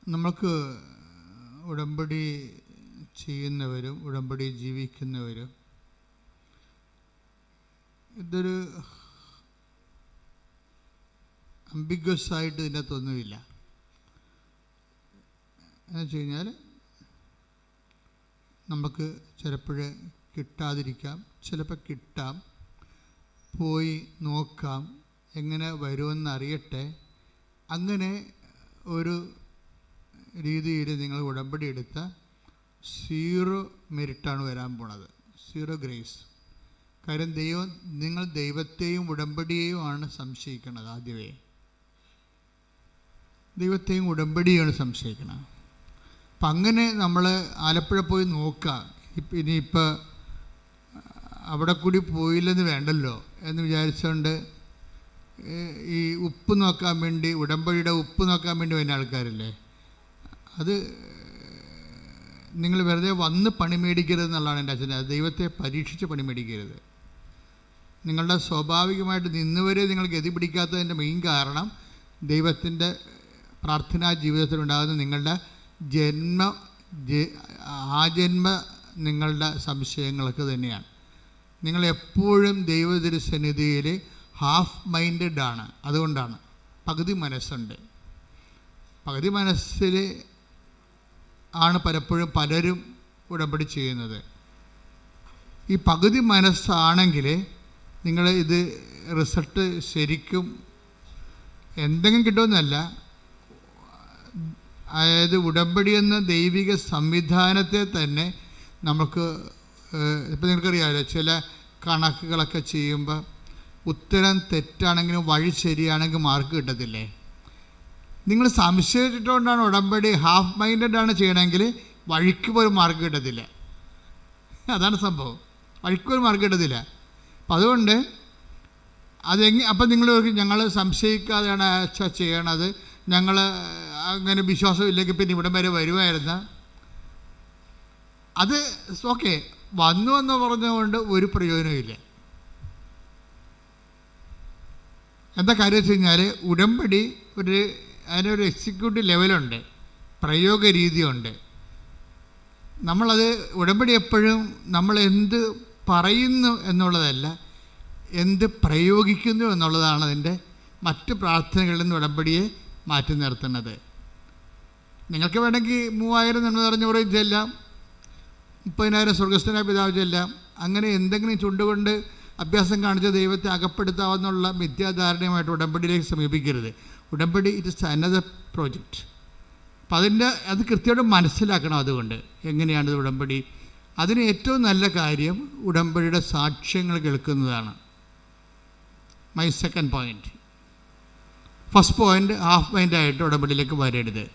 നമുക്ക് ഉടമ്പടി ചെയ്യുന്നവരും ഉടമ്പടി ജീവിക്കുന്നവരും ഇതൊരു അംബിഗ്വസ് ആയിട്ട് ഇതിനകത്തൊന്നുമില്ല. എന്ന് വെച്ച് കഴിഞ്ഞാൽ നമുക്ക് ചിലപ്പോൾ കിട്ടാതിരിക്കാം, ചിലപ്പോൾ കിട്ടാം, പോയി നോക്കാം, എങ്ങനെ വരുമെന്ന് അറിയട്ടെ. അങ്ങനെ ഒരു രീതിയിൽ നിങ്ങൾ ഉടമ്പടി എടുത്ത 0 മെരിറ്റാണ് വരാൻ പോണത്, 0 ഗ്രേസ്. കാര്യം നിങ്ങൾ ദൈവത്തെയും ഉടമ്പടിയെയുമാണ് സംശയിക്കുന്നത്. ആദ്യമേ ദൈവത്തെയും ഉടമ്പടിയാണ് സംശയിക്കണം. അപ്പം അങ്ങനെ നമ്മൾ ആലപ്പുഴ പോയി നോക്കുക. ഇനിയിപ്പോൾ അവിടെ കൂടി പോയില്ലെന്ന് വേണ്ടല്ലോ എന്ന് വിചാരിച്ചുകൊണ്ട് ഈ ഉപ്പ് നോക്കാൻ വേണ്ടി, ഉടമ്പടിയുടെ ഉപ്പ് നോക്കാൻ വേണ്ടി വരുന്ന ആൾക്കാരില്ലേ, അത് നിങ്ങൾ വെറുതെ വന്ന് പണി മേടിക്കരുത് എന്നുള്ളതാണ് എൻ്റെ അച്ഛൻ്റെ. ദൈവത്തെ പരീക്ഷിച്ച് പണി മേടിക്കരുത്. നിങ്ങളുടെ സ്വാഭാവികമായിട്ട് നിന്നുവരെ നിങ്ങൾ ഗതി പിടിക്കാത്തതിൻ്റെ മെയിൻ കാരണം ദൈവത്തിൻ്റെ പ്രാർത്ഥനാ ജീവിതത്തിലുണ്ടാകുന്ന നിങ്ങളുടെ ആജന്മ നിങ്ങളുടെ സംശയങ്ങൾക്ക് തന്നെയാണ്. നിങ്ങളെപ്പോഴും ദൈവതിരുസന്നിധിയിൽ ഹാഫ് മൈൻഡഡ് ആണ്. അതുകൊണ്ടാണ് പകുതി മനസ്സുണ്ട്. പകുതി മനസ്സിൽ ആണ് പലരും ഉടമ്പടി ചെയ്യുന്നത്. ഈ പകുതി മനസ്സാണെങ്കിൽ നിങ്ങൾ ഇത് റിസൾട്ട് ശരിക്കും എന്തെങ്കിലും കിട്ടുമെന്നല്ല, അതായത് ഉടമ്പടി എന്ന ദൈവിക സംവിധാനത്തെ തന്നെ നമുക്ക് ഇപ്പം നിങ്ങൾക്കറിയാമല്ലോ, ചില കണക്കുകളൊക്കെ ചെയ്യുമ്പോൾ ഉത്തരം തെറ്റാണെങ്കിലും വഴി ശരിയാണെങ്കിൽ മാർക്ക് കിട്ടത്തില്ലേ? നിങ്ങൾ സംശയിച്ചിട്ടുകൊണ്ടാണ് ഉടമ്പടി ഹാഫ് മൈൻഡഡ് ആണ് ചെയ്യണമെങ്കിൽ വഴിക്ക് പോലും മാർക്ക് കിട്ടത്തില്ല. അതാണ് സംഭവം, വഴിക്ക് പോലും മാർക്ക് കിട്ടത്തില്ല. അപ്പം അതുകൊണ്ട് അപ്പം നിങ്ങൾ ഞങ്ങൾ സംശയിക്കാതെയാണ് ചെയ്യണത്, ഞങ്ങൾ അങ്ങനെ വിശ്വാസമില്ലെങ്കിൽ പിന്നെ ഇവിടം വരെ വരുമായിരുന്ന അത് ഓക്കെ, വന്നു എന്ന് പറഞ്ഞുകൊണ്ട് ഒരു പ്രയോജനമില്ല. എന്താ കാര്യം വെച്ച് കഴിഞ്ഞാൽ ഉടമ്പടി അതിനൊരു എക്സിക്യൂട്ടീവ് ലെവലുണ്ട്, പ്രയോഗ രീതിയുണ്ട്. നമ്മളത് ഉടമ്പടി എപ്പോഴും നമ്മൾ എന്ത് പറയുന്നു എന്നുള്ളതല്ല, എന്ത് പ്രയോഗിക്കുന്നു എന്നുള്ളതാണ് അതിൻ്റെ മറ്റ് പ്രാർത്ഥനകളിൽ നിന്ന് ഉടമ്പടിയെ മാറ്റി നിർത്തുന്നത്. നിങ്ങൾക്ക് വേണമെങ്കിൽ 3000 നന്മ നിറഞ്ഞ കുറേ ചെല്ലാം, 30,000 സ്വർഗസ്ഥനായ പിതാവ് ചെല്ലാം. അങ്ങനെ എന്തെങ്കിലും ചുണ്ടുകൊണ്ട് അഭ്യാസം കാണിച്ച ദൈവത്തെ അകപ്പെടുത്താവുന്നുള്ള മിഥ്യാധാരണയുമായിട്ട് ഉടമ്പടിയിലേക്ക് സമീപിക്കരുത്. ഉടമ്പടി ഇറ്റ് ഇസ് അനദർ പ്രോജക്റ്റ്. അപ്പം അത് കൃത്യമായിട്ട് മനസ്സിലാക്കണം. അതുകൊണ്ട് എങ്ങനെയാണ് ഉടമ്പടി? അതിന് ഏറ്റവും നല്ല കാര്യം ഉടമ്പടിയുടെ സാക്ഷ്യങ്ങൾ കേൾക്കുന്നതാണ്. My second point. First point, half മൈൻഡായിട്ട് ഉടമ്പടിയിലേക്ക് വരരുത്,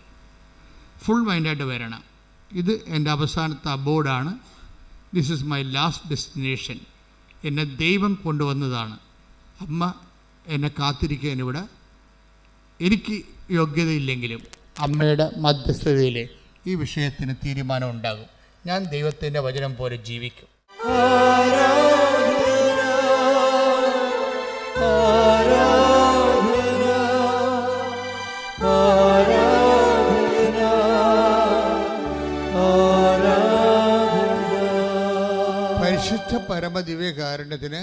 ഫുൾ മൈൻഡായിട്ട് വരണം. ഇത് എൻ്റെ അവസാനത്തെ അബോർഡാണ്. This is my last destination. എന്നെ ദൈവം കൊണ്ടുവന്നതാണ്. അമ്മ എന്നെ കാത്തിരിക്കാനിവിടെ. എനിക്ക് യോഗ്യതയില്ലെങ്കിലും അമ്മയുടെ മധ്യസ്ഥതയിൽ ഈ വിഷയത്തിന് തീരുമാനം ഉണ്ടാകും. ഞാൻ ദൈവത്തിൻ്റെ വചനം പോലെ ജീവിക്കും. പരിശുദ്ധ പരമദിവ്യകാരുണ്യത്തിന്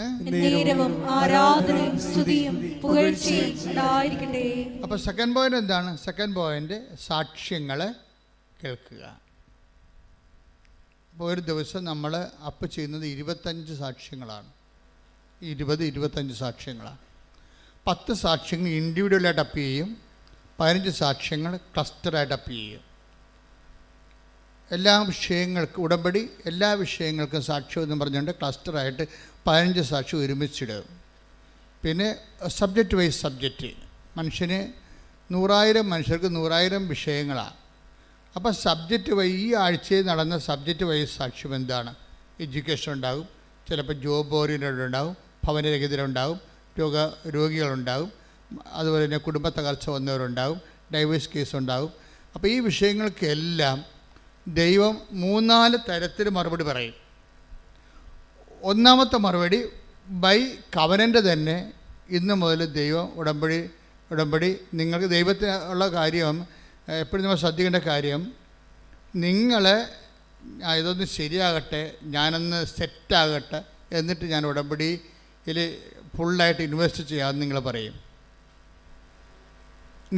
അപ്പൊ സെക്കൻഡ് പോയിന്റ് എന്താണ്? സെക്കൻഡ് പോയിന്റ് സാക്ഷ്യങ്ങൾ കേൾക്കുക. അപ്പോൾ ഒരു ദിവസം നമ്മൾ അപ്പ് ചെയ്യുന്നത് 25 സാക്ഷ്യങ്ങളാണ്. 20-25 സാക്ഷ്യങ്ങളാണ്. 10 സാക്ഷ്യങ്ങൾ ഇൻഡിവിജ്വലായിട്ട് അപ്പ് ചെയ്യും, 15 സാക്ഷ്യങ്ങൾ ക്ലസ്റ്ററായിട്ട് അപ്പ് ചെയ്യും. എല്ലാ വിഷയങ്ങൾക്കും ഉടമ്പടി എല്ലാ വിഷയങ്ങൾക്കും സാക്ഷ്യം എന്ന് പറഞ്ഞുകൊണ്ട് ക്ലസ്റ്ററായിട്ട് 15 സാക്ഷ്യം ഒരുമിച്ചിടും. പിന്നെ സബ്ജക്റ്റ് വൈസ് സബ്ജക്റ്റ്, മനുഷ്യന് 100,000 മനുഷ്യർക്ക് 100,000 വിഷയങ്ങളാണ്. അപ്പോൾ സബ്ജക്റ്റ് ഈ ആഴ്ചയിൽ നടന്ന സബ്ജക്റ്റ് വൈസ് സാക്ഷ്യം എന്താണ്? എഡ്യൂക്കേഷൻ ഉണ്ടാകും, ചിലപ്പോൾ ജോബ് ഓറിയൻറ്റഡ് ഉണ്ടാകും, ഭവനരഹിതരുണ്ടാകും, രോഗികളുണ്ടാകും, അതുപോലെ തന്നെ കുടുംബ തകർച്ച വന്നവരുണ്ടാകും, ഡൈവേഴ്സ് കേസ് ഉണ്ടാകും. അപ്പോൾ ഈ വിഷയങ്ങൾക്കെല്ലാം ദൈവം 3-4 തരത്തിൽ മറുപടി പറയും. ഒന്നാമത്തെ മറുപടി ബൈ കവനൻ്റ് തന്നെ. ഇന്ന് മുതൽ ദൈവം ഉടമ്പടി നിങ്ങൾക്ക് ദൈവത്തിനുള്ള കാര്യം എപ്പോഴും നമ്മൾ ശ്രദ്ധിക്കേണ്ട കാര്യം, നിങ്ങൾ ഇതൊന്ന് ശരിയാകട്ടെ, ഞാനൊന്ന് സെറ്റാകട്ടെ, എന്നിട്ട് ഞാൻ ഉടമ്പടിയിൽ ഫുള്ളായിട്ട് ഇൻവെസ്റ്റ് ചെയ്യാമെന്ന് നിങ്ങൾ പറയും.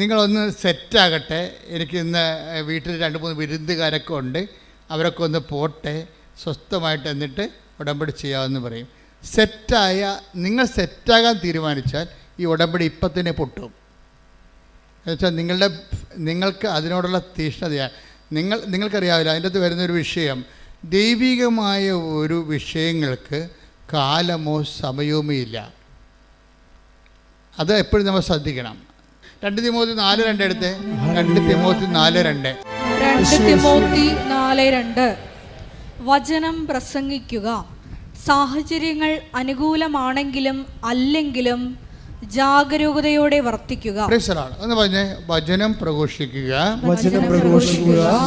നിങ്ങളൊന്ന് സെറ്റാകട്ടെ, എനിക്ക് ഇന്ന് വീട്ടിൽ 2-3 വിരുന്നുകാരൊക്കെ ഉണ്ട്, അവരൊക്കെ ഒന്ന് പോട്ടെ, സ്വസ്ഥമായിട്ട് എന്നിട്ട് ഉടമ്പടി ചെയ്യാമെന്ന് പറയും. നിങ്ങൾ സെറ്റാകാൻ തീരുമാനിച്ചാൽ ഈ ഉടമ്പടി ഇപ്പം തന്നെ പൊട്ടും. എന്നുവെച്ചാൽ നിങ്ങൾക്ക് അതിനോടുള്ള തീഷ്ണതയാണ്. നിങ്ങൾക്കറിയാവില്ല, അതിൻ്റെ അകത്ത് വരുന്നൊരു വിഷയം, ദൈവികമായ ഒരു വിഷയങ്ങൾക്ക് കാലമോ സമയവുമേ ഇല്ല. അത് എപ്പോഴും നമ്മൾ ശ്രദ്ധിക്കണം. 2 തിമോത്തി 4:2 എടുത്ത്. 2 തിമോത്തി 4:2 വചനം പ്രസംഗിക്കുക, സാഹചര്യങ്ങൾ അനുകൂലമാണെങ്കിലും അല്ലെങ്കിലും ജാഗരൂകതയോടെ വർത്തിക്കുക. എന്ന് പറഞ്ഞേ, വചനം പ്രഘോഷിക്കുക,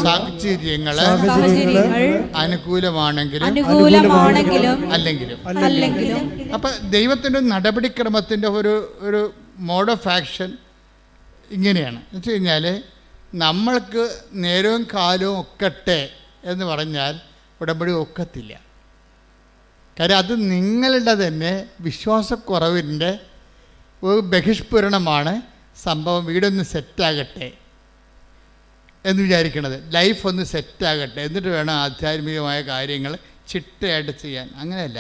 സാഹചര്യങ്ങൾ അനുകൂലമാണെങ്കിലും അല്ലെങ്കിലും. അപ്പം ദൈവത്തിൻ്റെ നടപടിക്രമത്തിൻ്റെ ഒരു മോഡ് ഓഫ് ആക്ഷൻ ഇങ്ങനെയാണ്. എന്ന് വെച്ച് കഴിഞ്ഞാൽ, നമ്മൾക്ക് നേരവും കാലവും ഒക്കട്ടെ എന്ന് പറഞ്ഞാൽ ഉടമ്പടി ഒക്കത്തില്ല. കാര്യം അത് നിങ്ങളുടെ തന്നെ വിശ്വാസക്കുറവിൻ്റെ ഒരു ബഹിഷ്പുരണമാണ് സംഭവം. വീടൊന്ന് സെറ്റാകട്ടെ എന്ന് വിചാരിക്കണത്, ലൈഫ് ഒന്ന് സെറ്റാകട്ടെ, എന്നിട്ട് വേണം ആധ്യാത്മികമായ കാര്യങ്ങൾ ചിട്ടയായിട്ട് ചെയ്യാൻ. അങ്ങനെയല്ല.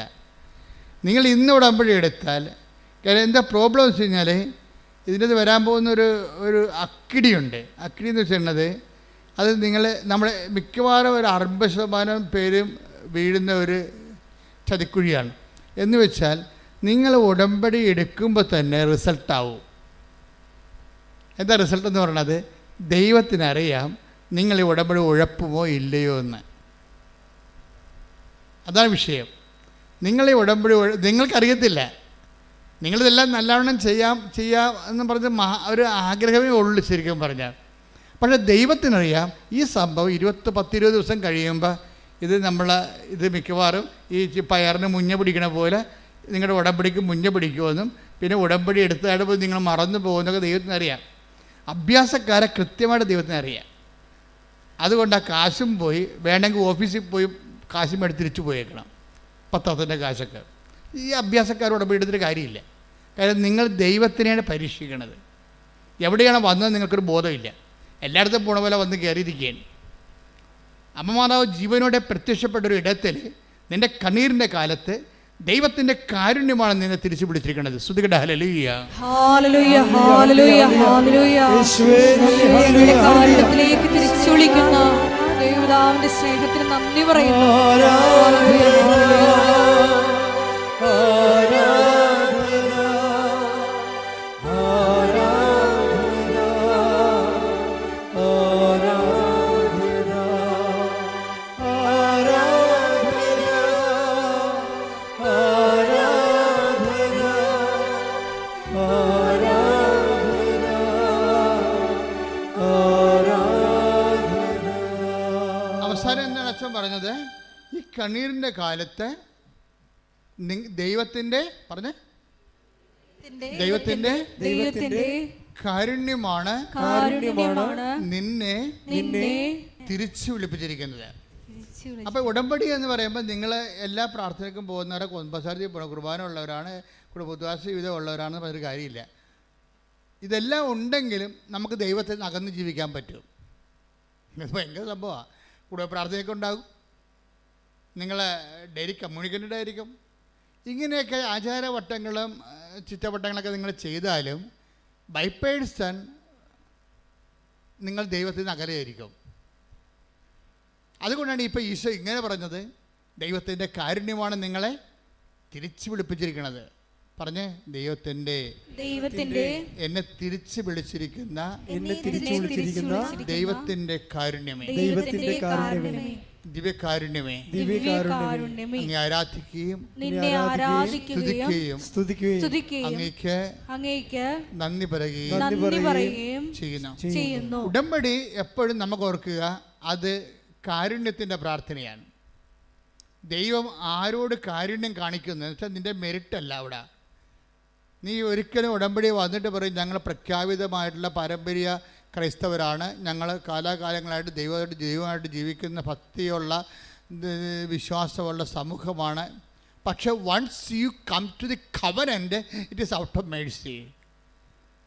നിങ്ങൾ ഇന്ന് ഉടമ്പടി എടുത്താൽ, കാര്യം എന്താ പ്രോബ്ലം എന്ന് വെച്ച് കഴിഞ്ഞാൽ, ഇതിൻ്റെ വരാൻ പോകുന്നൊരു അക്കിടിയുണ്ട്. അക്കിടി എന്ന് വെച്ചിട്ടുള്ളത്, അത് നമ്മളെ മിക്കവാറും ഒരു 60% പേരും വീഴുന്ന ഒരു ചതിക്കുഴിയാണ്. എന്ന് വെച്ചാൽ, നിങ്ങൾ ഉടമ്പടി എടുക്കുമ്പോൾ തന്നെ റിസൾട്ടാവും. എന്താ റിസൾട്ട് എന്ന് പറയണത്? ദൈവത്തിനറിയാം നിങ്ങൾ ഈ ഉടമ്പടി ഉഴപ്പുമോ ഇല്ലയോ എന്ന്. അതാണ് വിഷയം. നിങ്ങൾ ഈ ഉടമ്പടി നിങ്ങൾക്കറിയത്തില്ല. നിങ്ങളിതെല്ലാം നല്ലവണ്ണം ചെയ്യാം എന്ന് പറഞ്ഞ് ഒരു ആഗ്രഹമേ ഉള്ളൂ ശരിക്കും പറഞ്ഞാൽ. പക്ഷേ ദൈവത്തിനറിയാം ഈ സംഭവം 10-20 ദിവസം കഴിയുമ്പോൾ ഇത് മിക്കവാറും ഈ പയറിന് മുഞ്ഞ പിടിക്കണ പോലെ നിങ്ങളുടെ ഉടമ്പടിക്ക് മുഞ്ഞ പിടിക്കുമെന്നും പിന്നെ ഉടമ്പടി എടുത്താടുമ്പോൾ നിങ്ങൾ മറന്നു പോകുന്നതൊക്കെ ദൈവത്തിനറിയാം. അഭ്യാസക്കാരെ കൃത്യമായിട്ട് ദൈവത്തിനറിയാം. അതുകൊണ്ട് ആ കാശും പോയി, വേണമെങ്കിൽ ഓഫീസിൽ പോയി കാശും എടുത്ത് തിരിച്ചു പോയേക്കണം, പത്രത്തിൻ്റെ കാശൊക്കെ. ഈ അഭ്യാസക്കാർ ഉടമ്പടി എടുത്തിട്ട് കാര്യമില്ല. കാര്യം നിങ്ങൾ ദൈവത്തിനെയാണ് പരീക്ഷിക്കണത്. എവിടെയാണ് വന്നത് നിങ്ങൾക്കൊരു ബോധമില്ല. എല്ലായിടത്തും പോണ പോലെ വന്ന് കയറിയിരിക്കുകയാണ്. അമ്മമാതാവ് ജീവനോടെ പ്രത്യക്ഷപ്പെട്ടൊരു ഇടത്തിൽ നിൻ്റെ കണ്ണീരിൻ്റെ കാലത്ത് ദൈവത്തിൻ്റെ കാരുണ്യമാണ് നിന്നെ തിരിച്ചു പിടിച്ചിരിക്കുന്നത്. സ്തുതിക്കട്ടെ, ഹല്ലേലൂയ, ഹല്ലേലൂയ, ഹല്ലേലൂയ, ഹല്ലേലൂയ. യേശുവേ, കാരുണ്യത്തിലേക്ക് തിരിച്ചു വിളിക്കുന്ന ദൈവപിതാവിന്റെ സ്നേഹത്തിന് നന്ദി പറയുന്നു. പറഞ്ഞത് ഈ കണ്ണീരിൻ്റെ കാലത്ത് ദൈവത്തിൻ്റെ കാരുണ്യമാണ് നിന്നെ തിരിച്ചു വിളിപ്പിച്ചിരിക്കുന്നത്. അപ്പോൾ ഉടമ്പടി എന്ന് പറയുമ്പോൾ നിങ്ങൾ എല്ലാ പ്രാർത്ഥനയ്ക്കും പോകുന്നവരെ, കുമ്പസാരത്തിൽ കുർബാന ഉള്ളവരാണ്, പൊതുവാസ ജീവിതം ഉള്ളവരാണെന്ന് പറഞ്ഞൊരു കാര്യമില്ല. ഇതെല്ലാം ഉണ്ടെങ്കിലും നമുക്ക് ദൈവത്തിൽ നിന്ന് അകന്ന് ജീവിക്കാൻ പറ്റും. ഇത് ഭയങ്കര സംഭവമാണ്. കൂടെ പ്രാർത്ഥനയൊക്കെ ഉണ്ടാകും, നിങ്ങൾ ഡെയിലി കമ്മ്യൂണിക്കേറ്റഡ് ആയിരിക്കും. ഇങ്ങനെയൊക്കെ ആചാരവട്ടങ്ങളും ചുറ്റവട്ടങ്ങളൊക്കെ നിങ്ങൾ ചെയ്താലും ബൈ പേഴ്സൺ നിങ്ങൾ ദൈവത്തിൽ നിന്ന് അകലെയായിരിക്കും. അതുകൊണ്ടാണ് ഇപ്പോൾ ഈശോ ഇങ്ങനെ പറഞ്ഞത്, ദൈവത്തിൻ്റെ കാരുണ്യമാണ് നിങ്ങളെ തിരിച്ചു വിളിപ്പിച്ചിരിക്കുന്നത്. പറഞ്ഞേ, ദൈവത്തിൻ്റെ എന്നെ തിരിച്ചു വിളിച്ചിരിക്കുന്ന ദൈവത്തിൻ്റെ കാരുണ്യമേ, ദിവ്യകാരുണ്യമേ, അങ്ങേ ആരാധിക്കുകയും സ്തുതിക്കുകയും അങ്ങേക്ക് നന്ദി പറയുകയും ചെയ്യുന്നു. ഉടമ്പടി എപ്പോഴും നമുക്ക് ഓർക്കുക, അത് കാരുണ്യത്തിൻ്റെ പ്രാർത്ഥനയാണ്. ദൈവം ആരോട് കാരുണ്യം കാണിക്കുന്നത് വെച്ചാൽ നിൻ്റെ മെറിറ്റല്ല. അവിടെ നീ ഒരിക്കലും ഉടമ്പടി വന്നിട്ട് പറയും ഞങ്ങൾ പ്രഖ്യാപിതമായിട്ടുള്ള പാരമ്പര്യ ക്രൈസ്തവരാണ്, ഞങ്ങൾ കാലാകാലങ്ങളായിട്ട് ദൈവമായിട്ട് ജീവിക്കുന്ന ഭക്തിയുള്ള വിശ്വാസമുള്ള സമൂഹമാണ്. പക്ഷെ once you come to the covenant it is out of mercy.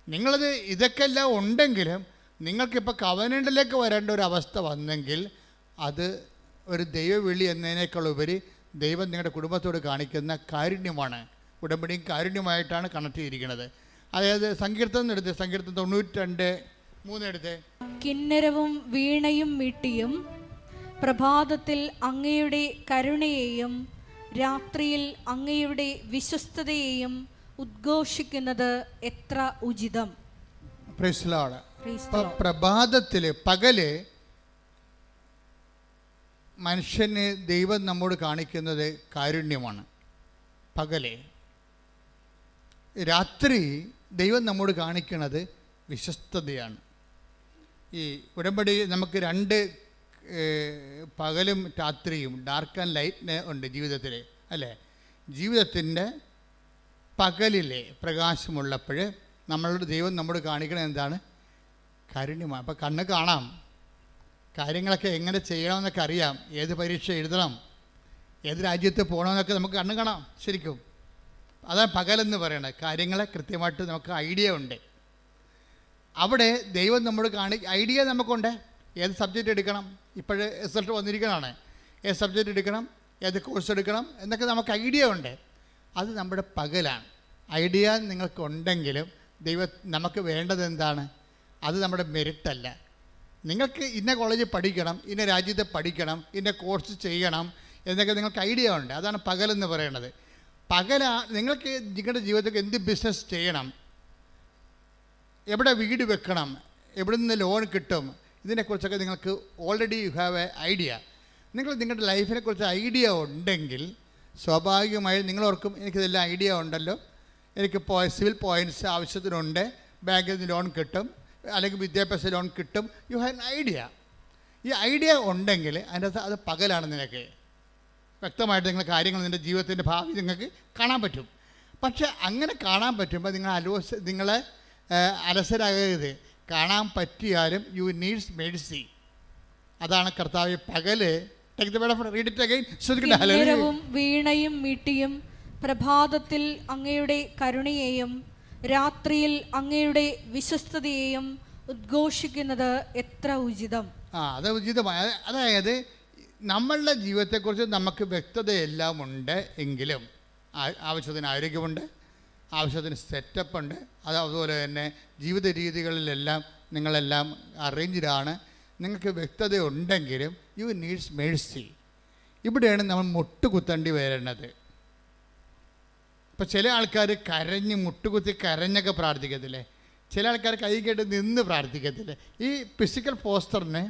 നിങ്ങളത് ഇതൊക്കെ എല്ലാം ഉണ്ടെങ്കിലും നിങ്ങൾക്കിപ്പോൾ കവനൻ്റിലേക്ക് വരേണ്ട ഒരു അവസ്ഥ വന്നെങ്കിൽ അത് ഒരു ദൈവവിളി എന്നതിനേക്കാൾ ഉപരി ദൈവം നിങ്ങളുടെ കുടുംബത്തോട് കാണിക്കുന്ന കാരുണ്യമാണ്. ഉടമ്പടിയും കാരുണ്യമായിട്ടാണ് കണക്ട് ചെയ്തിരിക്കുന്നത്. അതായത് സങ്കീർത്തനം എടുത്ത്, സങ്കീർത്തനം 92:3 എടുത്ത്. കിന്നരവും വീണയും മീട്ടിയും പ്രഭാതത്തിൽ അങ്ങയുടെ കരുണയെയും രാത്രിയിൽ അങ്ങയുടെ വിശ്വസ്തതയെയും ഉദ്ഘോഷിക്കുന്നത് എത്ര ഉചിതം. പ്രഭാതത്തിൽ പകല് മനുഷ്യന് ദൈവം നമ്മോട് കാണിക്കുന്നത് കാരുണ്യമാണ്. പകല്. രാത്രി ദൈവം നമ്മോട് കാണിക്കുന്നത് വിശ്വസ്തതയാണ്. ഈ ഉടമ്പടി നമുക്ക് 2 പകലും രാത്രിയും, ഡാർക്ക് ആൻഡ് ലൈറ്റ് ഉണ്ട് ജീവിതത്തിൽ, അല്ലേ? ജീവിതത്തിൻ്റെ പകലിലെ പ്രകാശമുള്ളപ്പോൾ നമ്മളോട് ദൈവം നമ്മോട് കാണിക്കണത് എന്താണ്? കാരുണ്യമാണ്. അപ്പോൾ കണ്ണ് കാണാം, കാര്യങ്ങളൊക്കെ എങ്ങനെ ചെയ്യണമെന്നൊക്കെ അറിയാം, ഏത് പരീക്ഷ എഴുതണം, ഏത് രാജ്യത്ത് പോകണമെന്നൊക്കെ നമുക്ക് കണ്ണ് കാണാം ശരിക്കും. അതാണ് പകലെന്ന് പറയണത്. കാര്യങ്ങളെ കൃത്യമായിട്ട് നമുക്ക് ഐഡിയ ഉണ്ട്. അവിടെ ദൈവം നമ്മോട് ഐഡിയ നമുക്കുണ്ട്. ഏത് സബ്ജക്റ്റ് എടുക്കണം, ഇപ്പോഴേ റിസൾട്ട് വന്നിരിക്കണതാണ്, ഏത് സബ്ജക്റ്റ് എടുക്കണം, ഏത് കോഴ്സ് എടുക്കണം എന്നൊക്കെ നമുക്ക് ഐഡിയ ഉണ്ട്. അത് നമ്മുടെ പകലാണ്. ഐഡിയ നിങ്ങൾക്കുണ്ടെങ്കിലും നമുക്ക് വേണ്ടത് എന്താണ്? അത് നമ്മുടെ മെറിറ്റല്ല. നിങ്ങൾക്ക് ഇന്ന കോളേജിൽ പഠിക്കണം, ഇന്ന രാജ്യത്ത് പഠിക്കണം, ഇന്ന കോഴ്സ് ചെയ്യണം എന്നൊക്കെ നിങ്ങൾക്ക് ഐഡിയ ഉണ്ട്. അതാണ് പകലെന്ന് പറയുന്നത്. നിങ്ങൾക്ക് നിങ്ങളുടെ ജീവിതത്തിൽ എന്ത് ബിസിനസ് ചെയ്യണം, എവിടെ വീട് വെക്കണം, എവിടെ നിന്ന് ലോൺ കിട്ടും, ഇതിനെക്കുറിച്ചൊക്കെ നിങ്ങൾക്ക് already you have A idea. നിങ്ങളുടെ ലൈഫിനെക്കുറിച്ച് ഐഡിയ ഉണ്ടെങ്കിൽ സ്വാഭാവികമായും നിങ്ങളോർക്കും എനിക്കിതെല്ലാം ഐഡിയ ഉണ്ടല്ലോ, എനിക്ക് സിവിൽ പോയിൻറ്റ്സ് ആവശ്യത്തിനുണ്ട്, ബാങ്കിൽ നിന്ന് ലോൺ കിട്ടും, അല്ലെങ്കിൽ വിദ്യാഭ്യാസ ലോൺ കിട്ടും. You have an idea. ഈ ഐഡിയ ഉണ്ടെങ്കിൽ അതിനകത്ത് അത് പകലാണ്. നിനക്ക് വ്യക്തമായിട്ട് നിങ്ങൾ കാര്യങ്ങൾ നിൻ്റെ ജീവിതത്തിൻ്റെ ഭാവി നിങ്ങൾക്ക് കാണാൻ പറ്റും. പക്ഷെ അങ്ങനെ കാണാൻ പറ്റുമ്പോൾ നിങ്ങളെ അലസരാകരുത്. കാണാൻ പറ്റിയാലും യു നീഡ്സ് മേഴ്സി. അതാണ് കർത്താവ് പകല്. കിന്നരവും വീണയും മീട്ടിയും പ്രഭാതത്തിൽ അങ്ങയുടെ കരുണയെയും രാത്രിയിൽ അങ്ങയുടെ വിശ്വസ്തതയെയും ഉദ്ഘോഷിക്കുന്നത് എത്ര ഉചിതം. അത് ഉചിതമായ, അതായത് നമ്മളുടെ ജീവിതത്തെക്കുറിച്ച് നമുക്ക് വ്യക്തതയെല്ലാം ഉണ്ട് എങ്കിലും ആവശ്യത്തിന് ആരോഗ്യമുണ്ട്, ആവശ്യത്തിന് സെറ്റപ്പുണ്ട്, അതുപോലെ തന്നെ ജീവിത രീതികളിലെല്ലാം നിങ്ങളെല്ലാം അറേഞ്ച്ഡാണ്. നിങ്ങൾക്ക് വ്യക്തത ഉണ്ടെങ്കിലും യു നീഡ്സ് മേഴ്സി. ഇവിടെയാണ് നമ്മൾ മുട്ടുകുത്തേണ്ടി വരുന്നത്. ഇപ്പോൾ ചില ആൾക്കാർ മുട്ടുകുത്തി കരഞ്ഞൊക്കെ പ്രാർത്ഥിക്കത്തില്ലേ, ചില ആൾക്കാർ കൈ കേട്ട് നിന്ന് പ്രാർത്ഥിക്കത്തില്ലേ. ഈ ഫിസിക്കൽ പോസ്റ്ററിന്,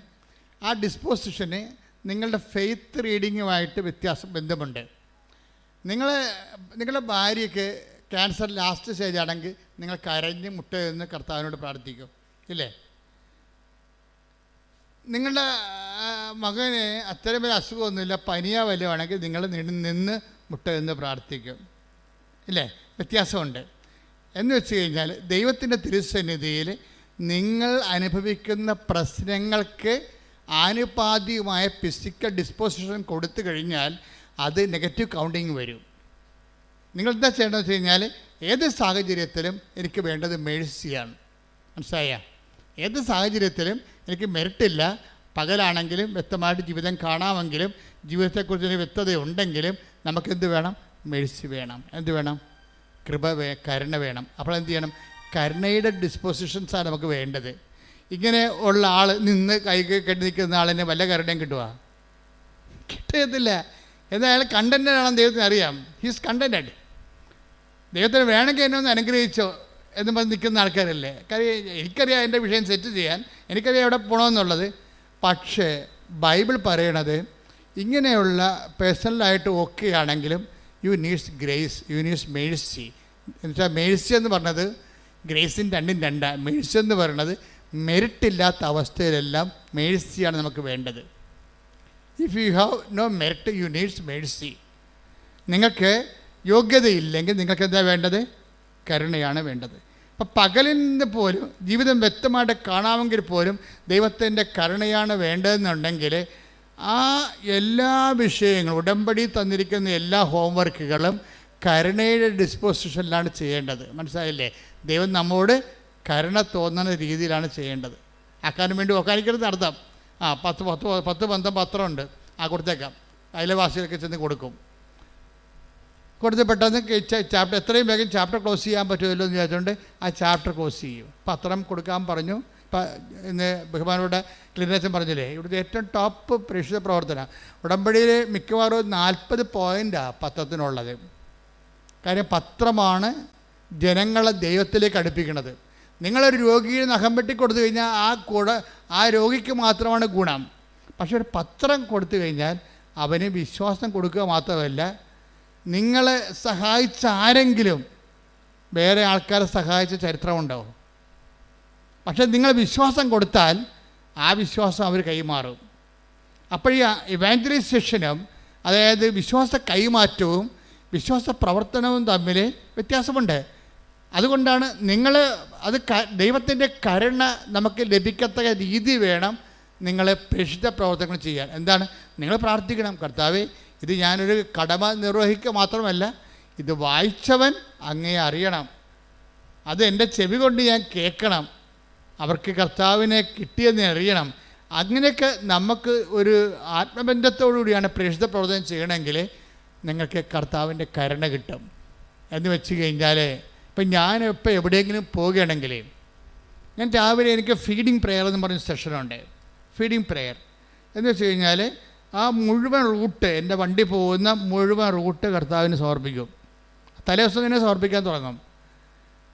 ആ ഡിസ്പോസിഷന് നിങ്ങളുടെ ഫെയ്ത്ത് റീഡിങ്ങുമായിട്ട് ബന്ധമുണ്ട്. നിങ്ങളുടെ ഭാര്യയ്ക്ക് ക്യാൻസർ ലാസ്റ്റ് സ്റ്റേജ് ആണെങ്കിൽ നിങ്ങൾ കരഞ്ഞ് മുട്ടയെന്ന് കർത്താവിനോട് പ്രാർത്ഥിക്കും, ഇല്ലേ? നിങ്ങളുടെ മകന് അത്തരം ഒരു അസുഖമൊന്നുമില്ല, പനിയാ വല്ലതുമാണെങ്കിൽ നിങ്ങൾ നിന്ന് മുട്ടയെന്ന് പ്രാർത്ഥിക്കും, ഇല്ലേ? വ്യത്യാസമുണ്ട്. എന്ന് വെച്ച് കഴിഞ്ഞാൽ ദൈവത്തിൻ്റെ തിരുസന്നിധിയിൽ നിങ്ങൾ അനുഭവിക്കുന്ന പ്രശ്നങ്ങൾക്ക് ആനുപാതികമായ ഫിസിക്കൽ ഡിസ്പോസിഷൻ കൊടുത്തു കഴിഞ്ഞാൽ അത് നെഗറ്റീവ് കൗണ്ടിങ് വരും. നിങ്ങളെന്താ ചെയ്യേണ്ടതെന്ന് വെച്ച് കഴിഞ്ഞാൽ ഏത് സാഹചര്യത്തിലും എനിക്ക് വേണ്ടത് മേഴ്സിയാണ്. മനസ്സിലായ? ഏത് സാഹചര്യത്തിലും എനിക്ക് മെറിറ്റില്ല. പകലാണെങ്കിലും വ്യക്തമായിട്ട് ജീവിതം കാണാമെങ്കിലും ജീവിതത്തെക്കുറിച്ച് വ്യക്തതയുണ്ടെങ്കിലും നമുക്കെന്ത് വേണം? മേഴ്സി വേണം. എന്ത് വേണം? കരുണ വേണം. അപ്പോൾ എന്ത് ചെയ്യണം? കരുണയുടെ ഡിസ്പോസിഷൻസാണ് നമുക്ക് വേണ്ടത്. ഇങ്ങനെ ഉള്ള ആൾ നിന്ന് കൈ കെട്ടി നിൽക്കുന്ന ആളിന് വല്ല കരുണയും കിട്ടുക? കിട്ടത്തില്ല. എന്നാൽ അയാൾ കണ്ടൻറ്റാണെന്ന് ദൈവത്തിന് അറിയാം. He's contented. ദൈവത്തിന് വേണമെങ്കിൽ എന്നെ ഒന്ന് അനുഗ്രഹിച്ചോ എന്ന് പറഞ്ഞ് നിൽക്കുന്ന ആൾക്കാരല്ലേ. കാര്യം എനിക്കറിയാം എൻ്റെ വിഷയം സെറ്റ് ചെയ്യാൻ, എനിക്കറിയാം എവിടെ പോകണമെന്നുള്ളത്. പക്ഷേ ബൈബിൾ പറയണത് ഇങ്ങനെയുള്ള പേഴ്സണലായിട്ട് ഓക്കെ ആണെങ്കിലും you needs grace, you needs mercy. എന്നുവെച്ചാൽ മേഴ്സി എന്ന് പറഞ്ഞത് ഗ്രേസിന് രണ്ടാണ്. മേഴ്സി എന്ന് പറയുന്നത് മെറിറ്റില്ലാത്ത അവസ്ഥയിലെല്ലാം മേഴ്സിയാണ് നമുക്ക് വേണ്ടത്. If you have no merit you needs mercy. നിങ്ങൾക്ക് യോഗ്യതയില്ലെങ്കിൽ നിങ്ങൾക്ക് എന്താ വേണ്ടത്? കരുണയാണ് വേണ്ടത്. അപ്പം പകലിൽ നിന്ന് പോലും ജീവിതം വ്യക്തമായിട്ട് കാണാമെങ്കിൽ പോലും ദൈവത്തിൻ്റെ കരുണയാണ് വേണ്ടതെന്നുണ്ടെങ്കിൽ ആ എല്ലാ വിഷയങ്ങളും ഉടമ്പടി തന്നിരിക്കുന്ന എല്ലാ ഹോംവർക്കുകളും കരുണയുടെ ഡിസ്പോസിഷനിലാണ് ചെയ്യേണ്ടത്. മനസ്സിലായില്ലേ? ദൈവം നമ്മോട് കരുണ തോന്നുന്ന രീതിയിലാണ് ചെയ്യേണ്ടത്. ആക്കാനും വേണ്ടി ഒക്കാനിക്കരുത് അർത്ഥം. 10 പത്രമുണ്ട്, കൊടുത്തേക്കാം, അയൽവാസികൾക്ക് ചെന്ന് കൊടുക്കും. കൊടുത്ത് പെട്ടെന്ന് ചാപ്റ്റർ എത്രയും വേഗം ചാപ്റ്റർ ക്ലോസ് ചെയ്യാൻ പറ്റുമല്ലോ എന്ന് വിചാരിച്ചുകൊണ്ട് ആ ചാപ്റ്റർ ക്ലോസ് ചെയ്യും. പത്രം കൊടുക്കാൻ പറഞ്ഞു. ഇപ്പം ഇന്ന് ബഹുമാനോടെ ക്ലീനേഴ്സും പറഞ്ഞില്ലേ, ഇവിടുത്തെ ഏറ്റവും ടോപ്പ് പ്രേക്ഷിത പ്രവർത്തനം ഉടമ്പടിയിൽ മിക്കവാറും 40 പോയിൻ്റാണ് പത്രത്തിനുള്ളത്. കാര്യം പത്രമാണ് ജനങ്ങളെ ദൈവത്തിലേക്ക് അടുപ്പിക്കുന്നത്. നിങ്ങളൊരു രോഗിയെ നഖം വെട്ടി കൊടുത്തു കഴിഞ്ഞാൽ ആ രോഗിക്ക് മാത്രമാണ് ഗുണം. പക്ഷെ ഒരു പത്രം കൊടുത്തു കഴിഞ്ഞാൽ അവന് വിശ്വാസം കൊടുക്കുക മാത്രമല്ല, നിങ്ങളെ സഹായിച്ച ആരെങ്കിലും വേറെ ആൾക്കാരെ സഹായിച്ച ചരിത്രമുണ്ടാവും. പക്ഷെ നിങ്ങൾ വിശ്വാസം കൊടുത്താൽ ആ വിശ്വാസം അവർ കൈമാറും. അപ്പോൾ ഈ ഇവാഞ്ചലൈസേഷനും, അതായത് വിശ്വാസ കൈമാറ്റവും വിശ്വാസ പ്രവർത്തനവും തമ്മിൽ വ്യത്യാസമുണ്ട്. അതുകൊണ്ടാണ് അത് ദൈവത്തിൻ്റെ കരുണ നമുക്ക് ലഭിക്കത്തക്ക രീതി വേണം നിങ്ങൾ പ്രേക്ഷിത പ്രവർത്തനങ്ങൾ ചെയ്യാൻ. എന്താണ്? നിങ്ങൾ പ്രാർത്ഥിക്കണം, കർത്താവേ, ഇത് ഞാനൊരു കടമ നിർവഹിക്കുക മാത്രമല്ല, ഇത് വായിച്ചവൻ അങ്ങേ അറിയണം, അത് എൻ്റെ ചെവി കൊണ്ട് ഞാൻ കേൾക്കണം, അവർക്ക് കർത്താവിനെ കിട്ടിയെന്ന് അറിയണം. അങ്ങനെയൊക്കെ നമുക്ക് ഒരു ആത്മബന്ധത്തോടു കൂടിയാണ് പ്രേക്ഷിത പ്രവർത്തനം ചെയ്യണമെങ്കിൽ നിങ്ങൾക്ക് കർത്താവിൻ്റെ കരുണ കിട്ടും. എന്ന് വെച്ച് കഴിഞ്ഞാൽ ഇപ്പം ഞാനിപ്പോൾ എവിടെയെങ്കിലും പോവുകയാണെങ്കിൽ ഞാൻ രാവിലെ എനിക്ക് ഫീഡിങ് പ്രെയർ എന്ന് പറഞ്ഞ സെഷനുണ്ട്. ഫീഡിങ് പ്രെയർ എന്ന് വെച്ച് കഴിഞ്ഞാൽ ആ മുഴുവൻ റൂട്ട്, എൻ്റെ വണ്ടി പോകുന്ന മുഴുവൻ റൂട്ട് കർത്താവിന് സമർപ്പിക്കും. തലേ ദിവസം തന്നെ സമർപ്പിക്കാൻ തുടങ്ങും.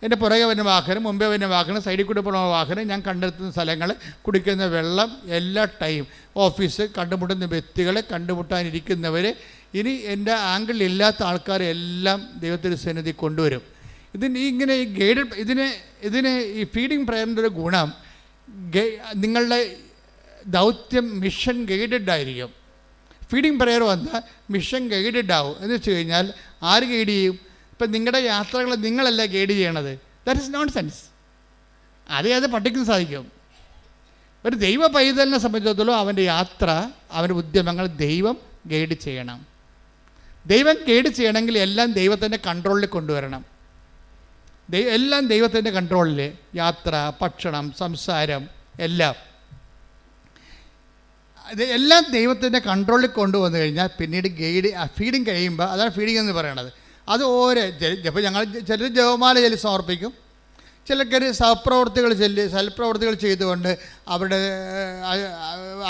എൻ്റെ പുറകെ വരുന്ന വാഹനം, മുമ്പേ വരുന്ന വാഹനം, സൈഡിൽ കൂടെ പോകുന്ന വാഹനം, ഞാൻ കണ്ടെത്തുന്ന സ്ഥലങ്ങൾ, കുടിക്കുന്ന വെള്ളം, എല്ലാ ടൈം, ഓഫീസ്, കണ്ടുമുട്ടുന്ന വ്യക്തികൾ, കണ്ടുമുട്ടാനിരിക്കുന്നവർ, ഇനി എൻ്റെ ആംഗിളിൽ ഇല്ലാത്ത ആൾക്കാരെ എല്ലാം ദൈവത്തിൻ്റെ സന്നിധി കൊണ്ടുവരും. ഇങ്ങനെ ഈ ഇതിന് ഈ ഫീഡിങ് പ്രയറിൻ്റെ ഒരു ഗുണം, നിങ്ങളുടെ ദൗത്യം മിഷൻ ഗൈഡഡ് ആയിരിക്കും. ഫീഡിങ് പ്രയർ വന്നാൽ മിഷൻ ഗൈഡഡ് ആവും. എന്ന് വെച്ച് കഴിഞ്ഞാൽ ആര് ഗൈഡ് ചെയ്യും? ഇപ്പം നിങ്ങളുടെ യാത്രകൾ നിങ്ങളല്ല ഗൈഡ് ചെയ്യണത്. That is known sense. അത് പഠിക്കാൻ സാധിക്കും. ഒരു ദൈവ പൈതലിനെ സംബന്ധിച്ചിടത്തോളം അവൻ്റെ യാത്ര, അവൻ്റെ ഉദ്യമങ്ങൾ ദൈവം ഗൈഡ് ചെയ്യണം. ദൈവം ഗൈഡ് ചെയ്യണമെങ്കിൽ എല്ലാം ദൈവത്തിൻ്റെ കൺട്രോളിൽ കൊണ്ടുവരണം. എല്ലാം ദൈവത്തിൻ്റെ കൺട്രോളിൽ, യാത്ര, ഭക്ഷണം, സംസാരം, എല്ലാം ദൈവത്തിൻ്റെ കൺട്രോളിൽ കൊണ്ടുവന്നു കഴിഞ്ഞാൽ പിന്നീട് ഫീഡിങ് കഴിയുമ്പോൾ, അതാണ് ഫീഡിങ് എന്ന് പറയണത്. അത് ഇപ്പോൾ ഞങ്ങൾ ചിലർ ജപമാല ചൊല്ലി സമർപ്പിക്കും, ചിലർക്ക് സൽപ്രവർത്തികൾ ചെയ്തുകൊണ്ട് അവരുടെ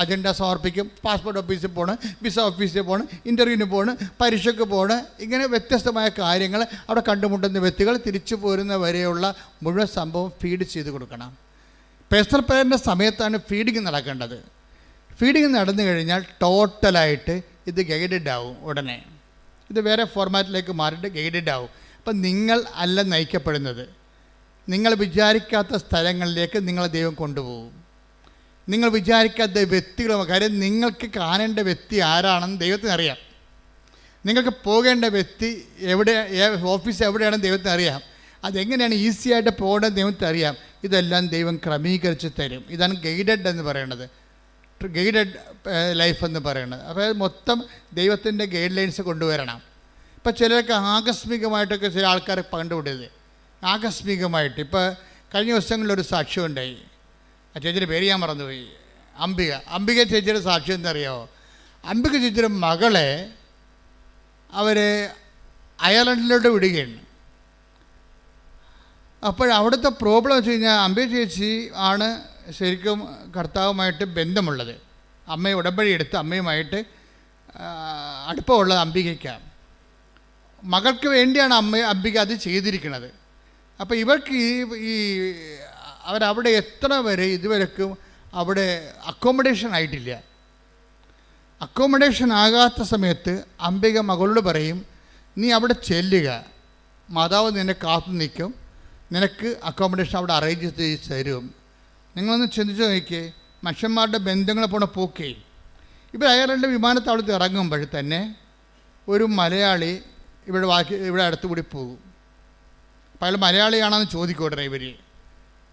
അജണ്ട സമർപ്പിക്കും. പാസ്പോർട്ട് ഓഫീസിൽ പോകണം, വിസ ഓഫീസിൽ പോകണം, ഇൻ്റർവ്യൂവിന് പോകണം, പരീക്ഷയ്ക്ക് പോകണം. ഇങ്ങനെ വ്യത്യസ്തമായ കാര്യങ്ങൾ അവിടെ കണ്ടുമുട്ടുന്ന വ്യക്തികൾ തിരിച്ചു പോരുന്ന വരെയുള്ള മുഴുവൻ സംഭവം ഫീഡ് ചെയ്ത് കൊടുക്കണം. പേഴ്സണൽ പ്രയറിൻ്റെ സമയത്താണ് ഫീഡിങ് നടക്കേണ്ടത്. ഫീഡിങ് നടന്നു കഴിഞ്ഞാൽ ടോട്ടലായിട്ട് ഇത് ഗൈഡഡ് ആവും. ഉടനെ ഇത് വേറെ ഫോർമാറ്റിലേക്ക് മാറിയിട്ട് ഗൈഡഡ് ആവും. അപ്പം നിങ്ങൾ അല്ല നയിക്കപ്പെടുന്നത്, നിങ്ങൾ വിചാരിക്കാത്ത സ്ഥലങ്ങളിലേക്ക് നിങ്ങളെ ദൈവം കൊണ്ടുപോകും. നിങ്ങൾ വിചാരിക്കാത്ത വ്യക്തികളും, കാര്യം നിങ്ങൾക്ക് കാണേണ്ട വ്യക്തി ആരാണെന്ന് ദൈവത്തിന് അറിയാം. നിങ്ങൾക്ക് പോകേണ്ട വ്യക്തി ഓഫീസ് എവിടെയാണെന്ന് ദൈവത്തിന് അറിയാം. അതെങ്ങനെയാണ് ഈസി ആയിട്ട് പോകേണ്ടത് ദൈവത്തിന് അറിയാം. ഇതെല്ലാം ദൈവം ക്രമീകരിച്ച് തരും. ഇതാണ് ഗൈഡഡ് എന്ന് പറയുന്നത്, ഗൈഡഡ് ലൈഫ് എന്ന് പറയുന്നത്. അപ്പോൾ മൊത്തം ദൈവത്തിൻ്റെ ഗൈഡ് ലൈൻസ് കൊണ്ടുവരണം. ഇപ്പോൾ ചിലർക്ക് ആകസ്മികമായിട്ടൊക്കെ ചില ആൾക്കാരെ കണ്ടുപിടിയത് ആകസ്മികമായിട്ട്. ഇപ്പോൾ കഴിഞ്ഞ ദിവസങ്ങളിലൊരു സാക്ഷ്യം ഉണ്ടായി. ആ ചേച്ചിയുടെ പേര് ഞാൻ മറന്നുപോയി. അംബിക ചേച്ചിയുടെ സാക്ഷ്യം എന്തറിയാമോ? അംബിക ചേച്ചിയുടെ മകളെ അവർ അയർലൻഡിലോട്ട് വിടുകയാണ്. അപ്പോഴവിടുത്തെ പ്രോബ്ലം വെച്ച് കഴിഞ്ഞാൽ അംബിക ചേച്ചി ആണ് ശരിക്കും കർത്താവുമായിട്ട് ബന്ധമുള്ളത്. അമ്മയെ ഉടമ്പടി എടുത്ത് അമ്മയുമായിട്ട് അടുപ്പമുള്ളത് അംബികയ്ക്കാണ്. മകൾക്ക് വേണ്ടിയാണ് അംബിക അത് ചെയ്തിരിക്കുന്നത്. അപ്പോൾ ഇവർക്ക് അവരവിടെ എത്ര വരെ ഇതുവരെക്കും അവിടെ അക്കോമഡേഷൻ ആയിട്ടില്ല. അക്കോമഡേഷൻ ആകാത്ത സമയത്ത് അംബിക മകളോട് പറയും, നീ അവിടെ ചെല്ലുക, മാതാവ് നിന്നെ കാത്തു നിൽക്കും, നിനക്ക് അക്കോമഡേഷൻ അവിടെ അറേഞ്ച് ചെയ്ത് തരും. നിങ്ങളൊന്ന് ചിന്തിച്ച് നോക്കിയേ, മനുഷ്യന്മാരുടെ ബന്ധങ്ങളെ പോണ പോക്കേ. ഇപ്പോൾ അയർലൻഡ് വിമാനത്താവളത്തിൽ ഇറങ്ങുമ്പോൾ തന്നെ ഒരു മലയാളി ഇവിടെ അടുത്തുകൂടി പോകും. അപ്പോൾ അയാൾ മലയാളിയാണെന്ന് ചോദിക്കും ഉടനെ ഇവർ.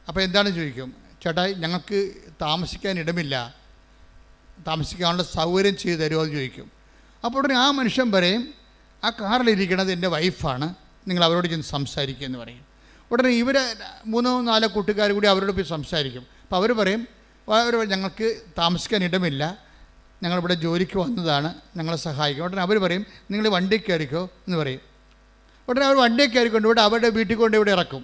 അപ്പോൾ എന്താണ് ചോദിക്കും, ചേട്ടാ ഞങ്ങൾക്ക് താമസിക്കാൻ ഇടമില്ല, താമസിക്കാനുള്ള സൗകര്യം ചെയ്തു തരുമോ എന്ന് ചോദിക്കും. അപ്പോൾ ഉടനെ ആ മനുഷ്യൻ പറയും, ആ കാറിലിരിക്കണത് എൻ്റെ വൈഫാണ്, നിങ്ങൾ അവരോട് ചെന്ന് സംസാരിക്കുക എന്ന് പറയും. ഉടനെ ഇവർ 3-4 കൂട്ടുകാർ കൂടി അവരോട് പോയി സംസാരിക്കും. അപ്പോൾ അവർ പറയും, ഞങ്ങൾക്ക് താമസിക്കാൻ ഇടമില്ല, ഞങ്ങളിവിടെ ജോലിക്ക് വന്നതാണ്, ഞങ്ങളെ സഹായിക്കും. ഉടനെ അവർ പറയും, നിങ്ങൾ വണ്ടി കയറിക്കോ എന്ന് പറയും. ഉടനെ അവർ വണ്ടിയിൽ കയറിക്കൊണ്ട് ഇവിടെ അവരുടെ വീട്ടിൽ കൊണ്ട് ഇവിടെ ഇറക്കും.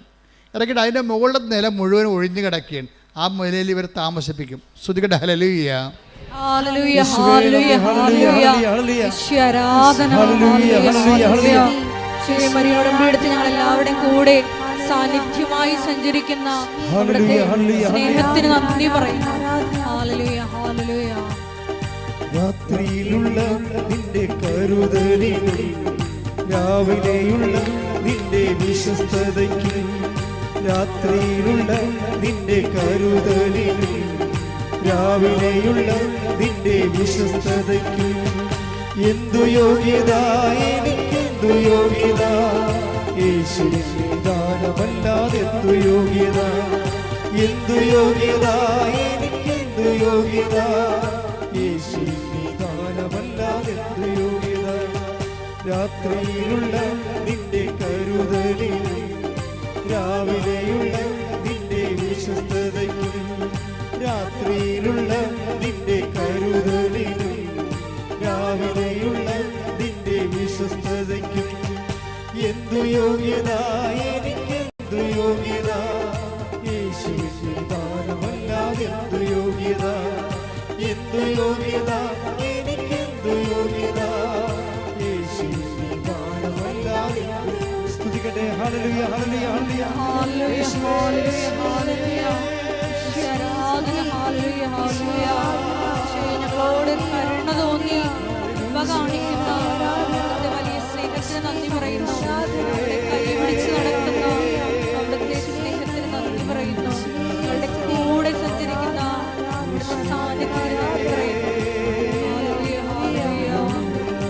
ഇറക്കിയിട്ട് അതിൻ്റെ മുകളിലെ നില മുഴുവൻ ഒഴിഞ്ഞു കിടക്കുകയാണ്. ആ നിലയിൽ ഇവർ താമസിപ്പിക്കും. ശ്രുതികട്ടെ ഹല്ലേലൂയ. ഹല്ലേലൂയ, ഹല്ലേലൂയ, ഹല്ലേലൂയ. ആരാധന, ഹല്ലേലൂയ, ഹല്ലേലൂയ. ഉടമ്പടിയെടുത്ത് ഞങ്ങൾ എല്ലാവരുടെയും കൂടെ സാന്നിധ്യമായി സഞ്ചരിക്കുന്ന സ്നേഹത്തിന് നന്ദി പറയുന്നു. Hallelujah, hallelujah. രാത്രിയിലുള്ള നിന്റെ കരുതലിനും രാവിലെയുള്ള നിന്റെ വിശ്വസ്തതയ്ക്കും, രാത്രിയിലുള്ള നിന്റെ കരുതലിനും രാവിലെയുള്ള നിന്റെ വിശ്വസ്തതയ്ക്കും, എന്തു യോഗ്യത എനിക്കെന്തു യോഗ്യത, യേശുവിന്റെ ദാനമല്ലാതെ എന്തു യോഗ്യത, എന്തു യോഗ്യത എനിക്കെന്തു യോഗ്യത, യേശുവിന്റെ ദാനമല്ലാതെ എന്തു യോഗ്യത, രാത്രിയിലുള്ള നിന്റെ കരുതലിനും രാവിലെയുള്ള നിന്റെ വിശ്വസ്തതയ്ക്കും, രാത്രിയിലുള്ള നിന്റെ കരുതലിനും രാവിലെയുള്ള നിന്റെ വിശ്വസ്തതയ്ക്കും, എന്തു യോഗ്യത എനിക്കെന്തു യോഗ്യത, യേശുവിന്റെ ദാനമല്ലാതെ എന്തു യോഗ്യത, എന്തു യോഗ്യത എനിക്കെന്തു യോഗ്യത, യേശുവിന്റെ ദാനമല്ലാതെ. സ്തുതിക്കട്ടെ. ഹല്ലേലൂയ, ഹല്ലേലൂയ, ഹല്ലേലൂയ, ഹല്ലേലൂയ, ഹല്ലേലൂയ, ഹല്ലേലൂയ. ആരാധന, ഹല്ലേലൂയ, ഹല്ലേലൂയ. ഞങ്ങളോട് കരുണ തോന്നി കൃപ കാണിക്കുന്ന അവിടുത്തെ വലിയ സ്നേഹത്തിന് നന്ദി പറയുന്നു. അവിടെ കൈപിടിച്ച് നടക്കുന്ന അവിടുത്തെ സ്നേഹത്തിന് നന്ദി പറയുന്നു. ഞങ്ങളുടെ കൂടെ സഞ്ചരിക്കുന്ന അവിടുത്തെ സാന്നിധ്യത്തിന് നന്ദി പറയുന്നു. ഹല്ലേലൂയ, ഹല്ലേലൂയ.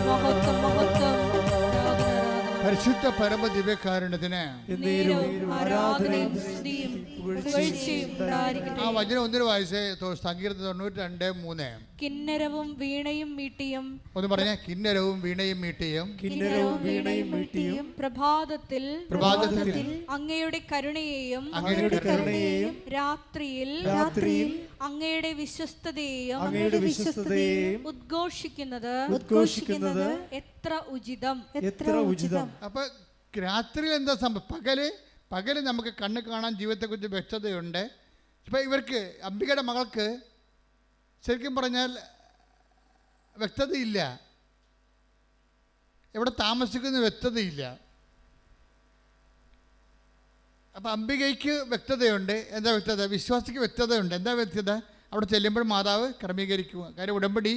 മഹത്വം, മഹത്വം. പരിശുദ്ധ പരമ ദിവ്യകാരുണ്യത്തിന് ആരാധനയും സ്തുതിയും പുകഴ്ചയും ഉണ്ടായിരിക്കട്ടെ. ആ വചനം ഒന്നിന് വായിച്ചേ. സങ്കീർത്തനം 92:3. കിന്നരവും വീണയും മീട്ടിയും. ഒന്ന് പറഞ്ഞേ, കിന്നരവും വീണയും മീട്ടിയും. കിന്നരവും വീണയും മീട്ടിയും പ്രഭാതത്തിൽ അങ്ങയുടെ കരുണയെയും രാത്രിയിൽ അങ്ങയുടെ വിശ്വസ്തതയെയും ഉദ്ഘോഷിക്കുന്നത് എത്ര ഉചിതം. അപ്പൊ രാത്രിയിൽ എന്താ സംഭവം? പകല് നമുക്ക് കണ്ണ് കാണാൻ ജീവിതത്തെക്കുറിച്ച് വ്യക്തതയുണ്ട്. ഇപ്പം ഇവർക്ക് അംബികയുടെ മകൾക്ക് ശരിക്കും പറഞ്ഞാൽ വ്യക്തതയില്ല, എവിടെ താമസിക്കുന്ന വ്യക്തതയില്ല. അപ്പം അംബികയ്ക്ക് വ്യക്തതയുണ്ട്. എന്താ വ്യക്തത? വിശ്വാസിക്ക് വ്യക്തതയുണ്ട്. എന്താ വ്യക്തത? അവിടെ ചെല്ലുമ്പോൾ മാതാവ് ക്രമീകരിക്കുക. കാര്യം ഉടമ്പടി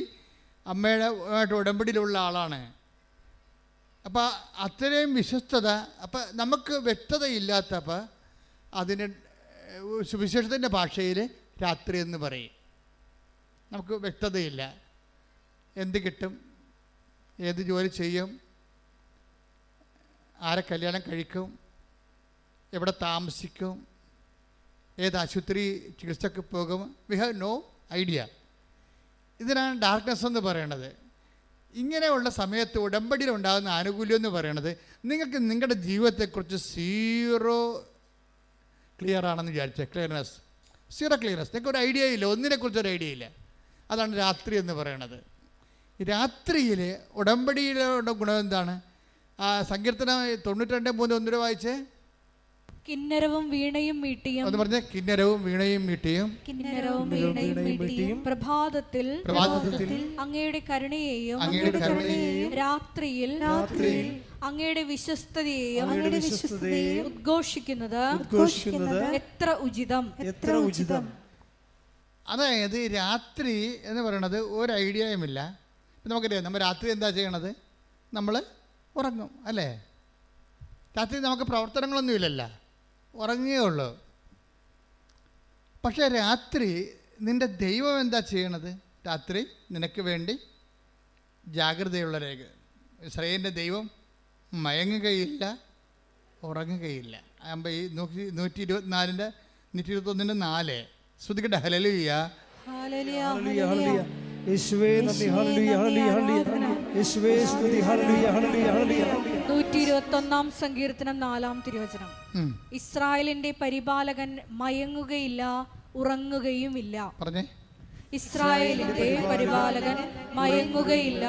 അമ്മയുടെ ഉടമ്പടിയിലുള്ള ആളാണ്. അപ്പം അത്രയും വിശ്വസ്തത. അപ്പം നമുക്ക് വ്യക്തതയില്ലാത്തപ്പോൾ അതിന് സുവിശേഷത്തിൻ്റെ ഭാഷയിൽ രാത്രി എന്ന് പറയും. നമുക്ക് വ്യക്തതയില്ല. എന്ത് കിട്ടും, ഏത് ജോലി ചെയ്യും, ആരെ കല്യാണം കഴിക്കും, എവിടെ താമസിക്കും, ഏത് ആശുപത്രി ചികിത്സക്ക് പോകും, വി ഹാവ് നോ ഐഡിയ. ഇതിനാണ് ഡാർക്ക്നെസ് എന്ന് പറയണത്. ഇങ്ങനെയുള്ള സമയത്ത് ഉടമ്പടിയിൽ ഉണ്ടാകുന്ന ആനുകൂല്യം എന്ന് പറയണത് നിങ്ങൾക്ക് നിങ്ങളുടെ ജീവിതത്തെക്കുറിച്ച് സീറോ ക്ലിയർ ആണെന്ന് വിചാരിച്ചേ. Zero clearness. നിങ്ങൾക്ക് ഒരു ഐഡിയ ഇല്ല, ഒന്നിനെക്കുറിച്ചൊരു ഐഡിയ ഇല്ല. അതാണ് രാത്രി എന്ന് പറയണത്. രാത്രിയിൽ ഉടമ്പടിയിലുള്ള ഗുണം എന്താണ്? സങ്കീർത്തനം 92:3 ഒന്നിന് വായിച്ചേ. കിന്നരവും വീണയും മീട്ടിയും. ഒന്ന് പറഞ്ഞേ, കിന്നരവും വീണയും മീട്ടിയും. കിന്നരവും വീണയും മീട്ടിയും പ്രഭാതത്തിൽ അങ്ങയുടെ കരുണയെയും രാത്രിയിൽ അങ്ങയുടെ വിശ്വസ്തതയെയും ഉദ്ഘോഷിക്കുന്നത് എത്ര ഉചിതം. അതായത് രാത്രി എന്ന് പറയണത് ഒരു ഐഡിയയുമില്ല. നമുക്കറിയാം, നമ്മൾ രാത്രി എന്താ ചെയ്യണത്? നമ്മൾ ഉറങ്ങും അല്ലേ? രാത്രി നമുക്ക് പ്രവർത്തനങ്ങളൊന്നുമില്ലല്ലോ, ഉറങ്ങുകയേ ഉള്ളൂ. പക്ഷേ രാത്രി നിൻ്റെ ദൈവം എന്താ ചെയ്യണത്? രാത്രി നിനക്ക് വേണ്ടി ജാഗ്രതയുള്ള രേഖ. ഇസ്രായേലിൻ്റെ ദൈവം മയങ്ങുകയില്ല, ഉറങ്ങുകയില്ല. ആകുമ്പോൾ ഈ 124 121 ശ്രദ്ധിക്കട്ടെ. ഹല്ലേലൂയ. യേശുവേ നന്ദി. ഹല്ലേലൂയ ഹല്ലേലൂയ ഹല്ലേലൂയ. യേശുവേ സ്തുതി. ഹല്ലേലൂയ ഹല്ലേലൂയ ഹല്ലേലൂയ. 121 സങ്കീർത്തനം 4 തിരുവചനം. ഇസ്രായേലിന്റെ പരിപാലകൻ മയങ്ങുകയില്ല, ഉറങ്ങുകയുമില്ല. പറഞ്ഞേ. ഇസ്രായേലിന്റെ പരിപാലകൻ മയങ്ങുകയില്ല,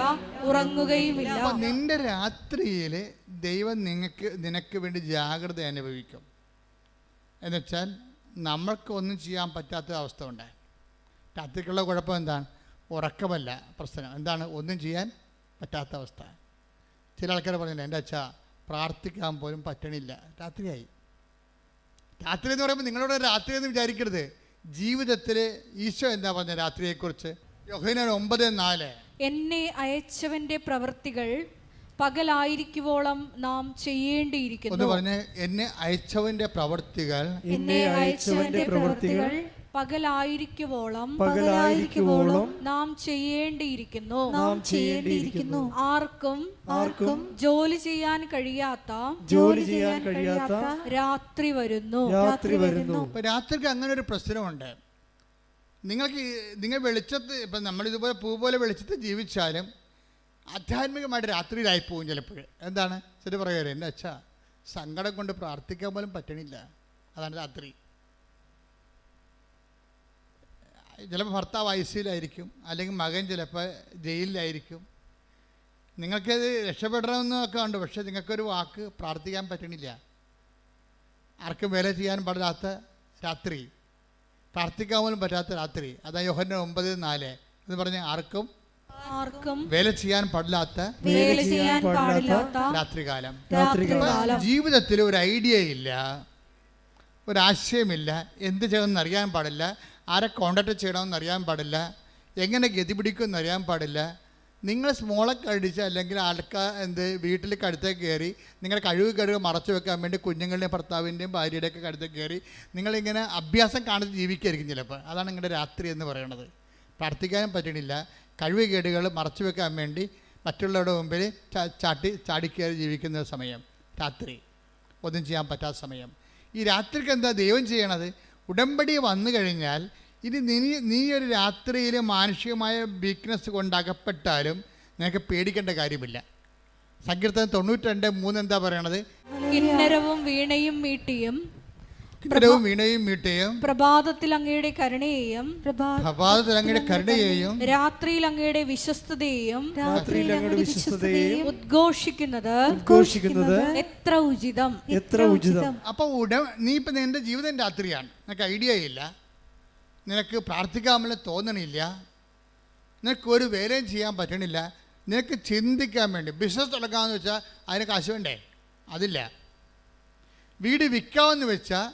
ഉറങ്ങുകയുമില്ല. നിന്റെ രാത്രിയിൽ ദൈവം നിനക്ക് വേണ്ടി ജാഗ്രത അനുഭവിക്കും. എന്നുവെച്ചാൽ നമ്മൾക്ക് ഒന്നും ചെയ്യാൻ പറ്റാത്ത അവസ്ഥ ഉണ്ട്. രാത്രിക്കുള്ള കുഴപ്പം എന്താണ്? ഉറക്കമല്ല പ്രശ്നം. എന്താണ്? ഒന്നും ചെയ്യാൻ പറ്റാത്ത അവസ്ഥ. ചില ആൾക്കാർ പറഞ്ഞില്ല, എൻ്റെ അച്ഛാ പ്രാർത്ഥിക്കാൻ പോലും പറ്റണില്ല. രാത്രിയായി. രാത്രി എന്ന് പറയുമ്പോൾ നിങ്ങളോട് രാത്രി എന്ന് വിചാരിക്കരുത്. ജീവിതത്തിൽ ഈശോ എന്താ പറഞ്ഞ രാത്രിയെക്കുറിച്ച്? യോഹന്നാൻ 9:4 എന്നെ അയച്ചവന്റെ പ്രവൃത്തികൾ പകലായിരിക്കുവോളം നാം ചെയ്യേണ്ടിയിരിക്കുന്നു. ഒന്ന് പറഞ്ഞ്, എന്നെ അയച്ചവന്റെ പ്രവൃത്തികൾ പകലായിരിക്കുവോളം നാം ചെയ്യേണ്ടിയിരിക്കുന്നു. ആർക്കും ജോലി ചെയ്യാൻ കഴിയാത്ത രാത്രി വരുന്നു. രാത്രിക്ക് അങ്ങനെ ഒരു പ്രശ്നമുണ്ട്. നിങ്ങൾ വെളിച്ചത്ത്, ഇപ്പം നമ്മളിതുപോലെ പൂ പോലെ വെളിച്ചത്ത് ജീവിച്ചാലും ആധ്യാത്മികമായിട്ട് രാത്രിയിലായി പോകും ചിലപ്പോൾ. എന്താണ്? ശരി പറയുക, എൻ്റെ അച്ഛാ സങ്കടം കൊണ്ട് പ്രാർത്ഥിക്കാൻ പോലും പറ്റണില്ല. അതാണ് രാത്രി. ചിലപ്പോൾ ഭർത്താവ് ICUലായിരിക്കും, അല്ലെങ്കിൽ മകൻ ചിലപ്പോൾ ജയിലിലായിരിക്കും. നിങ്ങൾക്കത് രക്ഷപ്പെടണമെന്നൊക്കെ ഉണ്ട്, പക്ഷേ നിങ്ങൾക്കൊരു വാക്ക് പ്രാർത്ഥിക്കാൻ പറ്റണില്ല. ആർക്കും വേല ചെയ്യാൻ പാടില്ലാത്ത രാത്രി, പ്രാർത്ഥിക്കാൻ പോലും പറ്റാത്ത രാത്രി. അതാ യോഹന്നാൻ 9:4 എന്ന് പറഞ്ഞ ആർക്കും വേല ചെയ്യാൻ പാടില്ലാത്ത രാത്രികാലം. ജീവിതത്തിൽ ഒരു ഐഡിയ ഇല്ല, ഒരാശയമില്ല, എന്ത് ചെയ്യണമെന്ന് അറിയാൻ പാടില്ല, ആരെ കോണ്ടാക്ട് ചെയ്യണമെന്ന് അറിയാൻ പാടില്ല, എങ്ങനെ ഗതി പിടിക്കുമെന്ന് അറിയാൻ പാടില്ല. നിങ്ങൾ സ്മോളൊക്കെ അടിച്ച് അല്ലെങ്കിൽ വീട്ടിൽ കഴുത്തേക്ക് കയറി നിങ്ങളുടെ കഴിവ് മറച്ചു വെക്കാൻ വേണ്ടി കുഞ്ഞുങ്ങളുടെയും ഭർത്താവിൻ്റെയും ഭാര്യയുടെയൊക്കെ കഴുത്തേക്ക് കയറി നിങ്ങളിങ്ങനെ അഭ്യാസം കാണിച്ച് ജീവിക്കായിരിക്കും ചിലപ്പോൾ. അതാണ് നിങ്ങളുടെ രാത്രി എന്ന് പറയുന്നത്. പ്രാർത്ഥിക്കാനും പറ്റണില്ല, കഴിവുകേടുകൾ മറച്ചു വെക്കാൻ വേണ്ടി മറ്റുള്ളവരുടെ മുമ്പിൽ ചാടിക്കയറി ജീവിക്കുന്ന സമയം രാത്രി, ഒന്നും ചെയ്യാൻ പറ്റാത്ത സമയം. ഈ രാത്രിക്ക് എന്താ ദൈവം ചെയ്യണത്? ഉടമ്പടി വന്നു കഴിഞ്ഞാൽ ഇനി നീ ഒരു രാത്രിയിൽ മാനുഷികമായ വീക്ക്നെസ് കൊണ്ടകപ്പെട്ടാലും നിനക്ക് പേടിക്കേണ്ട കാര്യമില്ല. സങ്കീർത്തനം 92:3 എന്താ പറയണത്? കിന്നരവും വീണയും മീട്ടിയും പ്രഭാതത്തിൽ അങ്ങയുടെ കരുണയെയും രാത്രിയിൽ അങ്ങയുടെ വിശ്വസ്തതയെയും ഉദ്ഘോഷിക്കുന്നത് എത്ര ഉചിതം. അപ്പൊ നീ ഇപ്പൊ നിന്റെ ജീവിതം രാത്രിയാണ്. നിനക്ക് ഐഡിയ ഇല്ല, നിനക്ക് പ്രാർത്ഥിക്കാമെന്ന് തോന്നണില്ല, നിനക്ക് ഒരു വേലയും ചെയ്യാൻ പറ്റണില്ല, നിനക്ക് ചിന്തിക്കാൻ വേണ്ടി ബിസിനസ് തുടങ്ങാമെന്ന് വെച്ചാൽ അതിന് കാശ് വേണ്ടേ? അതില്ല. വീട് വിൽക്കാമെന്ന് വെച്ചാൽ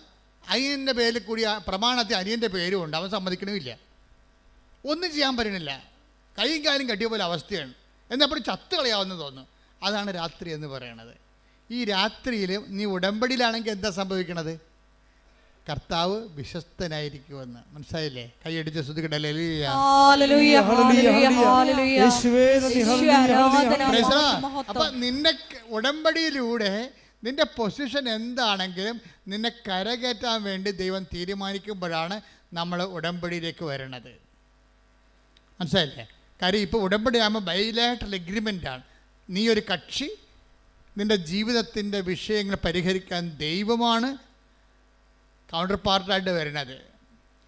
അനിയൻ്റെ പേരിൽ കൂടി പ്രമാണത്തിൽ അനിയൻ്റെ പേരും ഉണ്ട്, അവൻ സമ്മതിക്കണമില്ല. ഒന്നും ചെയ്യാൻ പറ്റണില്ല, കൈയും കാലും കെട്ടിയ പോലെ അവസ്ഥയാണ്. എന്നപ്പോൾ ചത്ത് കളയാവുന്ന തോന്നുന്നു. അതാണ് രാത്രി എന്ന് പറയണത്. ഈ രാത്രിയിൽ നീ ഉടമ്പടിയിലാണെങ്കിൽ എന്താ സംഭവിക്കണത്? കർത്താവ് വിശ്വസ്തനായിരിക്കുമെന്ന്. മനസ്സിലായില്ലേ? കൈയടിച്ച് ശ്രദ്ധിക്കട്ടെ. അപ്പൊ നിന്നെ ഉടമ്പടിയിലൂടെ നിന്റെ പൊസിഷൻ എന്താണെങ്കിലും നിന്നെ കരകയറ്റാൻ വേണ്ടി ദൈവം തീരുമാനിക്കുമ്പോഴാണ് നമ്മൾ ഉടമ്പടിയിലേക്ക് വരണത്. മനസ്സിലായില്ലേ? കാര്യം ഇപ്പോൾ ഉടമ്പടി ആകുമ്പോൾ ബൈലാറ്ററൽ എഗ്രിമെൻ്റാണ്. നീ ഒരു കക്ഷി, നിൻ്റെ ജീവിതത്തിൻ്റെ വിഷയങ്ങൾ പരിഹരിക്കാൻ ദൈവമാണ് കൗണ്ടർ പാർട്ടായിട്ട് വരുന്നത്.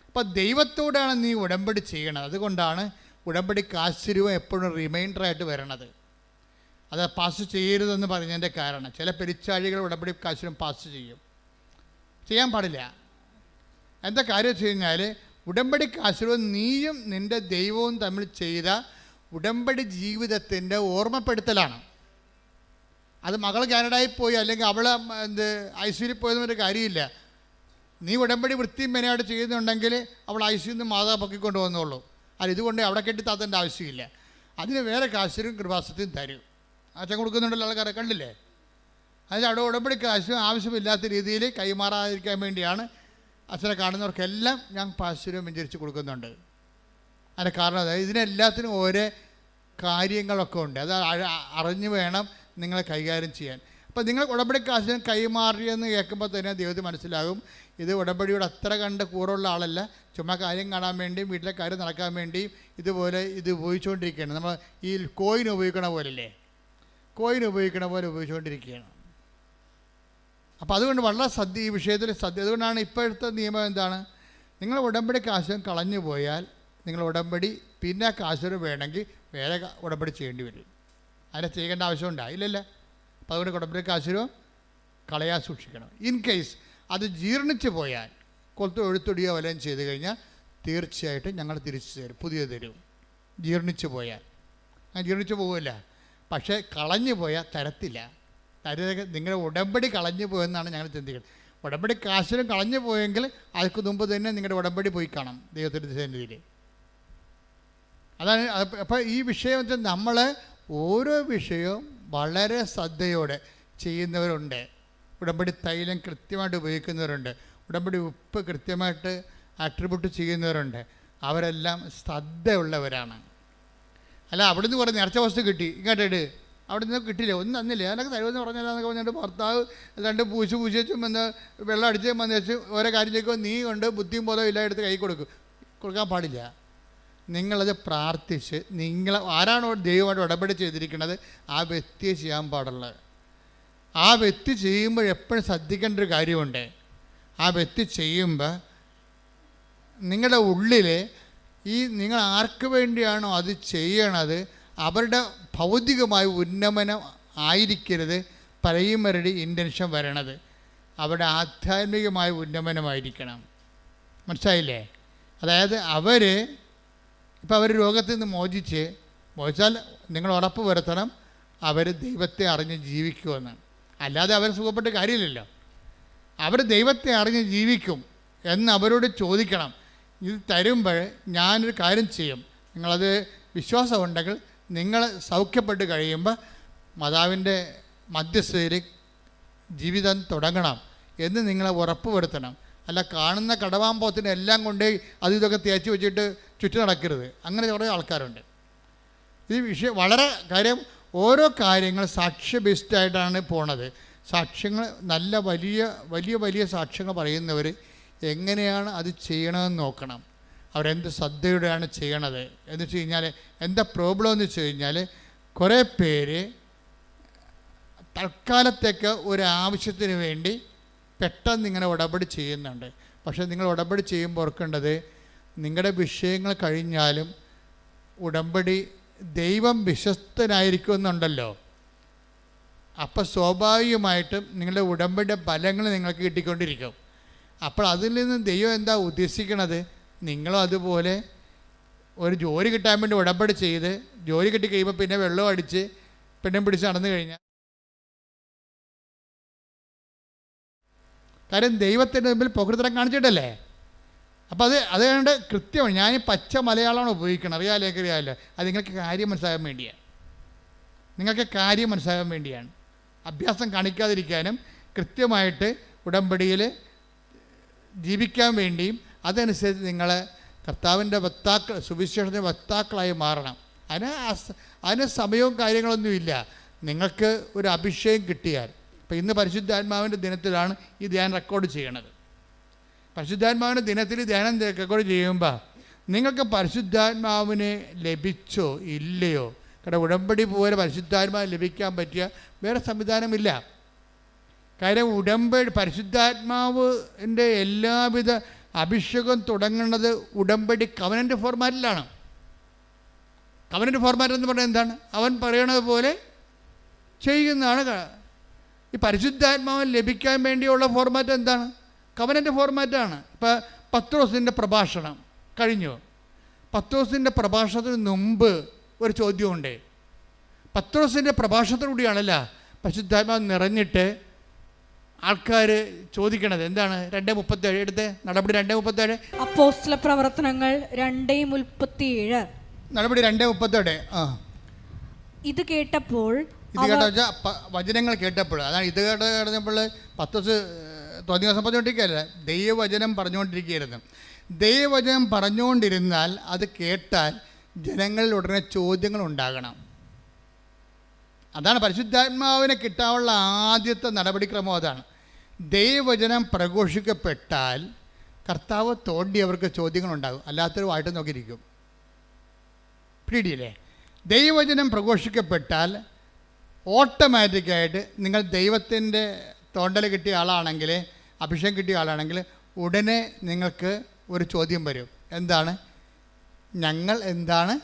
അപ്പോൾ ദൈവത്തോടാണ് നീ ഉടമ്പടി ചെയ്യണത്. അതുകൊണ്ടാണ് ഉടമ്പടിക്ക് ആശ്ചര്യവും എപ്പോഴും റിമൈൻഡറായിട്ട് വരണത്. അത് പാസ് ചെയ്യരുതെന്ന് പറഞ്ഞതിൻ്റെ കാരണം ചില പെരിച്ചാഴികൾ ഉടമ്പടി കാശിനും പാസ് ചെയ്യാൻ പാടില്ല. എന്താ കാര്യം വെച്ച് കഴിഞ്ഞാൽ ഉടമ്പടി കാശിനും നീയും നിൻ്റെ ദൈവവും തമ്മിൽ ചെയ്ത ഉടമ്പടി ജീവിതത്തിൻ്റെ ഓർമ്മപ്പെടുത്തലാണ്. അത് മകൾ കാനഡയിൽ പോയി അല്ലെങ്കിൽ അവൾ ICUയിൽ പോയതൊരു കാര്യമില്ല. നീ ഉടമ്പടി വൃത്തിയും മെനയായിട്ട് ചെയ്യുന്നുണ്ടെങ്കിൽ അവൾ ICUയിൽ നിന്ന് മാതാ പൊക്കിക്കൊണ്ട് വന്നോളൂ. അത് ഇതുകൊണ്ട് അവിടെ കെട്ടിത്താത്തേണ്ട ആവശ്യമില്ല. അതിന് വേറെ കാശിനും കൃപാസത്തിനും തരും. അച്ഛൻ കൊടുക്കുന്നുണ്ടല്ലോ, ആൾക്കാരെ കണ്ടില്ലേ? അതിന് അവിടെ ഉടമ്പടി കാശും ആവശ്യമില്ലാത്ത രീതിയിൽ കൈമാറാതിരിക്കാൻ വേണ്ടിയാണ് അച്ഛനെ കാണുന്നവർക്കെല്ലാം ഞാൻ പാശ്ചര്യം വെഞ്ചരിച്ച് കൊടുക്കുന്നുണ്ട്. അതിൻ്റെ കാരണം അതായത് ഇതിനെല്ലാത്തിനും ഓരോ കാര്യങ്ങളൊക്കെ ഉണ്ട്. അത് അറിഞ്ഞു വേണം നിങ്ങളെ കൈകാര്യം ചെയ്യാൻ. അപ്പോൾ നിങ്ങൾ ഉടമ്പടി കാശിന് കൈമാറിയെന്ന് കേൾക്കുമ്പോൾ തന്നെ ദൈവത്തിന് മനസ്സിലാകും ഇത് ഉടമ്പടിയോട് അത്ര കണ്ട് കൂറുള്ള ആളല്ല, ചുമ്മാ കാര്യം കാണാൻ വേണ്ടിയും വീട്ടിലെ കാര്യം നടക്കാൻ വേണ്ടിയും ഇതുപോലെ ഇത് ഉപയോഗിച്ചുകൊണ്ടിരിക്കുകയാണ്. നമ്മൾ ഈ കോയിൻ ഉപയോഗിക്കണ പോലല്ലേ, കോയിൻ ഉപയോഗിക്കണ പോലെ ഉപയോഗിച്ചുകൊണ്ടിരിക്കുകയാണ്. അപ്പോൾ അതുകൊണ്ട് വളരെ ഈ വിഷയത്തിൽ അതുകൊണ്ടാണ് ഇപ്പോഴത്തെ നിയമം എന്താണ്, നിങ്ങൾ ഉടമ്പടി കാശും കളഞ്ഞു പോയാൽ നിങ്ങൾ ഉടമ്പടി പിന്നെ കാശും വേണമെങ്കിൽ വേറെ ഉടമ്പടി ചെയ്യേണ്ടി വരും. അതിനെ ചെയ്യേണ്ട ആവശ്യമുണ്ടോ? ഇല്ലല്ല. അപ്പോൾ അതുകൊണ്ട് ഉടമ്പടി കാശും കളയാൻ സൂക്ഷിക്കണം. ഇൻ കേസ് അത് ജീർണിച്ച് പോയാൽ എഴുത്തൊടിയോ വല്ലതും ചെയ്ത് കഴിഞ്ഞാൽ തീർച്ചയായിട്ടും ഞങ്ങൾ തിരിച്ചു തരും, പുതിയത് തരും. ജീർണിച്ച് പോയാൽ അങ്ങനെ ജീർണിച്ച് പോകില്ല, പക്ഷേ കളഞ്ഞു പോയാൽ തരത്തില്ല. നിങ്ങളുടെ ഉടമ്പടി കളഞ്ഞു പോയെന്നാണ് ഞങ്ങൾ ചിന്തിക്കുന്നത്. ഉടമ്പടി കാശിനും കളഞ്ഞു പോയെങ്കിൽ അതിന് മുമ്പ് തന്നെ നിങ്ങളുടെ ഉടമ്പടി പോയി കാണാം ദൈവത്തിൻ്റെ സന്നിധിയിൽ. അതാണ്. അപ്പോൾ ഈ വിഷയം വെച്ചാൽ നമ്മൾ ഓരോ വിഷയവും വളരെ ശ്രദ്ധയോടെ ചെയ്യുന്നവരുണ്ട്. ഉടമ്പടി തൈലം കൃത്യമായിട്ട് ഉപയോഗിക്കുന്നവരുണ്ട്, ഉടമ്പടി ഉപ്പ് കൃത്യമായിട്ട് ആട്രിബ്യൂട്ട് ചെയ്യുന്നവരുണ്ട്. അവരെല്ലാം ശ്രദ്ധയുള്ളവരാണ്. അല്ല അവിടെ നിന്ന് കുറേ നേർച്ച വസ്തു കിട്ടി ഇങ്ങോട്ടിട്, അവിടെ നിന്ന് കിട്ടില്ല, ഒന്നും തന്നില്ല, അതിനൊക്കെ തരുമെന്ന് പറഞ്ഞാലെന്നൊക്കെ പറഞ്ഞിട്ട് ഭർത്താവ് രണ്ട് പൂച്ചേച്ചും വന്ന് വെള്ളം അടിച്ച് വന്ന് വെച്ച് ഓരോ കാര്യം ചെയ്യുമ്പോൾ നീ കൊണ്ട് ബുദ്ധിയും ബോധവും ഇല്ല എടുത്ത് കൈ കൊടുക്കാൻ പാടില്ല. നിങ്ങളത് പ്രാർത്ഥിച്ച് നിങ്ങൾ ആരാണോ ദൈവമായിട്ട് ഉടമ്പടി ചെയ്തിരിക്കുന്നത് ആ വ്യക്തിയെ ചെയ്യാൻ പാടുള്ളത്. ആ വ്യക്തി ചെയ്യുമ്പോൾ എപ്പോഴും ശ്രദ്ധിക്കേണ്ട ഒരു കാര്യമുണ്ട്. ആ വ്യക്തി ചെയ്യുമ്പോൾ നിങ്ങളുടെ ഉള്ളിൽ നിങ്ങൾ ആർക്ക് വേണ്ടിയാണോ അത് ചെയ്യണത് അവരുടെ ഭൗതികമായ ഉന്നമനം ആയിരിക്കരുത് പ്രൈമറി ഇൻറ്റൻഷൻ വരണത്, അവരുടെ ആധ്യാത്മികമായ ഉന്നമനമായിരിക്കണം. മനസ്സിലായില്ലേ? അതായത് അവർ രോഗത്തിൽ നിന്ന് മോചിച്ചാൽ നിങ്ങൾ ഉറപ്പ് വരുത്തണം അവർ ദൈവത്തെ അറിഞ്ഞ് ജീവിക്കുമെന്ന്. അല്ലാതെ അവർ സുഖപ്പെട്ട് കാര്യമില്ലല്ലോ. അവർ ദൈവത്തെ അറിഞ്ഞ് ജീവിക്കും എന്ന് അവരോട് ചോദിക്കണം. ഇത് തരുമ്പോൾ ഞാനൊരു കാര്യം ചെയ്യും, നിങ്ങളത് വിശ്വാസമുണ്ടെങ്കിൽ നിങ്ങൾ സൗഖ്യപ്പെട്ട് കഴിയുമ്പോൾ മാതാവിൻ്റെ മധ്യസ്ഥയിൽ ജീവിതം തുടങ്ങണം എന്ന് നിങ്ങളെ ഉറപ്പ് വരുത്തണം. അല്ല കാണുന്ന കടവാമ്പോത്തിന് എല്ലാം കൊണ്ട് ഇതൊക്കെ തേച്ച് വെച്ചിട്ട് ചുറ്റി നടക്കരുത്. അങ്ങനെ കുറേ ആൾക്കാരുണ്ട്. ഈ വിഷയം വളരെ കാര്യം, ഓരോ കാര്യങ്ങൾ സാക്ഷ്യ ബേസ്ഡായിട്ടാണ് പോണത്. സാക്ഷ്യങ്ങൾ നല്ല വലിയ സാക്ഷ്യങ്ങൾ പറയുന്നവർ എങ്ങനെയാണ് അത് ചെയ്യണമെന്ന് നോക്കണം. അവരെന്ത് ശ്രദ്ധയോടെയാണ് ചെയ്യണത് എന്ന് വെച്ച് കഴിഞ്ഞാൽ എന്താ പ്രോബ്ലം എന്ന് വെച്ച് കഴിഞ്ഞാൽ കുറേ പേര് തൽക്കാലത്തേക്ക് ഒരു ആവശ്യത്തിന് വേണ്ടി പെട്ടെന്ന് ഇങ്ങനെ ഉടമ്പടി ചെയ്യുന്നുണ്ട്. പക്ഷേ നിങ്ങൾ ഉടമ്പടി ചെയ്യുമ്പോൾ ഓർക്കേണ്ടത് നിങ്ങളുടെ വിഷയങ്ങൾ കഴിഞ്ഞാലും ഉടമ്പടി ദൈവം വിശ്വസ്തനായിരിക്കുമെന്നുണ്ടല്ലോ. അപ്പോൾ സ്വാഭാവികമായിട്ടും നിങ്ങളുടെ ഉടമ്പടിയുടെ ഫലങ്ങൾ നിങ്ങൾക്ക് കിട്ടിക്കൊണ്ടിരിക്കും. അപ്പോൾ അതിൽ നിന്ന് ദൈവം എന്താ ഉദ്ദേശിക്കണത്, നിങ്ങളും അതുപോലെ ഒരു ജോലി കിട്ടാൻ വേണ്ടി ഉടമ്പടി ചെയ്ത് ജോലി കിട്ടി കഴിയുമ്പോൾ പിന്നെ വെള്ളം അടിച്ച് പെണ്ണും പിടിച്ച് നടന്നു കഴിഞ്ഞാൽ, കാര്യം ദൈവത്തിൻ്റെ മുമ്പിൽ പ്രകൃതം കാണിച്ചിട്ടല്ലേ. അപ്പോൾ അതുകൊണ്ട് കൃത്യമാണ്. ഞാൻ പച്ച മലയാളമാണ് ഉപയോഗിക്കണം, അറിയാമല്ലോ. അത് നിങ്ങൾക്ക് കാര്യം മനസ്സിലാകാൻ വേണ്ടിയാണ്. അഭ്യാസം കാണിക്കാതിരിക്കാനും കൃത്യമായിട്ട് ഉടമ്പടിയിൽ ജീവിക്കാൻ വേണ്ടിയും അതനുസരിച്ച് നിങ്ങൾ കർത്താവിൻ്റെ സുവിശേഷത്തിൻ്റെ വക്താക്കളായി മാറണം. അതിന് സമയവും കാര്യങ്ങളൊന്നുമില്ല. നിങ്ങൾക്ക് ഒരു അഭിഷേകം കിട്ടിയാൽ, ഇപ്പോൾ ഇന്ന് പരിശുദ്ധാത്മാവിൻ്റെ ദിനത്തിലാണ് ഈ ധ്യാനം റെക്കോർഡ് ചെയ്യണത്. പരിശുദ്ധാത്മാവിൻ്റെ ദിനത്തിൽ ധ്യാനം റെക്കോർഡ് ചെയ്യുമ്പോൾ നിങ്ങൾക്ക് പരിശുദ്ധാത്മാവിനെ ലഭിച്ചോ ഇല്ലയോ, കാരണം ഉടമ്പടി പോലെ പരിശുദ്ധാത്മാവ് ലഭിക്കാൻ പറ്റിയ വേറെ സംവിധാനമില്ല. കാര്യം പരിശുദ്ധാത്മാവിൻ്റെ എല്ലാവിധ അഭിഷേകം തുടങ്ങുന്നത് ഉടമ്പടി കവനൻ്റ് ഫോർമാറ്റിലാണ്. കവനൻ്റ് ഫോർമാറ്റ് എന്ന് പറഞ്ഞാൽ എന്താണ്? അവൻ പറയണത് പോലെ ചെയ്യുന്നതാണ്. ഈ പരിശുദ്ധാത്മാവിന് ലഭിക്കാൻ വേണ്ടിയുള്ള ഫോർമാറ്റ് എന്താണ്? കവനൻ്റ് ഫോർമാറ്റാണ്. ഇപ്പോൾ പത്രോസിൻ്റെ പ്രഭാഷണം കഴിഞ്ഞു. പത്രോസിൻ്റെ പ്രഭാഷണത്തിന് മുമ്പ് ഒരു ചോദ്യമുണ്ട്. പത്രോസിൻ്റെ പ്രഭാഷണത്തിലൂടെയാണല്ല പരിശുദ്ധാത്മാവ് നിറഞ്ഞിട്ട് ആൾക്കാർ ചോദിക്കണത് എന്താണ്? 2:37 എടുത്ത് നടപടി 2:37. അപ്പോസ്തല പ്രവർത്തനങ്ങൾ 2:37. നടപടി 2:37. ഇത് കേട്ടപ്പോൾ വചനങ്ങൾ കേട്ടപ്പോൾ, അതാണ് ഇത് കേട്ടപ്പോൾ പത്രോസ് തോന്നിയ പറഞ്ഞുകൊണ്ടിരിക്കുകയല്ല, ദൈവവചനം പറഞ്ഞുകൊണ്ടിരിക്കുകയായിരുന്നു. ദൈവവചനം പറഞ്ഞുകൊണ്ടിരുന്നാൽ അത് കേട്ടാൽ ജനങ്ങളിൽ ഉടനെ ചോദ്യങ്ങൾ ഉണ്ടാകണം. അതാണ് പരിശുദ്ധാത്മാവിനെ കിട്ടാനുള്ള ആദ്യത്തെ നടപടിക്രമം. അതാണ് ദൈവവചനം പ്രഘോഷിക്കപ്പെട്ടാൽ കർത്താവ് തോണ്ടി അവർക്ക് ചോദ്യങ്ങളുണ്ടാകും, അല്ലാത്തൊരു വായിട്ട് നോക്കിയിരിക്കും. പിടിയില്ലേ? ദൈവവചനം പ്രഘോഷിക്കപ്പെട്ടാൽ ഓട്ടോമാറ്റിക്കായിട്ട് നിങ്ങൾ ദൈവത്തിൻ്റെ തോണ്ടൽ കിട്ടിയ ആളാണെങ്കിൽ, അഭിഷേകം കിട്ടിയ ആളാണെങ്കിൽ ഉടനെ നിങ്ങൾക്ക് ഒരു ചോദ്യം വരും. എന്താണ്? ഞങ്ങൾ എന്താണ്?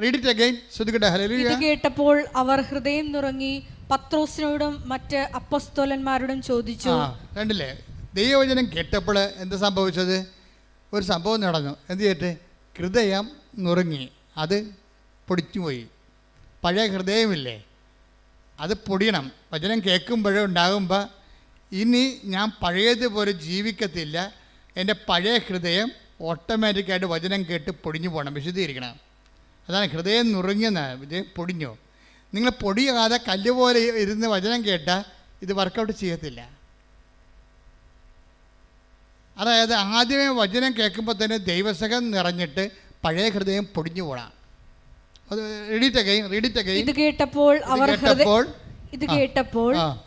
Read it again. ശ്രദ്ധിക്കട്ടെ. ഹല്ലേലൂയ. ഇത് കേട്ടപ്പോൾ അവർ ഹൃദയം നുറങ്ങി പത്രോസിനോടും മറ്റ് അപ്പോസ്തലന്മാരോടും ചോദിച്ചു. കണ്ടില്ലേ? ദൈവവചനം കേട്ടപ്പോൾ എന്താ സംഭവിച്ചത്? ഒരു സംഭവം നടന്നു. എന്ത് ചെയ്തിട്ട്? ഹൃദയം നുറുങ്ങി, അത് പൊടിച്ചുപോയി. പഴയ ഹൃദയമില്ലേ, അത് പൊടിയണം. വചനം കേൾക്കുമ്പോഴേ ഉണ്ടാകുമ്പോൾ ഇനി ഞാൻ പഴയതുപോലെ ജീവിക്കത്തില്ല, എൻ്റെ പഴയ ഹൃദയം ഓട്ടോമാറ്റിക്കായിട്ട് വചനം കേട്ട് പൊടിഞ്ഞു പോകണം, വിശുദ്ധീകരിക്കണം. അതാണ് ഹൃദയം നുറുങ്ങിയെന്ന്. ഇത് പൊടിഞ്ഞു. നിങ്ങൾ പൊടിയാതെ കല്ല് പോലെ ഇരുന്ന് വചനം കേട്ടാൽ ഇത് വർക്കൗട്ട് ചെയ്യത്തില്ല. അതായത് ആദ്യമേ വചനം കേൾക്കുമ്പോൾ തന്നെ ദൈവസകം നിറഞ്ഞിട്ട് പഴയ ഹൃദയം പൊടിഞ്ഞു പോകണം. അത് റീഡ് ഇറ്റ് അഗൈൻ. ഇത് കേട്ടപ്പോൾ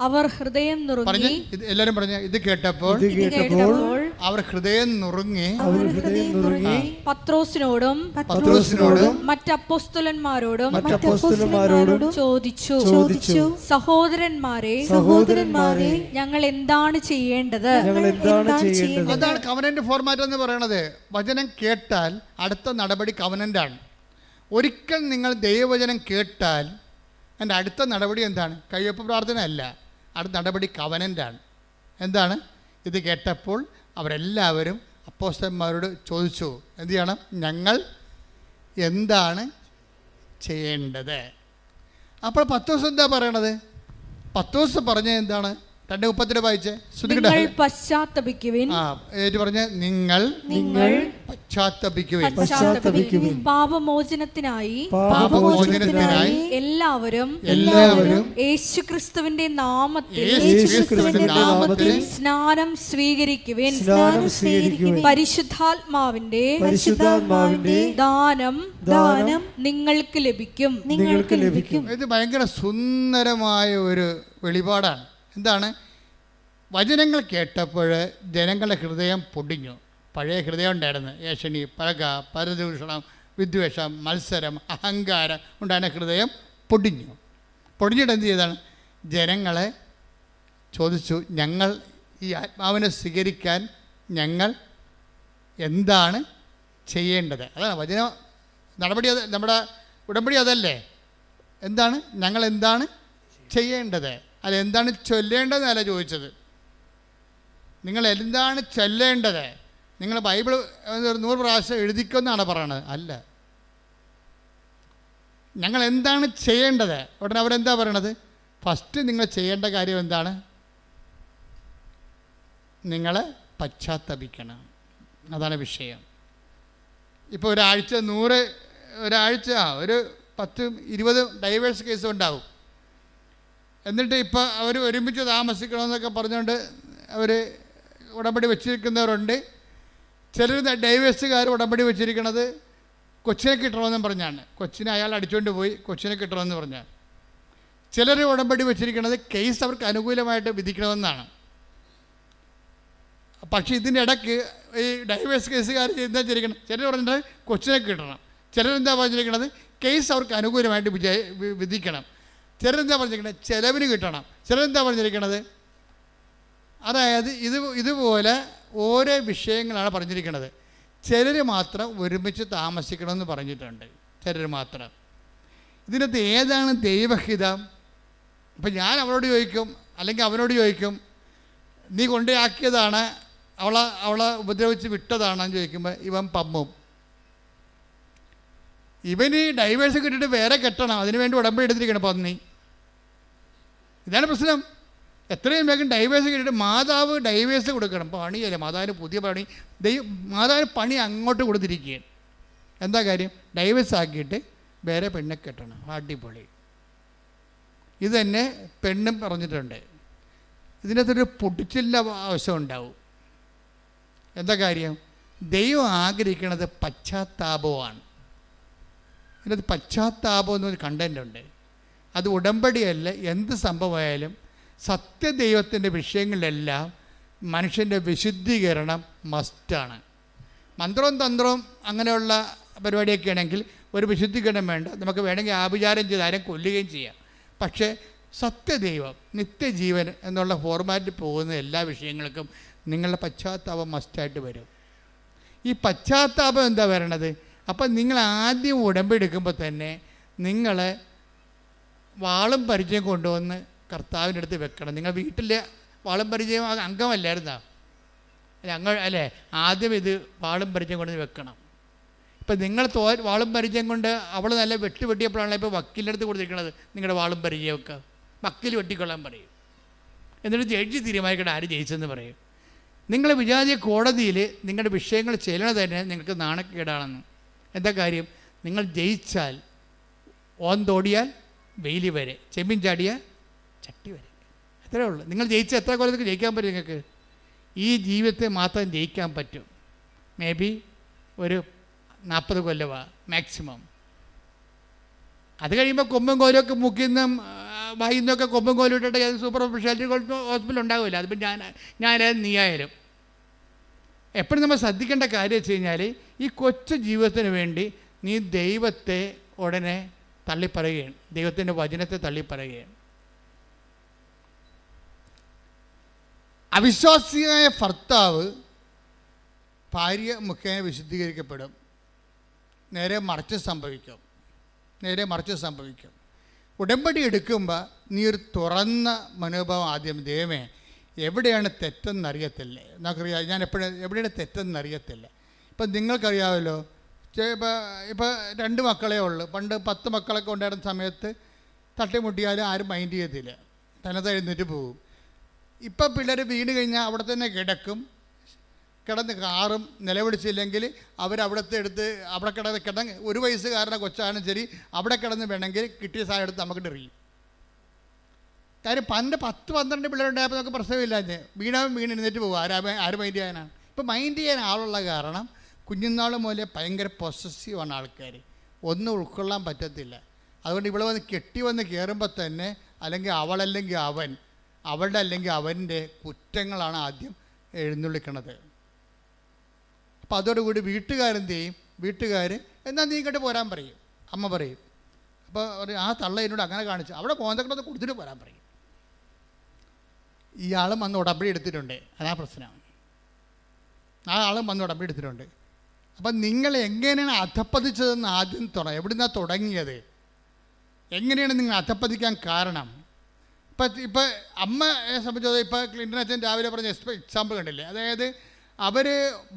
അവർ ഹൃദയം നുറുങ്ങി. എല്ലാവരും പറഞ്ഞു. ഇത് കേട്ടപ്പോൾ അവർ ഹൃദയം നുറുങ്ങി പത്രോസിനോടും മറ്റപ്പോസ്തലന്മാരോടും ചോദിച്ചു, സഹോദരന്മാരെ ഞങ്ങൾ എന്താണ് ചെയ്യേണ്ടത്? അതാണ് കവനന്റ് ഫോർമാറ്റ് എന്ന് പറയുന്നത്. വചനം കേട്ടാൽ അടുത്ത നടപടി കവനന്റാണ്. ഒരിക്കൽ നിങ്ങൾ ദൈവവചനം കേട്ടാൽ എൻ്റെ അടുത്ത നടപടി എന്താണ്? കയ്യൊപ്പ് പ്രാർത്ഥന അല്ല, അടുത്ത നടപടി കവനൻ്റാണ്. എന്താണ്? ഇത് കേട്ടപ്പോൾ അവരെല്ലാവരും അപ്പോസ്തലന്മാരോട് ചോദിച്ചു, എന്ത് ചെയ്യണം? ഞങ്ങൾ എന്താണ് ചെയ്യേണ്ടത്? അപ്പോൾ പത്രോസ് എന്താ പറയണത്? പത്രോസ് പറഞ്ഞ എന്താണ്? 2:30 വായിച്ചേ. പശ്ചാത്തപിക്കുവിൻ. നിങ്ങൾ പശ്ചാത്തപിക്കുവിൻ. പാപമോചനത്തിനായി എല്ലാവരും യേശുക്രിസ്തുവിന്റെ നാമത്തിൽ സ്നാനം സ്വീകരിക്കുവിൻ. പരിശുദ്ധാത്മാവിന്റെ ദാനം നിങ്ങൾക്ക് ലഭിക്കും. ഇത് ഭയങ്കര സുന്ദരമായ ഒരു വെളിപാടാണ്. എന്താണ്? വചനങ്ങൾ കേട്ടപ്പോൾ ജനങ്ങളുടെ ഹൃദയം പൊടിഞ്ഞു. പഴയ ഹൃദയം ഉണ്ടായിരുന്നു. ഏഷണി, പഴക, പരദൂഷണം, വിദ്വേഷം, മത്സരം, അഹങ്കാരം ഉണ്ടായിരുന്ന ഹൃദയം പൊടിഞ്ഞു. പൊടിഞ്ഞിട്ട് എന്ത് ചെയ്താണ്? ജനങ്ങളെ ചോദിച്ചു, ഞങ്ങൾ ഈ ആത്മാവിനെ സ്വീകരിക്കാൻ ഞങ്ങൾ എന്താണ് ചെയ്യേണ്ടത്? അതാണ് വചന നടപടി. അത് നമ്മുടെ ഉടമ്പടി അതല്ലേ? എന്താണ്? ഞങ്ങൾ എന്താണ് ചെയ്യേണ്ടത്? അതെന്താണ് ചൊല്ലേണ്ടതെന്നല്ല ചോദിച്ചത്. നിങ്ങൾ എന്താണ് ചൊല്ലേണ്ടത്? നിങ്ങൾ ബൈബിൾ 100 പ്രാവശ്യം എഴുതിക്കുമെന്നാണ് പറയണത്. അല്ല, ഞങ്ങൾ എന്താണ് ചെയ്യേണ്ടത്? ഉടനെ അവരെന്താ പറയണത്? ഫസ്റ്റ് നിങ്ങൾ ചെയ്യേണ്ട കാര്യം എന്താണ്? നിങ്ങൾ പശ്ചാത്തപിക്കണം. അതാണ് വിഷയം. ഇപ്പോൾ ഒരു 10-20 ഡൈവേഴ്സ് കേസ് ഉണ്ടാവും. എന്നിട്ട് ഇപ്പോൾ അവർ ഒരുമിച്ച് താമസിക്കണമെന്നൊക്കെ പറഞ്ഞുകൊണ്ട് അവർ ഉടമ്പടി വെച്ചിരിക്കുന്നവരുണ്ട്. ചിലർ ഡൈവേഴ്സുകാർ ഉടമ്പടി വെച്ചിരിക്കുന്നത് കൊച്ചിനെ കിട്ടണമെന്നും പറഞ്ഞാണ്. കൊച്ചിനെ അയാൾ അടിച്ചുകൊണ്ട് പോയി, കൊച്ചിനെ കിട്ടണമെന്ന് പറഞ്ഞാൽ. ചിലർ ഉടമ്പടി വെച്ചിരിക്കുന്നത് കേസ് അവർക്ക് അനുകൂലമായിട്ട് വിധിക്കണമെന്നാണ്. പക്ഷേ ഇതിൻ്റെ ഇടയ്ക്ക് ഈ ഡൈവേഴ്സ് കേസുകാർ എന്താ ചെയ്തിരിക്കണം? ചിലർ പറഞ്ഞിട്ട് കൊച്ചിനെ കിട്ടണം. ചിലരെന്താ പറഞ്ഞിരിക്കുന്നത്? കേസ് അവർക്ക് അനുകൂലമായിട്ട് വിധിക്കണം. ചിലരെന്താ പറഞ്ഞിരിക്കുന്നത്? ചിലവിന് കിട്ടണം. ചിലരെന്താ പറഞ്ഞിരിക്കുന്നത്? അതായത് ഇതുപോലെ ഓരോ വിഷയങ്ങളാണ് പറഞ്ഞിരിക്കുന്നത്. ചിലർ മാത്രം ഒരുമിച്ച് താമസിക്കണമെന്ന് പറഞ്ഞിട്ടുണ്ട്. ചിലർ മാത്രം. ഇതിനകത്ത് ഏതാണ് ദൈവഹിതം? ഇപ്പം ഞാൻ അവളോട് ചോദിക്കും, അല്ലെങ്കിൽ അവനോട് ചോദിക്കും, നീ കൊണ്ടുപോയാക്കിയതാണ്, അവളെ ഉപദ്രവിച്ച് വിട്ടതാണെന്ന് ചോദിക്കുമ്പോൾ ഇവൻ പമ്മും. ഇവന് ഡൈവേഴ്സ് കിട്ടിയിട്ട് വേറെ കെട്ടണം, അതിനുവേണ്ടി ഉടമ്പടി എടുത്തിരിക്കണം പന്നി. ഇതാണ് പ്രശ്നം. എത്രയും വേഗം ഡൈവേഴ്സ് കിട്ടിയിട്ട് മാതാവ് ഡൈവേഴ്സ് കൊടുക്കണം. പണിയല്ലേ മാതാവിന് പുതിയ പണി. മാതാവിന് പണി അങ്ങോട്ട് കൊടുത്തിരിക്കുകയാണ്. എന്താ കാര്യം? ഡൈവേഴ്സ് ആക്കിയിട്ട് വേറെ പെണ്ണെ കെട്ടണം. അടിപൊളി. ഇത് തന്നെ പെണ്ണും പറഞ്ഞിട്ടുണ്ട്. ഇതിനകത്തൊരു പൊട്ടിച്ചിലിൻ്റെ ആവശ്യം ഉണ്ടാവും. എന്താ കാര്യം? ദൈവം ആഗ്രഹിക്കുന്നത് പശ്ചാത്താപമാണ്. ഇതിനകത്ത് പശ്ചാത്താപം എന്നൊരു കണ്ടൻ്റ് ഉണ്ട്. അത് ഉടമ്പടിയല്ല, എന്ത് സംഭവമായാലും സത്യദൈവത്തിൻ്റെ വിഷയങ്ങളിലെല്ലാം മനുഷ്യൻ്റെ വിശുദ്ധീകരണം മസ്റ്റാണ്. മന്ത്രവും തന്ത്രവും അങ്ങനെയുള്ള പരിപാടിയൊക്കെ ആണെങ്കിൽ ഒരു വിശുദ്ധീകരണം വേണ്ട, നമുക്ക് വേണമെങ്കിൽ ആഭിചാരം ചെയ്ത് ആരും കൊല്ലുകയും ചെയ്യാം. പക്ഷേ സത്യദൈവം, നിത്യജീവൻ എന്നുള്ള ഫോർമാറ്റിൽ പോകുന്ന എല്ലാ വിഷയങ്ങൾക്കും നിങ്ങളുടെ പശ്ചാത്താപം മസ്റ്റായിട്ട് വരും. ഈ പശ്ചാത്താപം എന്താ വരണത്? അപ്പം നിങ്ങൾ ആദ്യം ഉടമ്പെടുക്കുമ്പോൾ തന്നെ നിങ്ങൾ വാളും പരിചയം കൊണ്ടുവന്ന് കർത്താവിൻ്റെ അടുത്ത് വെക്കണം. നിങ്ങൾ വീട്ടിലെ വാളും പരിചയം അംഗമല്ലായിരുന്നോ? അല്ലേ? ആദ്യം ഇത് വാളും പരിചയം കൊണ്ട് വെക്കണം. ഇപ്പം നിങ്ങൾ വാളും പരിചയം കൊണ്ട് അവൾ നല്ല വെട്ടിയപ്പോഴാണല്ലോ ഇപ്പോൾ വക്കീലിൻ്റെ അടുത്ത് കൊടുത്തിരിക്കണത്. നിങ്ങളുടെ വാളും പരിചയമൊക്കെ വക്കീൽ വെട്ടിക്കൊള്ളാൻ പറയും. എന്നിട്ട് ജഡ്ജി തീരുമാനിക്കട്ടെ ആര് ജയിച്ചെന്ന് പറയും. നിങ്ങൾ വിചാരിച്ച കോടതിയിൽ നിങ്ങളുടെ വിഷയങ്ങൾ ചെല്ലണത് തന്നെ നിങ്ങൾക്ക് നാണക്കേടാണെന്ന്. എന്താ കാര്യം? നിങ്ങൾ ജയിച്ചാൽ ഓന്തോടിയാൽ വെയിലി വരെ, ചെമ്മീൻ ചാടിയാൽ ചട്ടി വരെ, അത്രേ ഉള്ളൂ. നിങ്ങൾ ജയിച്ചാൽ എത്ര കൊല്ലത്തേക്ക് ജയിക്കാൻ പറ്റും? നിങ്ങൾക്ക് ഈ ജീവിതത്തെ മാത്രം ജയിക്കാൻ പറ്റും. മേ ബി ഒരു 40 കൊല്ലമാണ് മാക്സിമം. അത് കഴിയുമ്പോൾ കൊമ്പും കോലൊക്കെ മുക്കിന്നും വായിന്നൊക്കെ കൊമ്പും കോലും ഇട്ടിട്ട് സൂപ്പർ സ്പെഷ്യാലിറ്റി ഹോസ്പിറ്റൽ ഉണ്ടാവില്ല. അതിപ്പോൾ ഞാനായാലും നീയായാലും എപ്പോഴും നമ്മൾ ശ്രദ്ധിക്കേണ്ട കാര്യം വെച്ച് കഴിഞ്ഞാൽ ഈ കൊച്ചു ജീവിതത്തിന് വേണ്ടി നീ ദൈവത്തെ ഉടനെ തള്ളിപ്പറയുകയാണ്, ദൈവത്തിൻ്റെ വചനത്തെ തള്ളിപ്പറയുകയാണ്. അവിശ്വാസിയായ ഭർത്താവ് ഭാര്യ മുഖേന വിശുദ്ധീകരിക്കപ്പെടും. നേരെ മറിച്ച് സംഭവിക്കും. ഉടമ്പടി എടുക്കുമ്പോൾ നീ ഒരു തുറന്ന മനോഭാവം ആദ്യം, ദൈവമേ എവിടെയാണ് തെറ്റെന്നറിയത്തില്ല, നമുക്കറിയാം ഞാൻ എവിടെയാണ് തെറ്റെന്നറിയത്തില്ല. ഇപ്പം നിങ്ങൾക്കറിയാമല്ലോ, ഇപ്പോൾ 2 മക്കളേ ഉള്ളൂ. പണ്ട് 10 മക്കളൊക്കെ ഉണ്ടായിരുന്ന സമയത്ത് തട്ടിമുട്ടിയാലും ആരും മൈൻഡ് ചെയ്യത്തില്ല, തനത് എഴുന്നേറ്റ് പോകും. ഇപ്പം പിള്ളേർ വീണ് കഴിഞ്ഞാൽ അവിടെ തന്നെ കിടന്ന് കാറും, നിലവിളിച്ചില്ലെങ്കിൽ അവരവിടുത്തെ എടുത്ത് അവിടെ കിടന്ന് 1 വയസ്സുകാരനെ കൊച്ചാണ് ശരി, അവിടെ കിടന്ന് വേണമെങ്കിൽ കിട്ടിയ സാധനം എടുത്ത് നമുക്ക് എറിയും. കാര്യം പണ്ട് 10-12 പിള്ളേരുണ്ടായപ്പോൾ നമുക്ക് പ്രശ്നമില്ല, വീണ് എഴുന്നേറ്റ് പോകും. ആര് മൈൻഡ് ചെയ്യാനാണ്? ഇപ്പം മൈൻഡ് ചെയ്യാൻ ആളുള്ള കാരണം കുഞ്ഞുനാൾ മുതലേ ഭയങ്കര പൊസസീവാണ് ആൾക്കാർ, ഒന്നും ഉൾക്കൊള്ളാൻ പറ്റത്തില്ല. അതുകൊണ്ട് ഇവിടെ വന്ന് കയറുമ്പോൾ തന്നെ അല്ലെങ്കിൽ അവളല്ലെങ്കിൽ അവൻ, അവളുടെ അല്ലെങ്കിൽ അവൻ്റെ കുറ്റങ്ങളാണ് ആദ്യം എഴുന്നള്ളിക്കണത്. അപ്പോൾ അതോടുകൂടി വീട്ടുകാരെന്ത് ചെയ്യും? എന്നാൽ നീ ഇങ്ങോട്ട് പോരാൻ പറയും, അമ്മ പറയും. അപ്പോൾ ആ തള്ള എന്നോട് അങ്ങനെ കാണിച്ചു, അവിടെ കോന്തക്കടന്ന് കൊടുത്തിട്ട് പോരാൻ പറയും. ഇയാളും വന്ന് ഉടമ്പടി എടുത്തിട്ടുണ്ട്, അതാ പ്രശ്നം. ആ ആളും വന്ന് ഉടമ്പടി എടുത്തിട്ടുണ്ട്. അപ്പം നിങ്ങൾ എങ്ങനെയാണ് അധപ്പതിച്ചതെന്ന് ആദ്യം എവിടുന്നാണ് തുടങ്ങിയത്? എങ്ങനെയാണ് നിങ്ങൾ അധപ്പതിക്കാൻ കാരണം? ഇപ്പം അമ്മയെ സംബന്ധിച്ചത് ഇപ്പോൾ ക്ലിൻ്റൺ അച്ഛൻ രാവിലെ പറഞ്ഞ എക്സാമ്പിൾ കണ്ടില്ലേ? അതായത് അവർ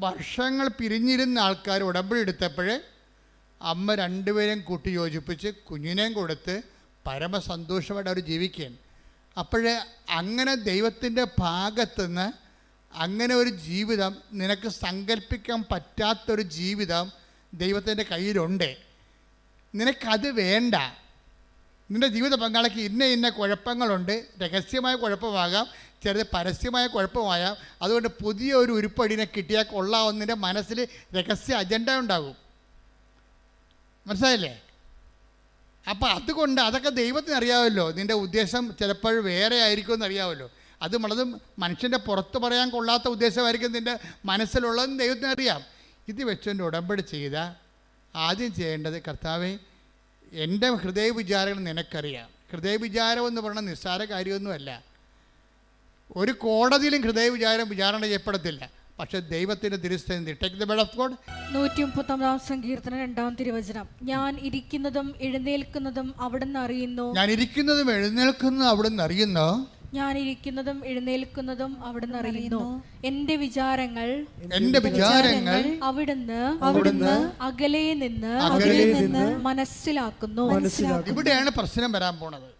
വർഷങ്ങൾ പിരിഞ്ഞിരുന്ന ആൾക്കാർ ഉടമ്പടി എടുത്തപ്പോൾ അമ്മ 2 പേരെയും കൂട്ടി യോജിപ്പിച്ച് കുഞ്ഞിനെയും കൊടുത്ത് പരമസന്തോഷമായിട്ട് അവർ ജീവിക്കുകയാണ്. അപ്പോഴേ അങ്ങനെ ദൈവത്തിൻ്റെ ഭാഗത്തുനിന്ന് അങ്ങനെ ഒരു ജീവിതം, നിനക്ക് സങ്കല്പിക്കാൻ പറ്റാത്തൊരു ജീവിതം ദൈവത്തിൻ്റെ കയ്യിലുണ്ട്. നിനക്കത് വേണ്ട. നിൻ്റെ ജീവിത പങ്കാളിക്ക് ഇന്ന കുഴപ്പങ്ങളുണ്ട്, രഹസ്യമായ കുഴപ്പമാകാം, ചെറുത് പരസ്യമായ കുഴപ്പമാകാം. അതുകൊണ്ട് പുതിയ ഒരു ഉരുപ്പടിനെ കിട്ടിയാൽ കൊള്ളാവുന്നതിൻ്റെ മനസ്സിൽ രഹസ്യ അജണ്ട ഉണ്ടാകും. മനസ്സിലായില്ലേ? അപ്പോൾ അതുകൊണ്ട് അതൊക്കെ ദൈവത്തിന് അറിയാമല്ലോ. നിൻ്റെ ഉദ്ദേശം ചിലപ്പോൾ വേറെ ആയിരിക്കുമെന്ന് അറിയാമല്ലോ. അത് വളതും മനുഷ്യൻ്റെ പുറത്ത് പറയാൻ കൊള്ളാത്ത ഉദ്ദേശമായിരിക്കും നിൻ്റെ മനസ്സിലുള്ളതെന്ന് ദൈവത്തിന് അറിയാം. ഇത് വെച്ചുകൊണ്ട് ഉടമ്പടി ചെയ്താൽ ആദ്യം ചെയ്യേണ്ടത്, കർത്താവേ എൻ്റെ ഹൃദയ വിചാരങ്ങൾ നിനക്കറിയാം. ഹൃദയ വിചാരം എന്ന് പറഞ്ഞാൽ നിസ്സാര കാര്യമൊന്നുമല്ല. ഒരു കോടതിയിലും ഹൃദയ വിചാരണ ചെയ്യപ്പെടത്തില്ല. പക്ഷെ ദൈവത്തിൻ്റെ തിരുസ്ഥിതി. Take the word of God. 139 സങ്കീർത്തനം 2-ാം തിരുവചനം. ഞാൻ ഇരിക്കുന്നതും എഴുന്നേൽക്കുന്നതും അവിടുന്ന് അറിയുന്നു. ഞാൻ ഇരിക്കുന്നതും എഴുന്നേൽക്കുന്നതും അവിടുന്ന് അറിയുന്നു. ഞാൻ ഇരിക്കുന്നതും എഴുന്നേൽക്കുന്നതും അവിടുന്ന് അറിയുന്നു. എന്റെ വിചാരങ്ങൾ അവിടുന്ന് അകലെ നിന്ന് മനസ്സിലാക്കുന്നു. ഇവിടെയാണ് പ്രശ്നം വരാൻ പോണത്.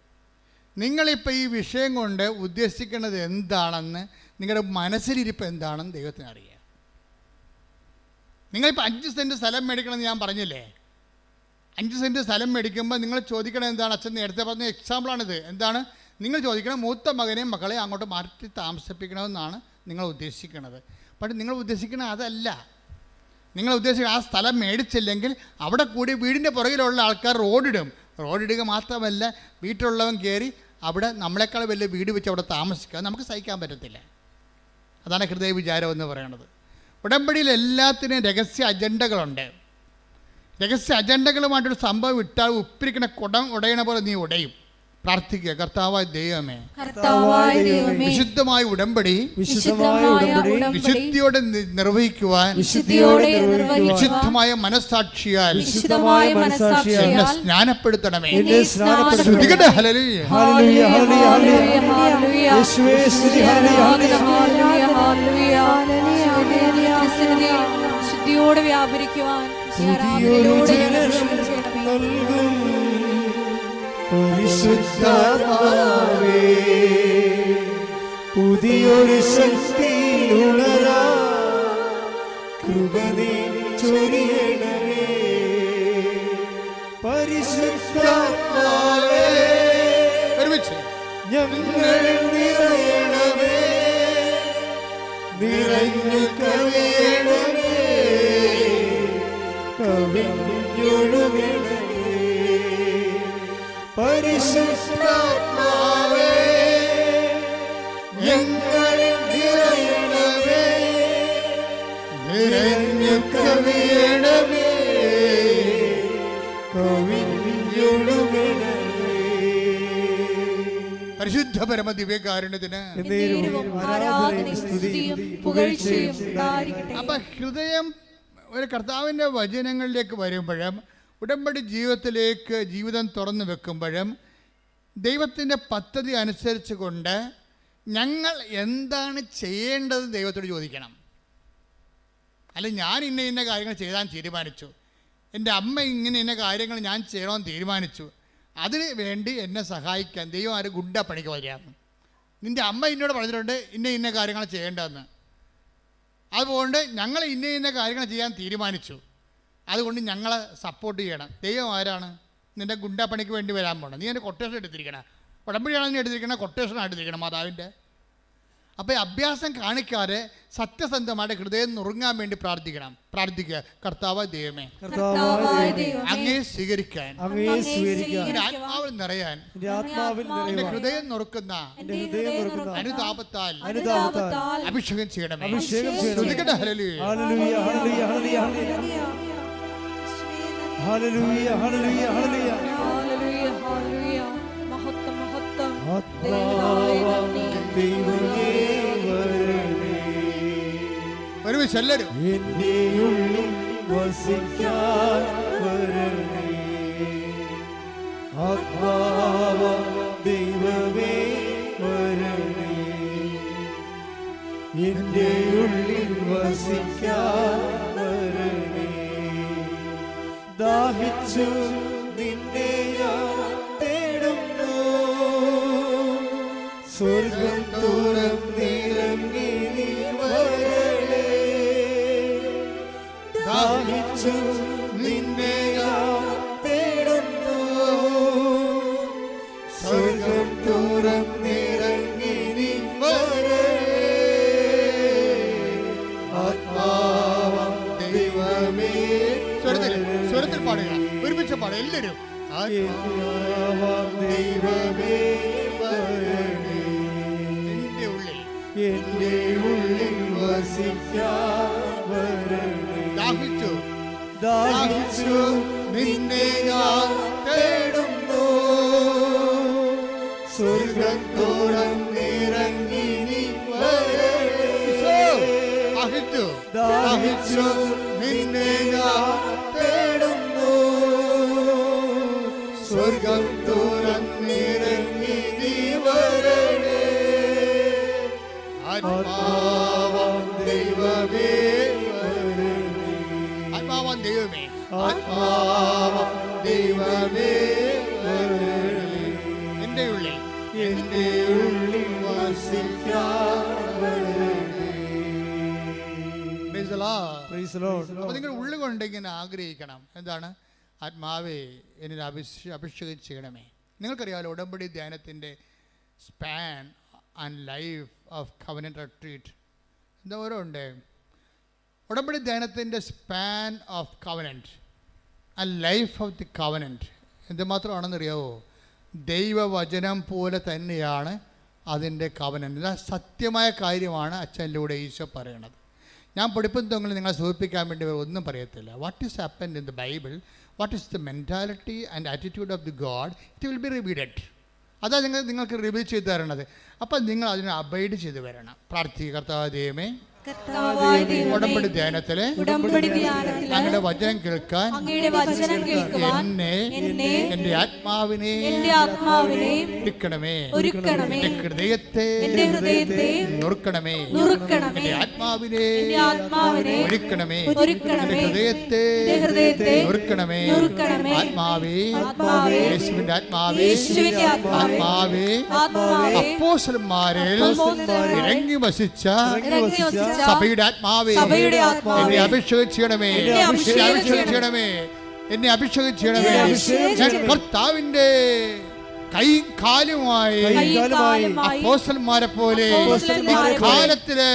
നിങ്ങളിപ്പോൾ ഈ വിഷയം കൊണ്ട് ഉദ്ദേശിക്കുന്നത് എന്താണെന്ന്, നിങ്ങളുടെ മനസ്സിലിരിപ്പ് എന്താണെന്ന് ദൈവത്തിന് അറിയാം. നിങ്ങളിപ്പോൾ 5 സെൻറ്റ് സ്ഥലം മേടിക്കണമെന്ന് ഞാൻ പറഞ്ഞില്ലേ? 5 സെൻറ്റ് സ്ഥലം മേടിക്കുമ്പോൾ നിങ്ങൾ ചോദിക്കണത് എന്താണ്? അച്ഛൻ നേരത്തെ പറഞ്ഞ എക്സാമ്പിളാണിത്. എന്താണ് നിങ്ങൾ ചോദിക്കണം? മൂത്ത മകനെയും മക്കളെയും അങ്ങോട്ട് മാറ്റി താമസിപ്പിക്കണമെന്നാണ് നിങ്ങൾ ഉദ്ദേശിക്കുന്നത്. പക്ഷേ നിങ്ങൾ ഉദ്ദേശിക്കുന്നത് അതല്ല. നിങ്ങൾ ഉദ്ദേശിക്കുന്നത് ആ സ്ഥലം മേടിച്ചില്ലെങ്കിൽ അവിടെ കൂടി വീടിൻ്റെ പുറകിലുള്ള ആൾക്കാർ റോഡിടും. റോഡിടുക മാത്രമല്ല, വീട്ടിലുള്ളവൻ കയറി അവിടെ നമ്മളെക്കാൾ വലിയ വീട് വെച്ച് അവിടെ താമസിക്കുക നമുക്ക് സഹിക്കാൻ പറ്റത്തില്ല. അതാണ് ഹൃദയ വിചാരം എന്ന് പറയുന്നത്. ഉടമ്പടിയിൽ എല്ലാത്തിനും രഹസ്യ അജണ്ടകളുണ്ട്. രഹസ്യ അജണ്ടകളുമായിട്ടൊരു സംഭവം ഇട്ടാൽ ഉപ്പിരിക്കണ കുടം ഉടയണ പോലെ നീ ഉടയും. പ്രാർത്ഥിക്കുക, കർത്താവായ ദൈവമേ, വിശുദ്ധമായ ഉടമ്പടി വിശുദ്ധിയോടെ നിർവഹിക്കുവാൻ വിശുദ്ധമായ മനസ്സാക്ഷിയാൽ എന്നെ സ്നാനപ്പെടുത്തണമേ. ശുദ്ധിയോടെ വ്യാപരിക്കുവാൻ പരിശുദ്ധാത്മാവേ, പുതിയൊരു ശക്തിയുണരാ കൃപ നീ ചൊരിയണമേ. പരിശുദ്ധാത്മാവേ, ഞങ്ങളിൽ നിറയണമേ, നിറഞ്ഞു കവിയണമേ, കവിഞ്ഞൊഴുകണമേ. പരിശുദ്ധാത്മാവേ, ഞങ്ങളിൽ നിറയണമേ, നിറഞ്ഞു കവിയണമേ, കവിഞ്ഞൊഴുകണമേ. പരിശുദ്ധ പരമ ദിവ്യകാരുണ്യത്തിന് അപ്പൊ ഹൃദയം ഒരു കർത്താവിൻ്റെ വചനങ്ങളിലേക്ക് വരുമ്പോഴും ഉടമ്പടി ജീവിതം തുറന്നു വെക്കുമ്പോഴും ദൈവത്തിൻ്റെ പദ്ധതി അനുസരിച്ച് കൊണ്ട് ഞങ്ങൾ എന്താണ് ചെയ്യേണ്ടത് ദൈവത്തോട് ചോദിക്കണം. അല്ല, ഞാൻ ഇന്ന കാര്യങ്ങൾ ചെയ്താൻ തീരുമാനിച്ചു, എൻ്റെ അമ്മ ഇന്ന കാര്യങ്ങൾ ഞാൻ ചെയ്യണമെന്ന് തീരുമാനിച്ചു, അതിന് വേണ്ടി എന്നെ സഹായിക്കാൻ ദൈവം ആരും ഗുണ്ട പണിക്ക് വരികയാണ്. നിൻ്റെ അമ്മ എന്നോട് പറഞ്ഞിട്ടുണ്ട് ഇന്ന കാര്യങ്ങൾ ചെയ്യേണ്ടതെന്ന്. അതുകൊണ്ട് ഞങ്ങൾ ഇന്ന കാര്യങ്ങൾ ചെയ്യാൻ തീരുമാനിച്ചു, അതുകൊണ്ട് ഞങ്ങളെ സപ്പോർട്ട് ചെയ്യണം. ദൈവം ആരാണ്? നിൻ്റെ ഗുണ്ടാപ്പണിക്ക് വേണ്ടി വരാൻ പോകണം. നീ എൻ്റെ കൊട്ടേഷൻ എടുത്തിരിക്കണം, ഉടമ്പടിയാണോ നീ എടുത്തിരിക്കണം, കൊട്ടേഷനാണ് എടുത്തിരിക്കണം മാതാവിൻ്റെ. അപ്പോൾ അഭ്യാസം കാണിക്കാതെ സത്യസന്ധമായിട്ട് ഹൃദയം നുറുങ്ങാൻ വേണ്ടി പ്രാർത്ഥിക്കുക. കർത്താവ് ദൈവമേ, അങ്ങേ സ്വീകരിക്കാൻ, ആത്മാവിൽ നിറയാൻ, എൻ്റെ ഹൃദയം നുറുക്കുന്ന അനുതാപത്താൽ അഭിഷേകം ചെയ്യണമേ. ഹല്ലേലൂയ, ഹല്ലേലൂയ, ഹല്ലേലൂയ, ഹല്ലേലൂയ, ഹല്ലേലൂയ. മഹത്വം, മഹത്വം. ദൈവമേ വരണേ, ഒരുമിച്ച് എല്ലാവരും എൻ്റെ ഉള്ളിൽ വസിക്കാൻ വരണേ. ആത്മാവ ദൈവമേ വരണേ, എൻ്റെ ഉള്ളിൽ വസിക്കാൻ വരണേ. ദാഹിച്ചു നിന്നെ ഞാൻ തേടുന്നു, സ്വർഗം തുറന്നിറങ്ങി നീ വരണേ. ദാഹിച്ചു നിന്നെ ഞാൻ തേടുന്നു, സ്വർഗം തുറന്നിറങ്ങി നീ വരണേ. ആത്മാവാം ദൈവമേ, സ്വരത്തിൽ പാടുക, ഒരുമിച്ച് പാടുക എല്ലാവരും. ദൈവമേ വരണേ, എൻ്റെ ഉള്ളിൽ വസിക്കാൻ വരണേ. ദാഹിച്ചു നിന്നെ ഞാൻ തേടുന്നു, സ്വർഗം തുറന്നിറങ്ങി നീ വരണേ. ദാഹിച്ചു നിന്നെ ഞാൻ തേടുന്നു, സ്വർഗം തുറന്നിറങ്ങി നീ വരണേ. ആത്മാവാം ദൈവമേ വരണേ, ആത്മാവാൻ ദൈവമേ, ആത്മാവാം ദൈവമേ വരണേ. എൻ്റെ ഉള്ളിൽ വസിക്കാൻ വരണേ. അപ്പോൾ നിങ്ങൾ ഉള്ളുകൊണ്ട് ഇങ്ങനെ ആഗ്രഹിക്കണം. എന്താണ്? ആത്മാവേ എന്നിൽ അഭിഷേകം ചെയ്യണമേ. നിങ്ങൾക്കറിയാമല്ലോ ഉടമ്പടി ധ്യാനത്തിൻ്റെ span and life of covenant retreat എന്താ ഓരോ ഉണ്ട്. ഉടമ്പടി ധ്യാനത്തിൻ്റെ span of covenant and life of the covenant എന്തുമാത്രമാണെന്നറിയാവോ? ദൈവവചനം പോലെ തന്നെയാണ് അതിൻ്റെ കവനൻ്റ്. ഇത് സത്യമായ കാര്യമാണ് അച്ഛനിലൂടെ ഈശോ പറയണത്. ഞാൻ പഠിപ്പുന്നതെങ്കിൽ നിങ്ങളെ സൂചിപ്പിക്കാൻ വേണ്ടി ഒന്നും പറയത്തില്ല. What is happened in the Bible, what is the mentality and attitude of the God, it will be revealed. അതാണ് നിങ്ങൾക്ക് റിവീൽ ചെയ്ത് തരണത്. അപ്പം നിങ്ങൾ അതിനെ അബൈഡ് ചെയ്ത് വരണം. പ്രാർത്ഥിക്കുക, കർത്താവേ ദൈവമേ, ഉടമ്പടി ധ്യാനത്തില് അങ്ങയുടെ വചനം കേൾക്കാൻ എന്നെ എന്റെ ആത്മാവിനെ ഒരുക്കണമേ, എന്റെ ഹൃദയത്തെ നുറുക്കണമേ, എന്റെ ആത്മാവിനെ ഒരുക്കണമേ, എന്റെ ഹൃദയത്തെ നുറുക്കണമേ. ആത്മാവേ, യേശുവിന്റെ ആത്മാവേ, ആത്മാവേ, അപ്പോസ്തലന്മാരിൽ ഇറങ്ങി വസിച്ച സഭയുടെ ആത്മാവേ, എന്നെ അഭിഷേകം ചെയ്യണമേ, എന്നെ അഭിഷേകം ചെയ്യണമേ. ഞാൻ കർത്താവിന്റെ കൈയും കാലുമായി അപ്പോസ്തലന്മാരെ പോലെ കാലത്തില്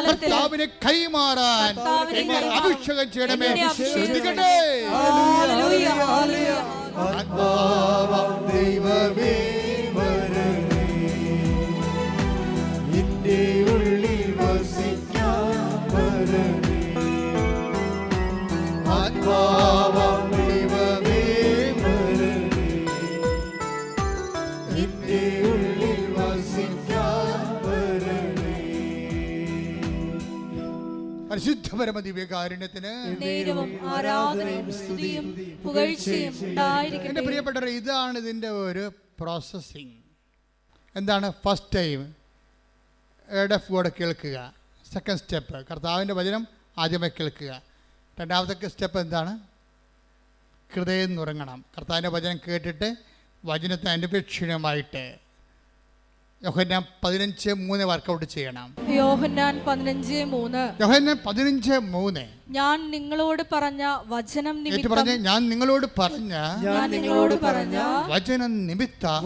കർത്താവിനെ കൈമാറാൻ എന്നെ അഭിഷേകം ചെയ്യണമേ. ശ്രദ്ധിക്കട്ടെ. ദൈവമേ പരിശുദ്ധ പരമദിവ്യകാരുണ്യത്തിന് എൻ്റെ പ്രിയപ്പെട്ടവരെ, ഇതാണ് ഇതിൻ്റെ ഒരു പ്രോസസ്സിങ്. എന്താണ്? ഫസ്റ്റ് ടൈം കൂടെ കേൾക്കുക. സെക്കൻഡ് സ്റ്റെപ്പ് കർത്താവിൻ്റെ വചനം ആദ്യമേ കേൾക്കുക. രണ്ടാമത്തെ സ്റ്റെപ്പ് എന്താണ്? ഹൃദയം നുറങ്ങണം. കർത്താവിൻ്റെ വചനം കേട്ടിട്ട് വചനത്തെ അനുപേക്ഷണമായിട്ട് യോഹന്നാൻ 15:3 വർക്കൗട്ട് ചെയ്യണം. യോഹന്നാൻ 15:3 ഞാൻ നിങ്ങളോട് പറഞ്ഞ വചനം നിമിത്തം, ഞാൻ നിങ്ങളോട് പറഞ്ഞ വചനം നിമിത്തം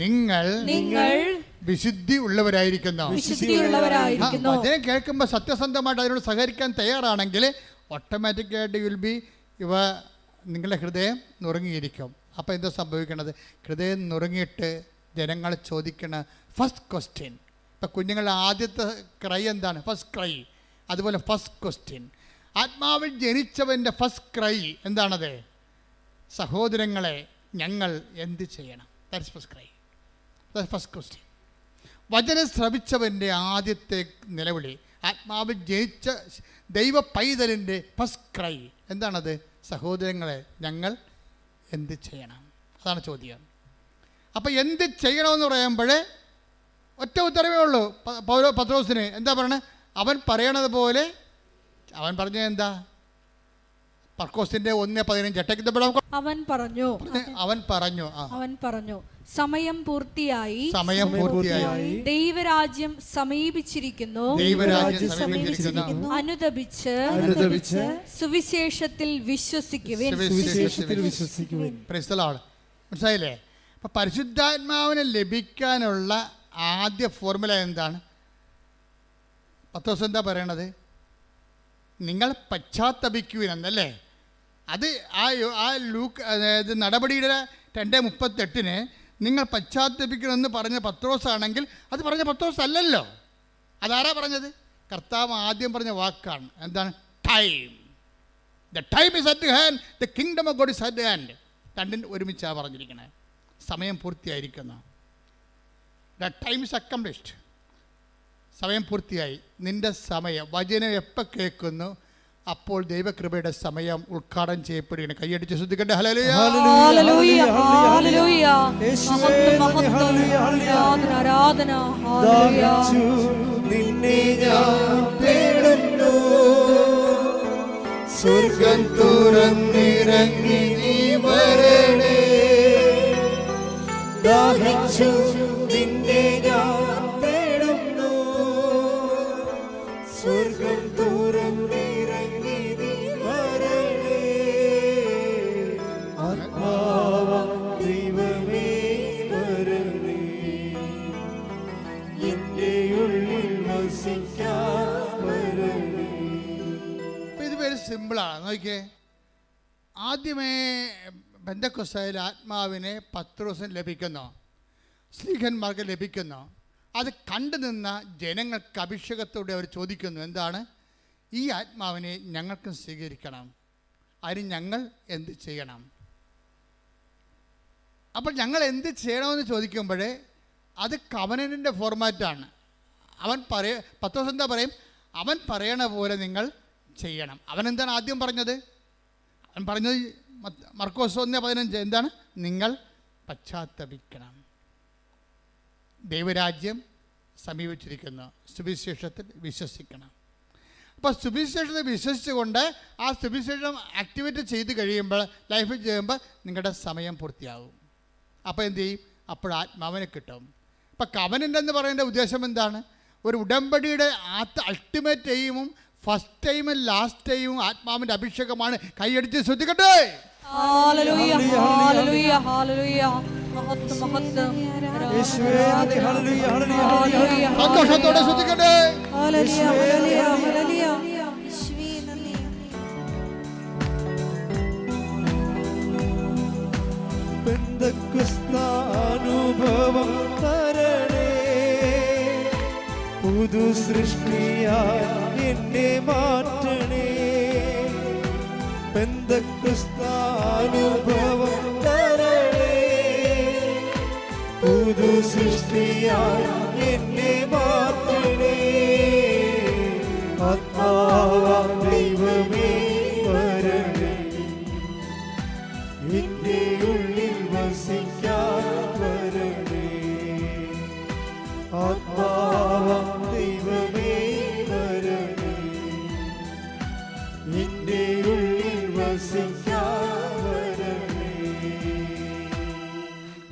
നിങ്ങൾ വിശുദ്ധി ഉള്ളവരായിരിക്കുന്നു. വചനം കേൾക്കുമ്പോൾ സത്യസന്ധമായിട്ട് അതിനോട് സഹകരിക്കാൻ തയ്യാറാണെങ്കിൽ ഓട്ടോമാറ്റിക്കായിട്ട് നിങ്ങളുടെ ഹൃദയം നുറങ്ങിയിരിക്കും. അപ്പോൾ എന്താ സംഭവിക്കണത്? ഹൃദയം നുറങ്ങിയിട്ട് ജനങ്ങൾ ചോദിക്കണ ഫസ്റ്റ് ക്വസ്റ്റ്യൻ, ഇപ്പം കുഞ്ഞുങ്ങളുടെ ആദ്യത്തെ ക്രൈ എന്താണ്? First cry. അതുപോലെ ഫസ്റ്റ് ക്വസ്റ്റ്യൻ, ആത്മാവിൽ ജനിച്ചവൻ്റെ ഫസ്റ്റ് ക്രൈ എന്താണത്? സഹോദരങ്ങളെ, ഞങ്ങൾ എന്ത് ചെയ്യണം? That's first cry, that's first question. വചനം ശ്രവിച്ചവൻ്റെ ആദ്യത്തെ നിലവിളി, ആത്മാവിൽ ജനിച്ച ദൈവ പൈതലിൻ്റെ ഫസ്റ്റ് ക്രൈ എന്താണത്? സഹോദരങ്ങളെ, ഞങ്ങൾ എന്ത് ചെയ്യണം? അതാണ് ചോദ്യം. അപ്പം എന്ത് ചെയ്യണമെന്ന് പറയുമ്പോൾ ഒറ്റ ഉത്തരവേ ഉള്ളൂ പത്രോസിന്. എന്താ പറയണത്? അവൻ പറയണത് പോലെ അവൻ പറഞ്ഞത് എന്താ? പർക്കോസിന്റെ 1:15 അവൻ പറഞ്ഞു സമയം പൂർത്തിയായി, ദൈവരാജ്യം സമീപിച്ചിരിക്കുന്നു, അനുദപിച്ച് സുവിശേഷത്തിൽ വിശ്വസിക്കുവിൻ. മനസ്സിലായില്ലേ? അപ്പം പരിശുദ്ധാത്മാവിനെ ലഭിക്കാനുള്ള ആദ്യ ഫോർമുല എന്താണ്? പത്രോസ് എന്താ പറയണത്? നിങ്ങൾ പശ്ചാത്തപിക്കുവിൻ എന്നല്ലേ? അത് ആ ലൂക്ക്, അതായത് നടപടിയുടെ 2:38 നിങ്ങൾ പശ്ചാത്തപിക്കണമെന്ന് പറഞ്ഞ പത്രോസ് ആണെങ്കിൽ അത് പറഞ്ഞ പത്രോസ് അല്ലല്ലോ. അതാരാ പറഞ്ഞത്? കർത്താവ് ആദ്യം പറഞ്ഞ വാക്കാണ്. എന്താണ്? Time. The time is at hand, the kingdom of God is at hand. രണ്ടും ഒരുമിച്ചാണ് പറഞ്ഞിരിക്കുന്നത്. സമയം പൂർത്തിയായിരിക്കുന്നു. The time is accomplished. സമയം പൂർത്തിയായി. നിൻ്റെ സമയം, വചനം എപ്പോൾ കേൾക്കുന്നു അപ്പോൾ ദൈവകൃപയുടെ സമയം ഉദ്ഘാടനം ചെയ്യപ്പെടുകയാണ്. കൈയടിച്ച് ശ്രദ്ധിക്കട്ടെ. ഹല്ലേലൂയ, ഹല്ലേലൂയ, ഹല്ലേലൂയ, ആരാധന, ഹല്ലേലൂയ. നിന്നെ ഞാൻ തേടുന്നു, സ്വർഗ്ഗം തുറന്നിറങ്ങി നീ വരണേ. ദാഹിച്ചു നിന്നെ ഞാൻ തേടുന്നു, സ്വർഗ്ഗം തുറന്നിറങ്ങി നീ വരണേ. ആത്മാവാം ദൈവമേ വരണേ, എന്റെ ഉള്ളിൽ വസിക്കാൻ വരണേ. ഇത് പേര് സിമ്പിളാണ്. നോക്കിയേ, ആദ്യമേ പെന്തക്കോസ്തായിൽ ആത്മാവിനെ പത്രോസിന് ലഭിക്കുന്നു, സ്ലീഹന്മാർക്ക് ലഭിക്കുന്നു. അത് കണ്ടു നിന്ന ജനങ്ങൾക്ക് അഭിഷേകത്തോടെ അവർ ചോദിക്കുന്നു, എന്താണ് ഈ ആത്മാവിനെ ഞങ്ങൾക്കും സ്വീകരിക്കണം, അതിന് ഞങ്ങൾ എന്ത് ചെയ്യണം? അപ്പോൾ ഞങ്ങൾ എന്ത് ചെയ്യണമെന്ന് ചോദിക്കുമ്പോൾ അത് കവനൻ്റെ ഫോർമാറ്റാണ്. പത്രോസ് എന്താ പറയും? അവൻ പറയണ പോലെ നിങ്ങൾ ചെയ്യണം. അവൻ എന്താണ് ആദ്യം പറഞ്ഞത്? അവൻ പറഞ്ഞത് മർക്കോസ് 1:15 എന്താണ്? നിങ്ങൾ പശ്ചാത്തപിക്കണം, ദൈവരാജ്യം സമീപിച്ചിരിക്കുന്നു, സുവിശേഷത്തിൽ വിശ്വസിക്കണം. അപ്പോൾ സുവിശേഷത്തിൽ വിശ്വസിച്ചുകൊണ്ട് ആ സുവിശേഷം ആക്ടിവേറ്റ് ചെയ്ത് കഴിയുമ്പോൾ, ലൈഫിൽ ചെയ്യുമ്പോൾ നിങ്ങളുടെ സമയം പൂർത്തിയാകും. അപ്പോൾ എന്ത് ചെയ്യും? അപ്പോൾ ആത്മാവിനെ കിട്ടും. അപ്പോൾ കവനൻ്റ് എന്ന് പറയുന്ന ഉദ്ദേശം എന്താണ്? ഒരു ഉടമ്പടിയുടെ അൾട്ടിമേറ്റ് എയിമും ഫസ്റ്റ് ടൈമും ലാസ്റ്റ് ടൈമും ആത്മാവിൻ്റെ അഭിഷേകമാണ്. കൈയടിച്ച് ശ്രദ്ധിക്കട്ടെ. ഹല്ലേലൂയ, ഹല്ലേലൂയ, ഹല്ലേലൂയ. മഹത്വം, മഹത്വം. യേശുവേ നന്ദി. ഹല്ലേലൂയ, ഹല്ലേലൂയ, ഹല്ലേലൂയ. സന്തോഷത്തോടെ ശ്രദ്ധിക്കട്ടെ. ഹല്ലേലൂയ, ഹല്ലേലൂയ, ഹല്ലേലൂയ. യേശുവേ നന്ദി. പെന്തക്കോസ്താനുഭവം തരണേ, പുതു സൃഷ്ടിയായി എന്നെ മാറ്റണേ. പെന്തക്കോസ്താനുഭവം തരണേ, പുതു സൃഷ്ടിയായി എന്നെ മാറ്റണേ. ആത്മാവാം ദൈവമേ വരണേ, എന്റെ ഉള്ളിൽ വസിക്കാൻ വരണേ. ആത്മാവാം ദൈവമേ വരണേ, എന്റെ ഉള്ളിൽ വസിക്കാൻ വരണേ.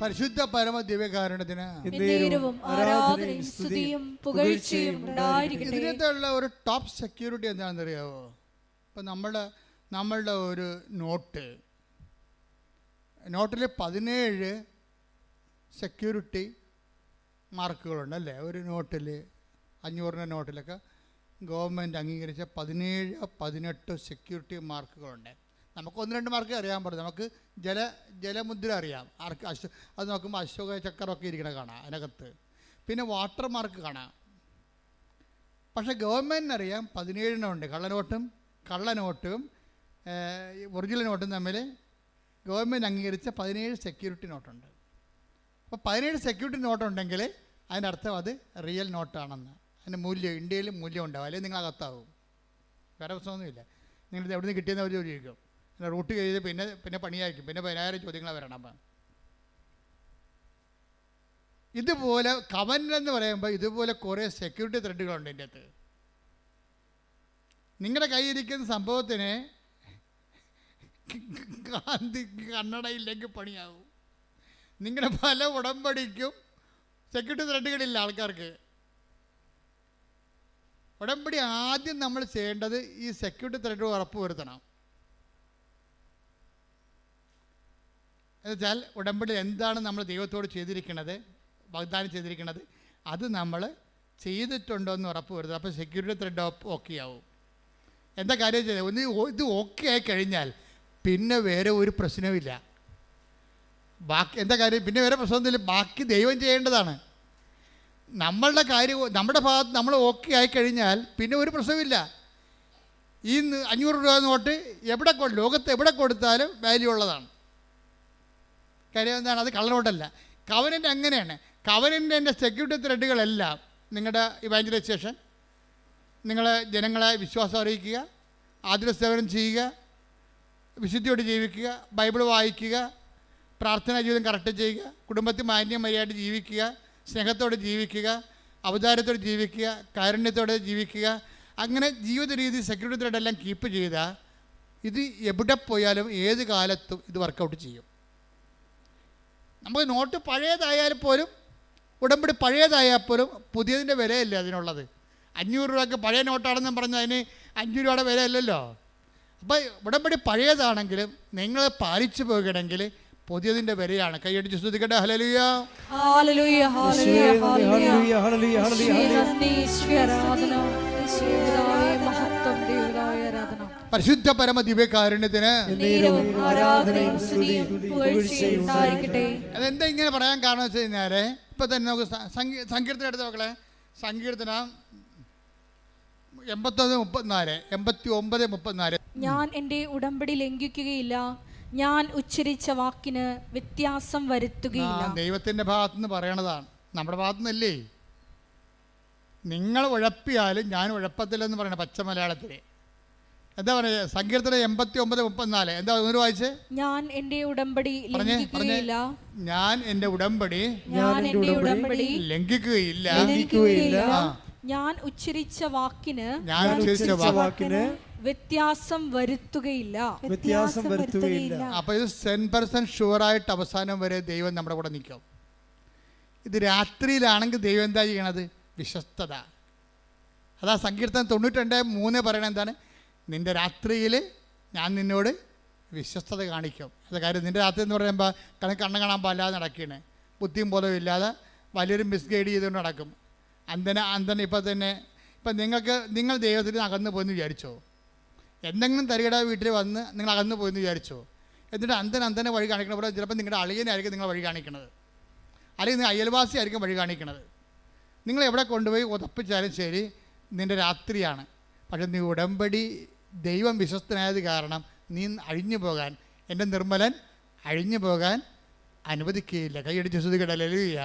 പരിശുദ്ധ പരമ ദിവ്യകാരുണ്യത്തിന് എന്നേരവും ആരാധനയും സ്തുതിയും പുകഴ്ചയും ഉണ്ടായിരിക്കട്ടെ. ഇതിനകത്തുള്ള ഒരു ടോപ്പ് സെക്യൂരിറ്റി എന്താണെന്ന് അറിയാമോ? ഇപ്പം നമ്മളുടെ ഒരു നോട്ടിൽ 17 സെക്യൂരിറ്റി മാർക്കുകളുണ്ട് അല്ലേ? ഒരു നോട്ടിൽ 500 നോട്ടിലൊക്കെ ഗവൺമെൻറ് അംഗീകരിച്ച 17-18 സെക്യൂരിറ്റി മാർക്കുകളുണ്ട്. നമുക്ക് 1-2 മാർക്ക് അറിയാൻ പറ്റും. നമുക്ക് ജലമുദ്ര അറിയാം. അത് നോക്കുമ്പോൾ അശോക ചക്രമൊക്കെ ഇരിക്കണ കാണാം അതിനകത്ത്. പിന്നെ വാട്ടർ മാർക്ക് കാണാം. പക്ഷേ ഗവൺമെൻറ്റിനറിയാം 17 ഉണ്ട്. കള്ളനോട്ടും ഒറിജിനൽ നോട്ടും തമ്മിൽ ഗവൺമെൻറ് അംഗീകരിച്ച 17 സെക്യൂരിറ്റി നോട്ടുണ്ട്. അപ്പോൾ 17 സെക്യൂരിറ്റി നോട്ടുണ്ടെങ്കിൽ അതിൻ്റെ അർത്ഥം അത് റിയൽ നോട്ടാണെന്ന്. അതിൻ്റെ മൂല്യം ഇന്ത്യയിൽ മൂല്യം ഉണ്ടാവും, അല്ലെങ്കിൽ നിങ്ങൾ അകത്താവും. വേറെ പ്രശ്നമൊന്നുമില്ല. നിങ്ങളിത് എവിടെ നിന്ന് കിട്ടിയെന്ന് അവർ ചോദിക്കും. റൂട്ട് ചെയ്ത് പിന്നെ പണിയായിരിക്കും. പിന്നെ 10,000 ചോദ്യങ്ങൾ വരണം. അപ്പം ഇതുപോലെ കവൻ എന്ന് പറയുമ്പോൾ ഇതുപോലെ കുറേ സെക്യൂരിറ്റി ത്രെഡുകളുണ്ട് ഇതിൻ്റെ അകത്ത്. നിങ്ങളുടെ കയ്യിരിക്കുന്ന സംഭവത്തിന് കണ്ണടയില്ലെങ്കിൽ പണിയാകും. നിങ്ങളുടെ പല ഉടമ്പടിക്കും സെക്യൂരിറ്റി ത്രെഡുകളില്ല ആൾക്കാർക്ക്. ഉടമ്പടി ആദ്യം നമ്മൾ ചെയ്യേണ്ടത് ഈ സെക്യൂരിറ്റി ത്രെഡ് ഉറപ്പ് വരുത്തണം. എന്നുവെച്ചാൽ ഉടമ്പടി എന്താണ് നമ്മൾ ദൈവത്തോട് ചെയ്തിരിക്കുന്നത്, വാഗ്ദാനം ചെയ്തിരിക്കുന്നത്, അത് നമ്മൾ ചെയ്തിട്ടുണ്ടോ എന്ന് ഉറപ്പ് വരുത്തുക. അപ്പോൾ സെക്യൂരിറ്റി ത്രെഡ് ഓക്കെ ആവും. എന്താ കാര്യം ചെയ്തത്? ഇത് ഓക്കെ ആയി കഴിഞ്ഞാൽ പിന്നെ വേറെ ഒരു പ്രശ്നവുമില്ല. ബാക്കി എന്താ കാര്യം? പിന്നെ വേറെ പ്രശ്നമൊന്നുമില്ല. ബാക്കി ദൈവം ചെയ്യേണ്ടതാണ്. നമ്മളുടെ കാര്യം നമ്മുടെ ഭാഗത്ത് നമ്മൾ ഓക്കെ ആയിക്കഴിഞ്ഞാൽ പിന്നെ ഒരു പ്രശ്നമില്ല. ഈ 500 രൂപ നോട്ട് ലോകത്ത് എവിടെ കൊടുത്താലും വാല്യൂ ഉള്ളതാണ്. കാര്യം എന്താണ്? അത് കള്ളനോട്ടല്ല. കവനൻ്റ് അങ്ങനെയാണ്. കവനൻ്റെ സെക്യൂരിറ്റി ത്രെഡുകളെല്ലാം നിങ്ങളുടെ ഇവാഞ്ചലൈസേഷൻ, നിങ്ങൾ ജനങ്ങളെ വിശ്വാസം അറിയിക്കുക, ആതുര സേവനം ചെയ്യുക, വിശുദ്ധിയോട് ജീവിക്കുക, ബൈബിൾ വായിക്കുക, പ്രാർത്ഥനാ ജീവിതം കറക്റ്റ് ചെയ്യുക, കുടുംബത്തിൽ മാന്യമര്യാദ ജീവിക്കുക, സ്നേഹത്തോടെ ജീവിക്കുക, അവതാരത്തോടെ ജീവിക്കുക, കാരുണ്യത്തോടെ ജീവിക്കുക. അങ്ങനെ ജീവിത രീതി സെക്യൂരിറ്റി ത്രെഡെല്ലാം കീപ്പ് ചെയ്താൽ ഇത് എവിടെ പോയാലും ഏത് കാലത്തും ഇത് വർക്കൗട്ട് ചെയ്യും. നമുക്ക് നോട്ട് പഴയതായാൽ പോലും, ഉടമ്പടി പഴയതായാൽ പോലും പുതിയതിൻ്റെ വിലയല്ലേ അതിനുള്ളത്. 500 രൂപയ്ക്ക് പഴയ നോട്ടാണെന്നും പറഞ്ഞാൽ അതിന് 5 രൂപയുടെ വിലയല്ലല്ലോ. അപ്പോൾ ഉടമ്പടി പഴയതാണെങ്കിലും നിങ്ങൾ പാലിച്ചു പോകുകയാണെങ്കിൽ പുതിയതിൻ്റെ വിലയാണ്. കൈയടിച്ച് സ്തുതിക്കട്ടെ. ഹല്ലേലൂയ, ഹല്ലേലൂയ, ഹല്ലേലൂയ, ഹല്ലേലൂയ, ഹല്ലേലൂയ, ഹല്ലേലൂയ. നന്ദി, ഈശ്വര ആരാധന, ഈശ്വരായ മഹത്വം, ദൈവമായ ആരാധന. പരിശുദ്ധ പരമ ദിവ്യകാരുണ്യത്തിന് നേരവും ആരാധനയും സ്തുതിയും പുകഴ്ചയും ഉണ്ടായിരിക്കട്ടെ. അതെന്താ ഇങ്ങനെ പറയാൻ കാരണം വെച്ച് കഴിഞ്ഞാല് ഇപ്പൊ തന്നെ നമുക്ക് സങ്കീർത്തനം എടുത്ത മക്കളെ, സങ്കീർത്തനം 89:34. ഞാൻ എൻ്റെ ഉടമ്പടി ലംഘിക്കുകയില്ല, ഞാൻ ഉച്ചരിച്ച വാക്കിന് വ്യത്യാസം വരുത്തുകയില്ല. ദൈവത്തിന്റെ ഭാഗത്തുനിന്ന് പറയണതാണ്, നമ്മുടെ ഭാഗത്തുനിന്നല്ലേ. നിങ്ങൾ ഉഴപ്പിയാലും ഞാൻ ഉഴപ്പത്തില്ലെന്ന് പറയണ പച്ച മലയാളത്തില്. എന്താ പറയുക? സങ്കീർത്തനം 89:34. എന്താ ഒന്ന് വായിച്ചേ? ഞാൻ എൻ്റെ ഉടമ്പടി ലംഘിക്കുകയില്ല, ഞാൻ എൻ്റെ ഉടമ്പടി ലംഘിക്കുകയില്ല, ഞാൻ ഉച്ചരിച്ച വാക്കിന് വ്യത്യാസം വരുത്തുകയില്ല. അപ്പൊ ഇത് 100% ഷുവറായിട്ട് അവസാനം വരെ ദൈവം നമ്മുടെ കൂടെ നിൽക്കും. ഇത് രാത്രിയിലാണെങ്കിൽ ദൈവം എന്താ ചെയ്യണത്? വിശ്വസ്തത. അതാ സങ്കീർത്തനം 92:3 പറയണത് എന്താണ്? നിന്റെ രാത്രിയിൽ ഞാൻ നിന്നോട് വിശ്വസ്തത കാണിക്കും. അത് കാര്യം നിന്റെ രാത്രി എന്ന് പറയുമ്പോൾ കണ്ണ് കാണാൻ പാടില്ലാതെ നടക്കുകയാണ്, ബുദ്ധിയും ബോധവും ഇല്ലാതെ വലിയൊരു മിസ്ഗൈഡ് ചെയ്തുകൊണ്ട് നടക്കും. അന്തന ഇപ്പം നിങ്ങൾ ദൈവത്തിന് അകന്നു പോയെന്ന് വിചാരിച്ചോ? എന്തെങ്കിലും തരികട വീട്ടിൽ വന്ന് നിങ്ങൾ അകന്നു പോയെന്ന് വിചാരിച്ചോ? എന്നിട്ട് അന്തനെ വഴി കാണിക്കണ പോലെ ചിലപ്പോൾ നിങ്ങളുടെ അളിയനായിരിക്കും നിങ്ങൾ വഴി കാണിക്കണത്, അല്ലെങ്കിൽ നിങ്ങൾ അയൽവാസി ആയിരിക്കും വഴി കാണിക്കണത്. നിങ്ങൾ എവിടെ കൊണ്ടുപോയി ഉറപ്പിച്ചാലും ശരി, നിൻ്റെ രാത്രിയാണ്. പക്ഷെ നീ ഉടമ്പടി ദൈവം വിശ്വസ്തനായത് കാരണം നീ അഴിഞ്ഞു പോകാൻ, എൻ്റെ നിർമ്മലൻ അഴിഞ്ഞു പോകാൻ അനുവദിക്കുകയില്ല. കൈയടിച്ച് ശ്രുതികട ഹല്ലേലൂയ.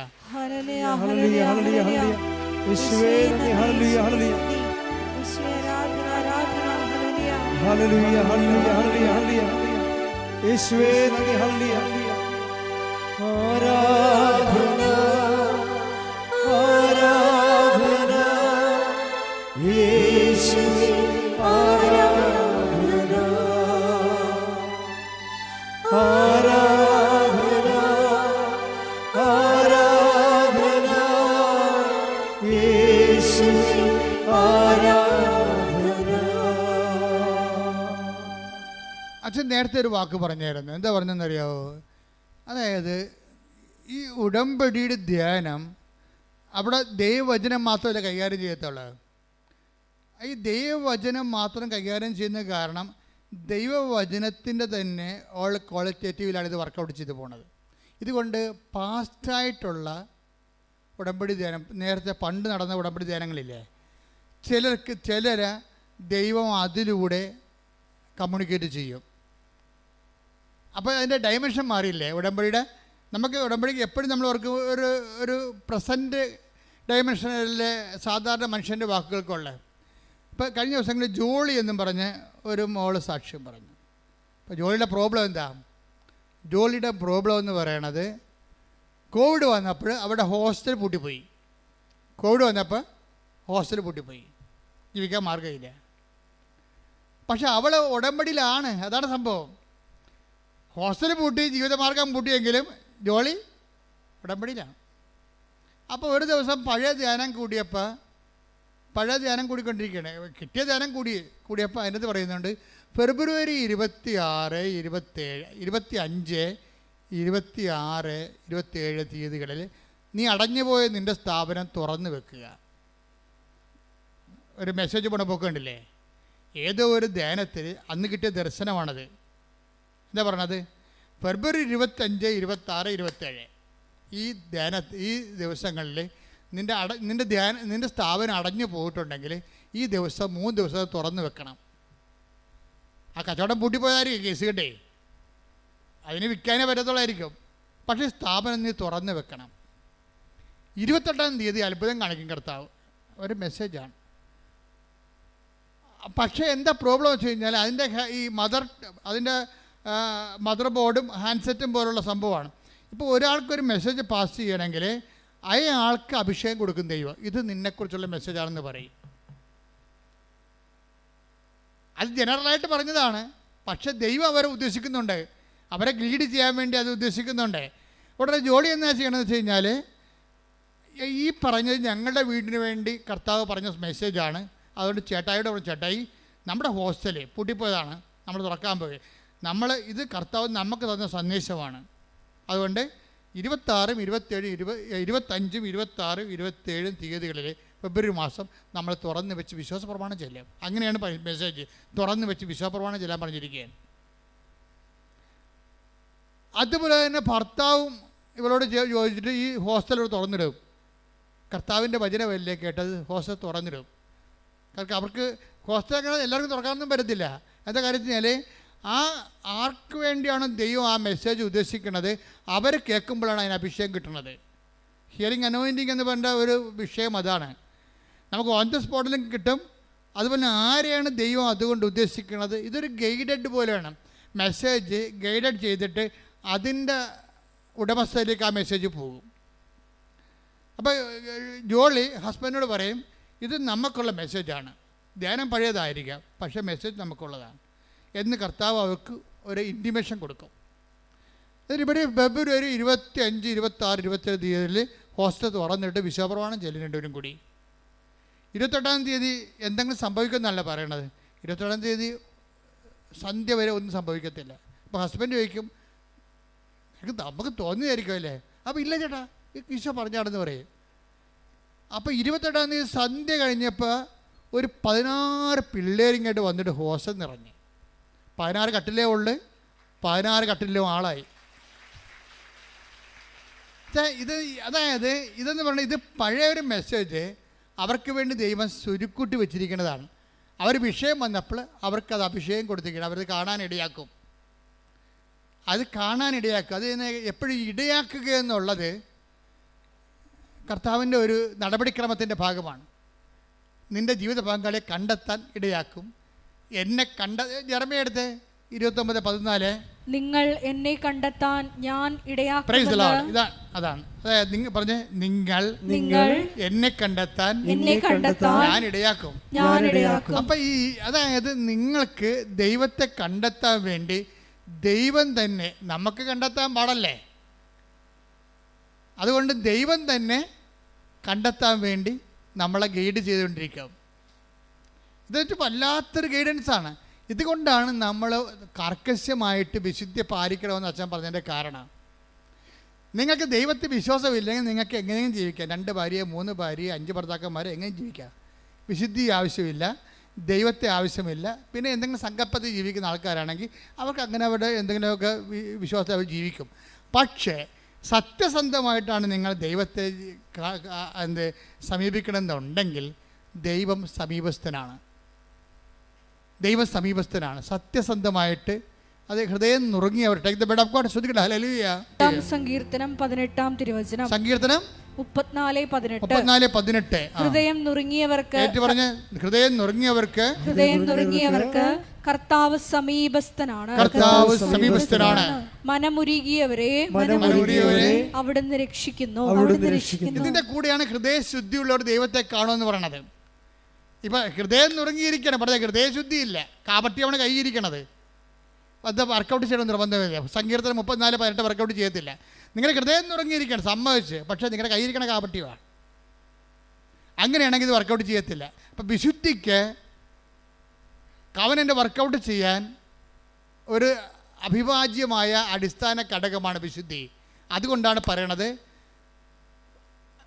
അച്ഛൻ നേരത്തെ ഒരു വാക്ക് പറഞ്ഞായിരുന്നു. എന്താ പറഞ്ഞെന്നറിയാവോ? അതായത് ഈ ഉടമ്പടിയുടെ ധ്യാനം അവിടെ ദൈവവചനം മാത്രമല്ല കൈകാര്യം ചെയ്യത്തുള്ളൂ. ഈ ദൈവവചനം മാത്രം കൈകാര്യം ചെയ്യുന്ന കാരണം ദൈവവചനത്തിൻ്റെ തന്നെ ക്വാളിറ്റേറ്റീവിലാണ് ഇത് വർക്കൗട്ട് ചെയ്ത് പോണത്. ഇതുകൊണ്ട് പാസ്റ്റായിട്ടുള്ള ഉടമ്പടി ധ്യാനം, നേരത്തെ പണ്ട് നടന്ന ഉടമ്പടി ധ്യാനങ്ങളില്ലേ, ചിലരെ ദൈവം അതിലൂടെ കമ്മ്യൂണിക്കേറ്റ് ചെയ്യും. അപ്പോൾ അതിൻ്റെ ഡയമെൻഷൻ മാറിയില്ലേ ഉടമ്പടിയുടെ? നമുക്ക് ഉടമ്പടിക്ക് എപ്പോഴും നമ്മൾ അവർക്ക് ഒരു പ്രസൻറ്റ് ഡയമെൻഷനിലെ സാധാരണ മനുഷ്യൻ്റെ വാക്കുകൾക്കുള്ള. ഇപ്പോൾ കഴിഞ്ഞ ദിവസങ്ങളിൽ ജോളി എന്നും പറഞ്ഞ് ഒരു മോള് സാക്ഷ്യം പറഞ്ഞു. അപ്പോൾ ജോളിയുടെ പ്രോബ്ലം എന്താ? ജോളിയുടെ പ്രോബ്ലം എന്ന് പറയണത് കോവിഡ് വന്നപ്പോൾ അവിടെ ഹോസ്റ്റൽ പൂട്ടിപ്പോയി. കോവിഡ് വന്നപ്പോൾ ഹോസ്റ്റൽ പൂട്ടിപ്പോയി, ജീവിക്കാൻ മാർഗ്ഗമില്ല. പക്ഷെ അവൾ ഉടമ്പടിയിലാണ്, അതാണ് സംഭവം. ഹോസ്റ്റൽ പൂട്ടി, ജീവിതമാർഗം പൂട്ടിയെങ്കിലും ജോളി ഉടമ്പടിയിലാണ്. അപ്പോൾ ഒരു ദിവസം പഴയ ധ്യാനം കൂടിക്കൊണ്ടിരിക്കുകയാണ്. കിട്ടിയ ധ്യാനം കൂടിയപ്പോൾ അതിനകത്ത് പറയുന്നുണ്ട്, ഫെബ്രുവരി 26, 27, 25, 26, 27 തീയതികളിൽ നീ അടഞ്ഞുപോയ നിൻ്റെ സ്ഥാപനം തുറന്നു വെക്കുക. ഒരു മെസ്സേജ് പോക്കണ്ടില്ലേ? ഏതോ ഒരു ധ്യാനത്തിൽ അന്ന് കിട്ടിയ ദർശനമാണത്. എന്താ പറയണത്? ഫെബ്രുവരി 25, 26, 27 ഈ ദിവസങ്ങളിൽ നിൻ്റെ സ്ഥാപനം അടഞ്ഞു പോയിട്ടുണ്ടെങ്കിൽ ഈ ദിവസം 3 ദിവസം തുറന്നു വെക്കണം. ആ കച്ചവടം പൂട്ടിപ്പോയതായിരിക്കും കേസ് കേട്ടേ, അതിന് വിൽക്കാനേ പറ്റത്തുള്ളായിരിക്കും. പക്ഷേ സ്ഥാപനം നീ തുറന്നു വെക്കണം. 28-ാം തീയതി അത്ഭുതം കാണിക്കും കർത്താവ്. ഒരു മെസ്സേജാണ്. പക്ഷേ എന്താ പ്രോബ്ലം വെച്ച് കഴിഞ്ഞാൽ അതിൻ്റെ മദർ ബോർഡും ഹാൻഡ്സെറ്റും പോലുള്ള സംഭവമാണ്. ഇപ്പോൾ ഒരാൾക്കൊരു മെസ്സേജ് പാസ് ചെയ്യണമെങ്കിൽ അയാൾക്ക് അഭിഷേകം കൊടുക്കും ദൈവം. ഇത് നിന്നെക്കുറിച്ചുള്ള മെസ്സേജാണെന്ന് പറയും. അത് ജനറലായിട്ട് പറഞ്ഞതാണ്. പക്ഷെ ദൈവം അവരെ ഉദ്ദേശിക്കുന്നുണ്ട്, അവരെ ലീഡ് ചെയ്യാൻ വേണ്ടി അത് ഉദ്ദേശിക്കുന്നുണ്ട്. ഉടനെ ജോലി എന്താ ചെയ്യണമെന്ന് വെച്ച് കഴിഞ്ഞാൽ, ഈ പറഞ്ഞത് ഞങ്ങളുടെ വീടിന് വേണ്ടി കർത്താവ് പറഞ്ഞ മെസ്സേജാണ്. അതുകൊണ്ട് ചേട്ടായിയുടെ ചേട്ടായി, നമ്മുടെ ഹോസ്റ്റല് പൂട്ടിപ്പോയതാണ്, നമ്മൾ തുറക്കാൻ പോയി. ഇത് കർത്താവ് നമുക്ക് തന്ന സന്ദേശമാണ്. അതുകൊണ്ട് 26, 27, 25, 26, 27 തീയതികളിൽ ഫെബ്രുവരി മാസം നമ്മൾ തുറന്ന് വെച്ച് വിശ്വാസ പ്രമാണം ചെല്ലാം. അങ്ങനെയാണ് മെസ്സേജ്, തുറന്ന് വെച്ച് വിശ്വാസ പ്രമാണം ചെല്ലാൻ പറഞ്ഞിരിക്കുകയാണ്. അതുപോലെ തന്നെ ഭർത്താവും ഇവളോട് ചോദിച്ചിട്ട് ഈ ഹോസ്റ്റൽ തുറന്നിടും. കർത്താവിൻ്റെ വചനമല്ലേ കേട്ടത്, ഹോസ്റ്റൽ തുറന്നിടും. കാരണം അവർക്ക് ഹോസ്റ്റൽ അങ്ങനെ എല്ലാവർക്കും തുറക്കാനൊന്നും പറ്റത്തില്ല. എന്താ കാര്യത്തിനാൽ ആർക്ക് വേണ്ടിയാണ് ദൈവം ആ മെസ്സേജ് ഉദ്ദേശിക്കുന്നത്, അവർ കേൾക്കുമ്പോഴാണ് അതിന് അഭിഷേകം കിട്ടുന്നത്. ഹിയറിംഗ് അനോയിൻറ്റിങ് എന്ന് പറഞ്ഞ ഒരു വിഷയം അതാണ്. നമുക്ക് ഓൺ ദ സ്പോട്ടിലും കിട്ടും. അതുപോലെ ആരെയാണ് ദൈവം അതുകൊണ്ട് ഉദ്ദേശിക്കുന്നത്, ഇതൊരു ഗൈഡഡ് പോലെയാണ്. മെസ്സേജ് ഗൈഡഡ് ചെയ്തിട്ട് അതിൻ്റെ ഉടമസ്ഥയിലേക്ക് ആ മെസ്സേജ് പോകും. അപ്പോൾ ജോളി ഹസ്ബൻഡിനോട് പറയും, ഇത് നമുക്കുള്ള മെസ്സേജാണ്, ധ്യാനം പഴയതായിരിക്കാം, പക്ഷേ മെസ്സേജ് നമുക്കുള്ളതാണ് എന്ന് കർത്താവ് അവർക്ക് ഒരു ഇൻറ്റിമേഷൻ കൊടുക്കും. ഇവിടെ ഫെബ്രുവരി 25, 26, 27 തീയതിയിൽ ഹോസ്റ്റൽ തുറന്നിട്ട് വിശ്വപ്രമാണം ചെല്ലുന്നുണ്ടവരും കൂടി. 28-ാം തീയതി എന്തെങ്കിലും സംഭവിക്കുമെന്നല്ല പറയണത്. 28-ാം തീയതി സന്ധ്യ വരെ ഒന്നും സംഭവിക്കത്തില്ല. അപ്പോൾ ഹസ്ബൻഡ് ചോദിക്കും, നമുക്ക് തോന്നിയായിരിക്കും അല്ലേ? അപ്പോൾ ഇല്ല ചേട്ടാ, ഈശോ പറഞ്ഞാണെന്ന് പറയും. അപ്പോൾ 28-ാം തീയതി സന്ധ്യ കഴിഞ്ഞപ്പോൾ ഒരു 16 പിള്ളേരിങ്ങോട്ട് വന്നിട്ട് ഹോസ്റ്റൽ നിറഞ്ഞു. 16 കട്ടിലേ ഉള്ളു, 16 കട്ടിലും ആളായി. അതായത് ഇതെന്ന് പറഞ്ഞാൽ ഇത് പഴയ ഒരു മെസ്സേജ് അവർക്ക് വേണ്ടി ദൈവം സുരുക്കൂട്ടി വെച്ചിരിക്കുന്നതാണ്. അവർ വിഷയം വന്നപ്പോൾ അവർക്കത് അഭിഷേകം കൊടുത്തിരിക്കണം, അവരത് കാണാനിടയാക്കും. അത് കാണാനിടയാക്കും. അത് എപ്പോഴും ഇടയാക്കുക എന്നുള്ളത് കർത്താവിൻ്റെ ഒരു നടപടിക്രമത്തിൻ്റെ ഭാഗമാണ്. നിൻ്റെ ജീവിത പങ്കാളിയെ കണ്ടെത്താൻ ഇടയാക്കും. എന്നെ ജെറമ്യ എടുത്ത് 29:14, നിങ്ങൾ എന്നെ കണ്ടെത്താൻ ഞാൻ ഇടയാക്കും. അതാണ് നിങ്ങൾ പറഞ്ഞ്, നിങ്ങൾ എന്നെ കണ്ടെത്താൻ ഞാൻ ഇടയാക്കും. അപ്പൊ അതായത് നിങ്ങൾക്ക് ദൈവത്തെ കണ്ടെത്താൻ വേണ്ടി ദൈവം തന്നെ, നമുക്ക് കണ്ടെത്താൻ പാടല്ലേ, അതുകൊണ്ട് ദൈവം തന്നെ കണ്ടെത്താൻ വേണ്ടി നമ്മളെ ഗൈഡ് ചെയ്തുകൊണ്ടിരിക്കും. ഇതൊരു വല്ലാത്തൊരു ഗൈഡൻസാണ്. ഇതുകൊണ്ടാണ് നമ്മൾ കർക്കശമായിട്ട് വിശുദ്ധി പാലിക്കണമെന്ന് അച്ഛൻ പറഞ്ഞതിൻ്റെ കാരണം. നിങ്ങൾക്ക് ദൈവത്തിൽ വിശ്വാസമില്ലെങ്കിൽ നിങ്ങൾക്ക് എങ്ങനെയും ജീവിക്കാം. 2 ഭാര്യ, 3 ഭാര്യ, 5 ഭർത്താക്കന്മാരെ എങ്ങനെയും ജീവിക്കാം. വിശുദ്ധി ആവശ്യമില്ല, ദൈവത്തെ ആവശ്യമില്ല. പിന്നെ എന്തെങ്കിലും സങ്കല്പത്തിൽ ജീവിക്കുന്ന ആൾക്കാരാണെങ്കിൽ അവർക്ക് അങ്ങനെ അവരുടെ എന്തെങ്കിലുമൊക്കെ വിശ്വാസത്തിൽ അവർ ജീവിക്കും. പക്ഷേ സത്യസന്ധമായിട്ടാണ് നിങ്ങൾ ദൈവത്തെ സമീപിക്കണമെന്നുണ്ടെങ്കിൽ ദൈവം സമീപസ്ഥനാണ്. ദൈവം സമീപസ്ഥനാണ്. സത്യസന്ധമായിട്ട് അത് ഹൃദയം നുറുങ്ങിയവർ സങ്കീർത്തനം 18-ാം തിരുവചനം, സങ്കീർത്തനം 34:18, ഹൃദയം നുറുങ്ങിയവർക്ക് കർത്താവ് സമീപസ്ഥനാണ്. മനമുരുകിയവരെ അവിടുന്ന് രക്ഷിക്കുന്നു. ഇതിന്റെ കൂടെയാണ് ഹൃദയശുദ്ധിയുള്ളവർ ദൈവത്തെ കാണുമെന്ന് പറയണത്. ഇപ്പൊ ഹൃദയം നുറുങ്ങിയിരിക്കണം, പറഞ്ഞ ഹൃദയശുദ്ധിയില്ല, കാപട്യമാണ് കൈയിരിക്കണത്. അത് വർക്കൗട്ട് ചെയ്യണം നിർബന്ധമില്ല. സങ്കീർത്തനം 34:18 വർക്കൗട്ട് ചെയ്യത്തില്ല. നിങ്ങളുടെ ഹൃദയം നുറുങ്ങിയിരിക്കണം, സമ്മതിച്ച്, പക്ഷേ നിങ്ങളുടെ കൈയിരിക്കണ കാപട്യമാണ്. അങ്ങനെയാണെങ്കിൽ ഇത് വർക്കൗട്ട് ചെയ്യത്തില്ല. അപ്പം വിശുദ്ധിക്ക് കവനൻ്റെ വർക്കൗട്ട് ചെയ്യാൻ ഒരു അവിഭാജ്യമായ അടിസ്ഥാന ഘടകമാണ് വിശുദ്ധി. അതുകൊണ്ടാണ് പറയണത്,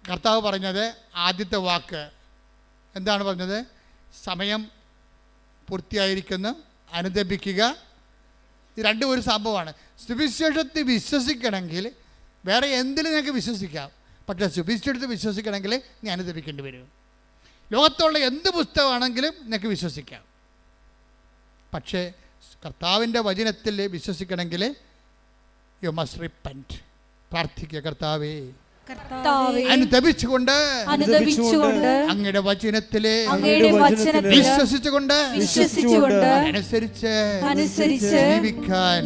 കർത്താവ് പറഞ്ഞത് ആദ്യത്തെ വാക്ക് എന്താണ് പറഞ്ഞത്? സമയം പൂർത്തിയായിരിക്കുന്നു, അനുദപിക്കുക. ഇത് രണ്ടും ഒരു സംഭവമാണ്. സുവിശേഷത്തിൽ വിശ്വസിക്കണമെങ്കിൽ വേറെ എന്തിലും നിങ്ങൾക്ക് വിശ്വസിക്കാം, പക്ഷേ സുവിശേഷത്തിൽ വിശ്വസിക്കണമെങ്കിൽ നീ അനുദപിക്കേണ്ടി വരും. ലോകത്തുള്ള എന്ത് പുസ്തകമാണെങ്കിലും നിങ്ങൾക്ക് വിശ്വസിക്കാം, പക്ഷേ കർത്താവിൻ്റെ വചനത്തിൽ വിശ്വസിക്കണമെങ്കിൽ യു മസ്റ്റ് റിപ്പന്റ്. പ്രാർത്ഥിക്കുക, കർത്താവേ അനുദപിച്ചുകൊണ്ട് അങ്ങയുടെ വചനത്തിലെ വിശ്വസിച്ചുകൊണ്ട് അനുസരിച്ച്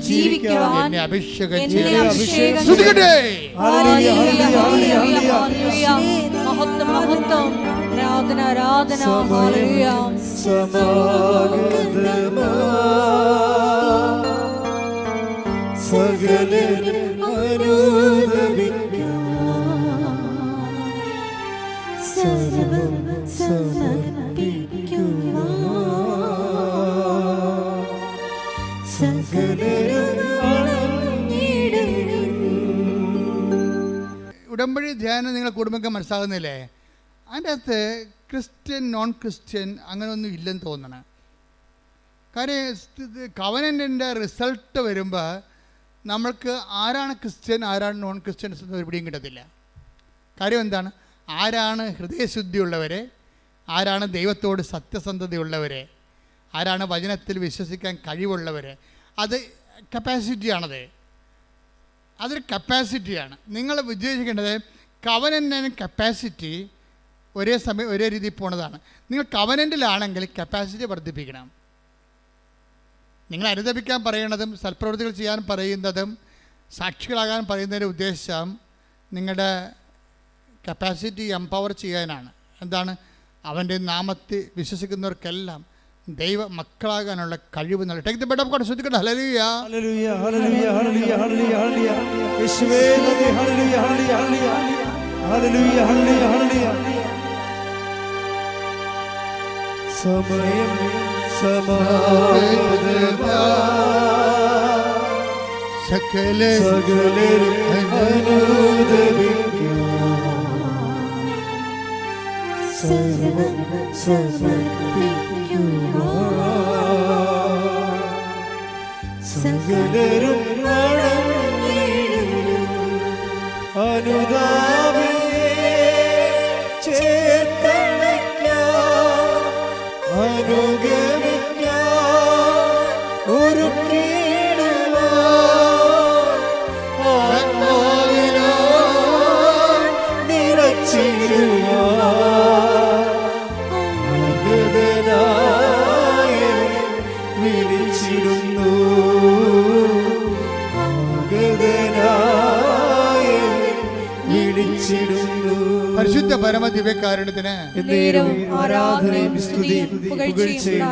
ജീവിക്കാൻ എന്നെ അഭിഷേകം ചെയ്യട്ടെ. ഉടമ്പടി ധ്യാനം നിങ്ങളെ കുടുംബങ്ങൾക്ക് മനസ്സിലാകുന്നില്ലേ? അതിൻ്റെ അകത്ത് ക്രിസ്ത്യൻ നോൺ ക്രിസ്ത്യൻ അങ്ങനെയൊന്നും ഇല്ലെന്ന് തോന്നണം. കാര്യം കവനൻറ്റിൻ്റെ റിസൾട്ട് വരുമ്പോൾ നമ്മൾക്ക് ആരാണ് ക്രിസ്ത്യൻ ആരാണ് നോൺ ക്രിസ്ത്യൻസ് എന്ന് എവിടെയും കിട്ടത്തില്ല. കാര്യം എന്താണ്? ആരാണ് ഹൃദയശുദ്ധിയുള്ളവർ, ആരാണ് ദൈവത്തോട് സത്യസന്ധതയുള്ളവർ, ആരാണ് വചനത്തിൽ വിശ്വസിക്കാൻ കഴിവുള്ളവർ. അത് കപ്പാസിറ്റിയാണത്, അതൊരു കപ്പാസിറ്റിയാണ്. നിങ്ങൾ വിജയിക്കേണ്ടത് കവനൻ്റ് കപ്പാസിറ്റി ഒരേ സമയം ഒരേ രീതിയിൽ പോണതാണ്. നിങ്ങൾ കവനൻ്റിലാണെങ്കിൽ കപ്പാസിറ്റി വർദ്ധിപ്പിക്കണം. നിങ്ങൾ അനുദപിക്കാൻ പറയുന്നതും സൽപ്രവൃത്തികൾ ചെയ്യാൻ പറയുന്നതും സാക്ഷികളാകാൻ പറയുന്നതിൻ്റെ ഉദ്ദേശം നിങ്ങളുടെ കപ്പാസിറ്റി എംപവർ ചെയ്യാനാണ്. എന്താണ്? അവൻ്റെ നാമത്തിൽ വിശ്വസിക്കുന്നവർക്കെല്ലാം ദൈവ മക്കളാകാനുള്ള കഴിവ് നൽകി. Take the bed of God. ശ്രദ്ധിക്കട്ടെ. ഹല്ലേലൂയ ഹല്ലേലൂയ ഹല്ലേലൂയ ഹല്ലേലൂയ ഹല്ലേലൂയ ഹല്ലേലൂയ. യേശുവേ നന്ദി. ഹല്ലേലൂയ ഹല്ലേലൂയ ഹല്ലേലൂയ ഹല്ലേലൂയ ഹല്ലേലൂയ ഹല്ലേലൂയ. സമയം സമാഗതമാ സകലരും അനുദപിക്കൂ. സർവ്വം സമർപ്പിക്കുവാൻ സകലരും മടങ്ങിയിടും. അനുതാപിയെ ചേർത്തണയ്ക്കാം, അനുഗമിക്കാം, ഒരുക്കിയിടുവാൻ ആത്മാവിനാൽ നിറച്ചിടുവാൻ ആഗതനായവൻ വിളിച്ചിടുന്നു. ആഗതനായവൻ വിളിച്ചിടുന്നു. പരിശുദ്ധ പരമ ദിവ്യകാരുണ്യത്തിന് നേരവും ആരാധനയും സ്തുതിയും പുകഴ്ചയും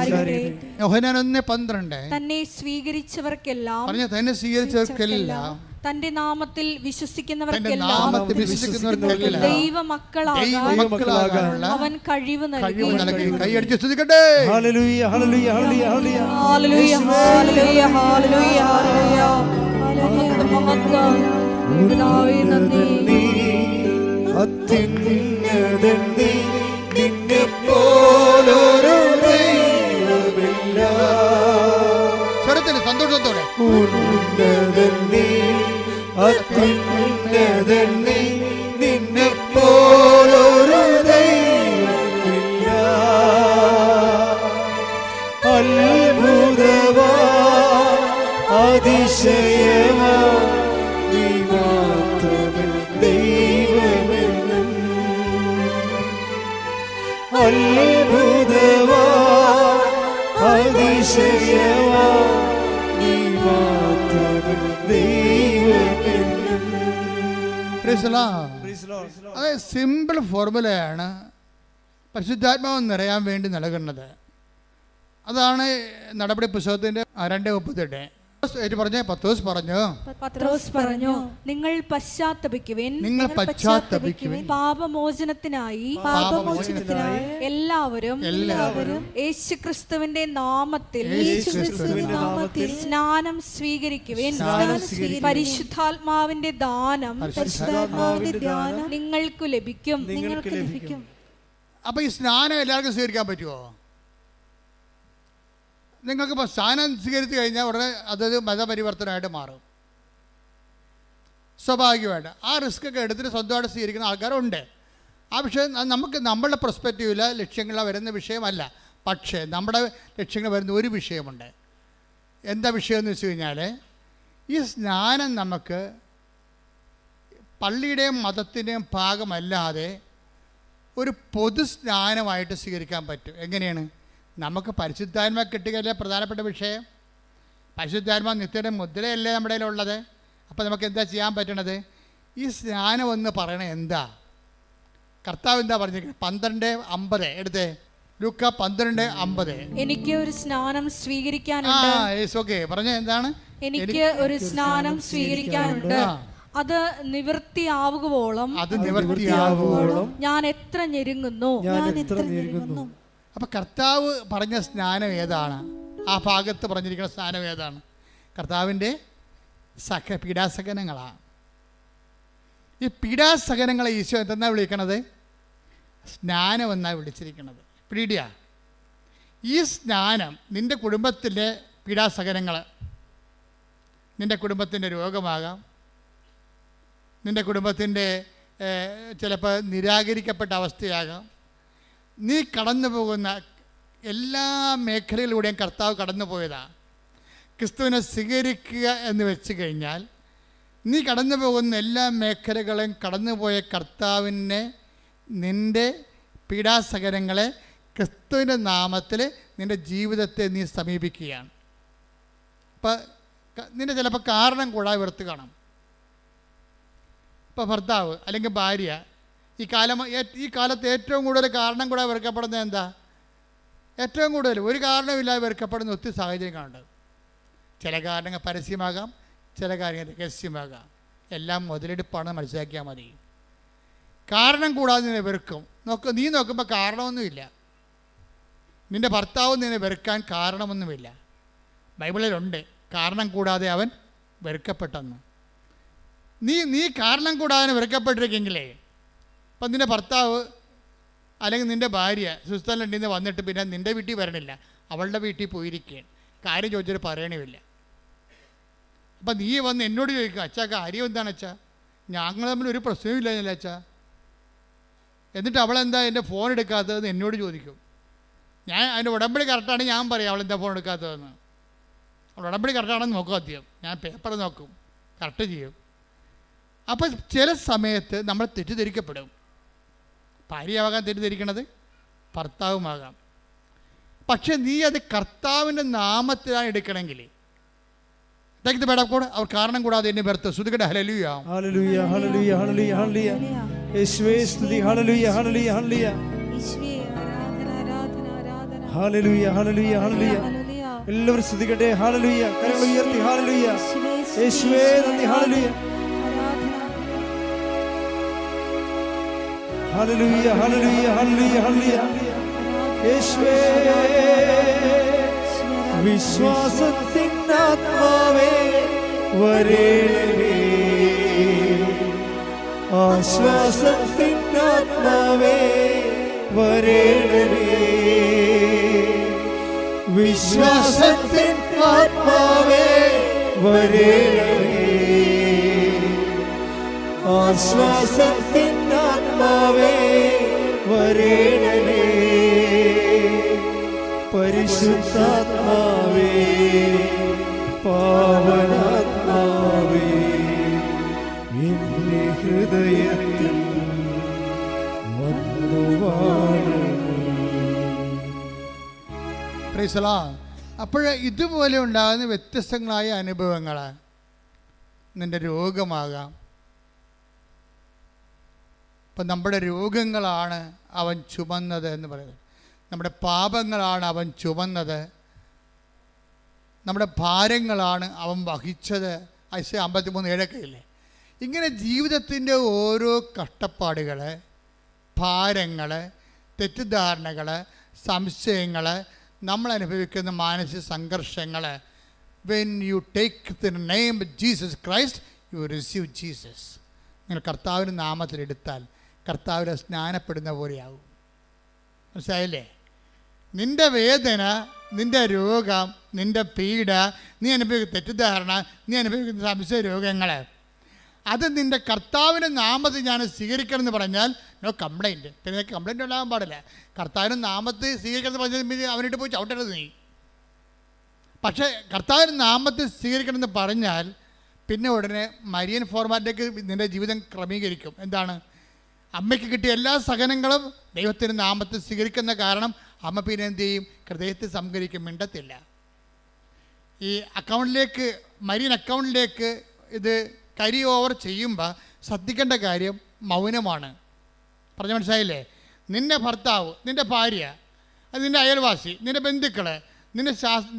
യോഹന്നാൻ 1:12 തന്നെ സ്വീകരിച്ചവർക്കെല്ലാം പറഞ്ഞ തന്നെ സ്വീകരിച്ചവർക്കെല്ലാം തന്റെ നാമത്തിൽ തന്റെ വിശ്വസിക്കുന്നവർക്കെല്ലാം നാമത്തിൽ വിശ്വസിക്കുന്നവർക്കെല്ലാം ദൈവമക്കളാകാനുള്ള അവൻ കഴിവ് കഴിവ് നൽകി. നൽകി. കൈയടിച്ച് സ്തുതിക്കട്ടെ. ഹല്ലേലൂയ ഹല്ലേലൂയ ഹല്ലേലൂയ ഹല്ലേലൂയ. ഹല്ലേലൂയ ഹല്ലേലൂയ ഹല്ലേലൂയ ഹല്ലേലൂയ ഹല്ലേലൂയ. മഹത്വം പിതാവേ, നന്ദി. അത്യുന്നതൻ നീ, നിന്നെപ്പോലൊരു ദൈവമില്ല. സ്വരത്തിന് സന്തോഷത്തോടെ ഉന്നതൻ നീ, അത്യുന്നതൻ നീ, നിന്നെപ്പോലൊരു ദൈവമില്ല. അത്ഭുതവാ അതിശയവാ നീ മാത്രമേ ദൈവമെന്നും. അത്ഭുതവാ അതിശയവാ നീ മാത്രമേ ദൈവമെന്നും. Praise the Lord. അത് സിമ്പിൾ ഫോർമുലയാണ് പരിശുദ്ധാത്മാവ് നിറയാൻ വേണ്ടി നൽകുന്നത്. അതാണ് നടപടി പുസ്തകത്തിൻ്റെ 2:38 പറഞ്ഞ പത്രോസ് പറഞ്ഞു നിങ്ങൾ പശ്ചാത്തപിക്കുവിൻ, പാപമോചനത്തിനായി എല്ലാവരും യേശുക്രിസ്തുവിന്റെ നാമത്തിൽ സ്നാനം സ്വീകരിക്കുവിൻ. പരിശുദ്ധാത്മാവിന്റെ ദാനം നിങ്ങൾക്ക് ലഭിക്കും. അപ്പൊ ഈ സ്നാനം എല്ലാവർക്കും സ്വീകരിക്കാൻ പറ്റുമോ? നിങ്ങൾക്കിപ്പോൾ സ്നാനം സ്വീകരിച്ചു കഴിഞ്ഞാൽ ഉടനെ അതൊരു മതപരിവർത്തനമായിട്ട് മാറും. സ്വാഭാവികമായിട്ട് ആ റിസ്ക് ഒക്കെ എടുത്തിട്ട് സ്വന്തമായിട്ട് സ്വീകരിക്കുന്ന ആൾക്കാരുണ്ട്. ആ വിഷയം നമുക്ക് നമ്മളുടെ പെർസ്പെക്റ്റീവിൽ ലക്ഷ്യങ്ങൾ വരുന്ന വിഷയമല്ല. പക്ഷേ നമ്മുടെ ലക്ഷ്യങ്ങൾ വരുന്ന ഒരു വിഷയമുണ്ട്. എന്താ വിഷയമെന്ന് വെച്ച് കഴിഞ്ഞാൽ ഈ സ്നാനം നമുക്ക് പള്ളിയുടെയും മതത്തിൻ്റെയും ഭാഗമല്ലാതെ ഒരു പൊതു സ്നാനമായിട്ട് സ്വീകരിക്കാൻ പറ്റും. എങ്ങനെയാണ്? നമുക്ക് പരിശുദ്ധാത്മ കിട്ടുകയല്ലേ പ്രധാനപ്പെട്ട വിഷയം. പരിശുദ്ധാത്മ നിത്യയുടെ മുദ്രയല്ലേ നമ്മുടെ കയ്യിലുള്ളത്. അപ്പോൾ നമുക്ക് എന്താ ചെയ്യാൻ പറ്റണത്? ഈ സ്നാനം എന്ന് പറയണത് എന്താ? കർത്താവ് എന്താ പറഞ്ഞിരിക്കുന്നത്? 12:50 എടുത്തേ. ലൂക്ക 12:50. എനിക്ക് ഒരു സ്നാനം സ്വീകരിക്കാനുണ്ട്. പറഞ്ഞ എന്താണ്? എനിക്ക് ഒരു സ്നാനം സ്വീകരിക്കാനുണ്ട്. അത് നിവൃത്തിയാവുകയോളം ഞാൻ എത്ര ഞെരുങ്ങുന്നു. അപ്പൊ കർത്താവ് പറഞ്ഞ സ്നാനം ഏതാണ്? ആ ഭാഗത്ത് പറഞ്ഞിരിക്കുന്ന സ്നാനം ഏതാണ്? കർത്താവിൻ്റെ പീഡാസഹനങ്ങളാണ്. ഈ പീഡാസഹനങ്ങളെ ഈശോ എന്തെന്നാ വിളിക്കണത്? സ്നാനം എന്നാണ് വിളിച്ചിരിക്കുന്നത്. പിടിയാ, ഈ സ്നാനം നിൻ്റെ കുടുംബത്തിലെ പീഡാസഹനങ്ങൾ, നിൻ്റെ കുടുംബത്തിൻ്റെ രോഗമാകാം, നിൻ്റെ കുടുംബത്തിൻ്റെ ചിലപ്പോൾ നിരാകരിക്കപ്പെട്ട അവസ്ഥയാകാം, നീ കടന്നു പോകുന്ന എല്ലാ മേഖലയിലൂടെയും കർത്താവ് കടന്നു പോയതാണ്. ക്രിസ്തുവിനെ സ്വീകരിക്കുക എന്ന് വെച്ച് കഴിഞ്ഞാൽ നീ കടന്നു പോകുന്ന എല്ലാ മേഖലകളും കടന്നുപോയ കർത്താവിനെ, നിൻ്റെ പീഡാസഹനങ്ങളെ ക്രിസ്തുവിൻ്റെ നാമത്തിൽ നിൻ്റെ ജീവിതത്തെ നീ സമീപിക്കുകയാണ്. ഇപ്പം നിൻ്റെ ചിലപ്പോൾ കാരണം കൂടാതെ വെറുത്ത് കാണാം. ഇപ്പോൾ ഭർത്താവ് അല്ലെങ്കിൽ ഭാര്യ ഈ കാലത്ത് ഏറ്റവും കൂടുതൽ കാരണം കൂടാതെ വെറുക്കപ്പെടുന്നത് എന്താ? ഏറ്റവും കൂടുതൽ ഒരു കാരണമില്ലാതെ വെറുക്കപ്പെടുന്ന ഒത്തിരി സാഹചര്യം കാണുന്നുണ്ട്. ചില കാരണങ്ങൾ പരസ്യമാകാം, ചില കാര്യങ്ങൾ രഹസ്യമാകാം. എല്ലാം മുതലെടുപ്പാണ്, മനസ്സിലാക്കിയാൽ മതി. കാരണം കൂടാതെ നിന്നെ വെറുക്കും. നീ നോക്കുമ്പോൾ കാരണമൊന്നുമില്ല. നിൻ്റെ ഭർത്താവ് നിന്നെ വെറുക്കാൻ കാരണമൊന്നുമില്ല. ബൈബിളിലുണ്ട് കാരണം കൂടാതെ അവൻ വെറുക്കപ്പെട്ടെന്ന്. നീ കാരണം കൂടാതെ വെറുക്കപ്പെട്ടിരിക്കെങ്കിലേ, ഇപ്പം നിൻ്റെ ഭർത്താവ് അല്ലെങ്കിൽ നിൻ്റെ ഭാര്യ സ്വിറ്റ്സർലൻഡിൽ നിന്ന് വന്നിട്ട് പിന്നെ നിൻ്റെ വീട്ടിൽ വരണില്ല, അവളുടെ വീട്ടിൽ പോയിരിക്കുകയാണ്, കാര്യം ചോദിച്ചിട്ട് പറയണമില്ല. അപ്പം നീ വന്ന് എന്നോട് ചോദിക്കുക, അച്ഛാ കാര്യം എന്താണ് അച്ഛാ? ഞങ്ങൾ തമ്മിൽ ഒരു പ്രശ്നമില്ല അച്ഛാ. എന്നിട്ട് അവളെന്താ എൻ്റെ ഫോൺ എടുക്കാത്തതെന്ന് എന്നോട് ചോദിക്കും. ഞാൻ അതിൻ്റെ ഉടമ്പടി കറക്റ്റാണ്, ഞാൻ പറയാം അവളെന്താ ഫോൺ എടുക്കാത്തതെന്ന്. അവൾ ഉടമ്പടി കറക്റ്റാണെന്ന് നോക്കും ആദ്യം, ഞാൻ പേപ്പർ നോക്കും, കറക്റ്റ് ചെയ്യും. അപ്പം ചില സമയത്ത് നമ്മൾ തെറ്റിദ്ധരിക്കപ്പെടും. ഭാര്യയാകാൻ തെറ്റിദ്ധരിക്കണത് ഭർത്താവുമാകാം. പക്ഷെ നീ അത് കർത്താവിൻ്റെ നാമത്തിലാണ് എടുക്കണമെങ്കിൽ അവർ കാരണം കൂടാതെ എന്നെ വെറുത്ത് ശ്രുതികട ഹല്ലേലൂയ ഹല്ലേലൂയ ഹല്ലേലൂയ ഹല്ലേലൂയ ഹല്ലേലൂയ യേശുവേ സ്തുതി ഹല്ലേലൂയ ഹല്ലേലൂയ ഹല്ലേലൂയ യേശുവേ ആരാധന ആരാധന ആരാധന ഹല്ലേലൂയ ഹല്ലേലൂയ ഹല്ലേലൂയ. എല്ലാവരും സ്തുതിക്കട്ടെ. ഹല്ലേലൂയ. കരങ്ങൾ ഉയർത്തി ഹല്ലേലൂയ. യേശുവേ നന്ദി. ഹല്ലേലൂയ ഹല്ലേലൂയ ഹല്ലേലൂയ ഹല്ലേലൂയ ഹല്ലേലൂയ. യേശുവേ വിശ്വാസത്തിൻ ആത്മാവേ വരേണമേ, ആശ്വാസത്തിൻ ആത്മാവേ വരേണമേ, വിശ്വാസത്തിൻ ആത്മാവേ വരേണമേ, ആശ്വാസത്തിൻ ആത്മാവേ വരേണമേ, പരിശുദ്ധാത്മാവേ പാവനാത്മാവേ എന്റെ ഹൃദയത്തിൽ വന്നു വാഴണമേ. Praise the Lord. അപ്പോൾ ഇതുപോലെ ഉണ്ടാകുന്ന വ്യത്യസ്തങ്ങളായ അനുഭവങ്ങൾ, നിൻ്റെ രോഗമാകാം. ഇപ്പം നമ്മുടെ രോഗങ്ങളാണ് അവൻ ചുമന്നത് എന്ന് പറയുന്നത്, നമ്മുടെ പാപങ്ങളാണ് അവൻ ചുമന്നത്, നമ്മുടെ ഭാരങ്ങളാണ് അവൻ വഹിച്ചത്. ഐസയ 53:7 ഇങ്ങനെ ജീവിതത്തിൻ്റെ ഓരോ കഷ്ടപ്പാടുകൾ, ഭാരങ്ങൾ, തെറ്റിദ്ധാരണകൾ, സംശയങ്ങൾ, നമ്മൾ അനുഭവിക്കുന്ന മാനസിക സംഘർഷങ്ങൾ, when you take the name Jesus Christ U receive Jesus. നിങ്ങൾ കർത്താവിൻ്റെ നാമത്തിലെടുത്താൽ കർത്താവിനെ സ്നാനപ്പെടുന്ന പോലെയാകും. മനസ്സിലായില്ലേ? നിൻ്റെ വേദന, നിൻ്റെ രോഗം, നിൻ്റെ പീഡ, നീ അനുഭവിക്കുന്ന തെറ്റിദ്ധാരണ, നീ അനുഭവിക്കുന്ന സംശയ രോഗങ്ങൾ, അത് നിൻ്റെ കർത്താവിൻ്റെ നാമത്തിൽ ഞാൻ സ്വീകരിക്കണമെന്ന് പറഞ്ഞാൽ നോ കംപ്ലൈൻറ്റ്. പിന്നെ നിനക്ക് കംപ്ലൈൻറ്റ് ഉണ്ടാകാൻ പാടില്ല. കർത്താവിൻ്റെ നാമത്തിൽ സ്വീകരിക്കണമെന്ന് പറഞ്ഞാൽ അവനിട്ട് പോയി ചവിട്ടരുത് നീ. പക്ഷേ കർത്താവിൻ്റെ നാമത്തിൽ സ്വീകരിക്കണമെന്ന് പറഞ്ഞാൽ പിന്നെ ഉടനെ മരിയൻ ഫോർമാറ്റിലേക്ക് നിൻ്റെ ജീവിതം ക്രമീകരിക്കും. എന്താണ്? അമ്മയ്ക്ക് കിട്ടിയ എല്ലാ സഹനങ്ങളും ദൈവത്തിൻ്റെ നാമത്തിൽ സ്വീകരിക്കുന്ന കാരണം അമ്മ പിന്നെ എന്ത് ചെയ്യും? ഹൃദയത്തിൽ സംഭരിക്കും, മിണ്ടത്തില്ല. ഈ അക്കൗണ്ടിലേക്ക്, മരിയൻ അക്കൗണ്ടിലേക്ക് ഇത് കരി ഓവർ ചെയ്യുമ്പോൾ ശ്രദ്ധിക്കേണ്ട കാര്യം മൗനമാണ്. പറഞ്ഞ മനസ്സിലായില്ലേ? നിൻ്റെ ഭർത്താവ്, നിൻ്റെ ഭാര്യ, അത് നിൻ്റെ അയൽവാസി, നിൻ്റെ ബന്ധുക്കൾ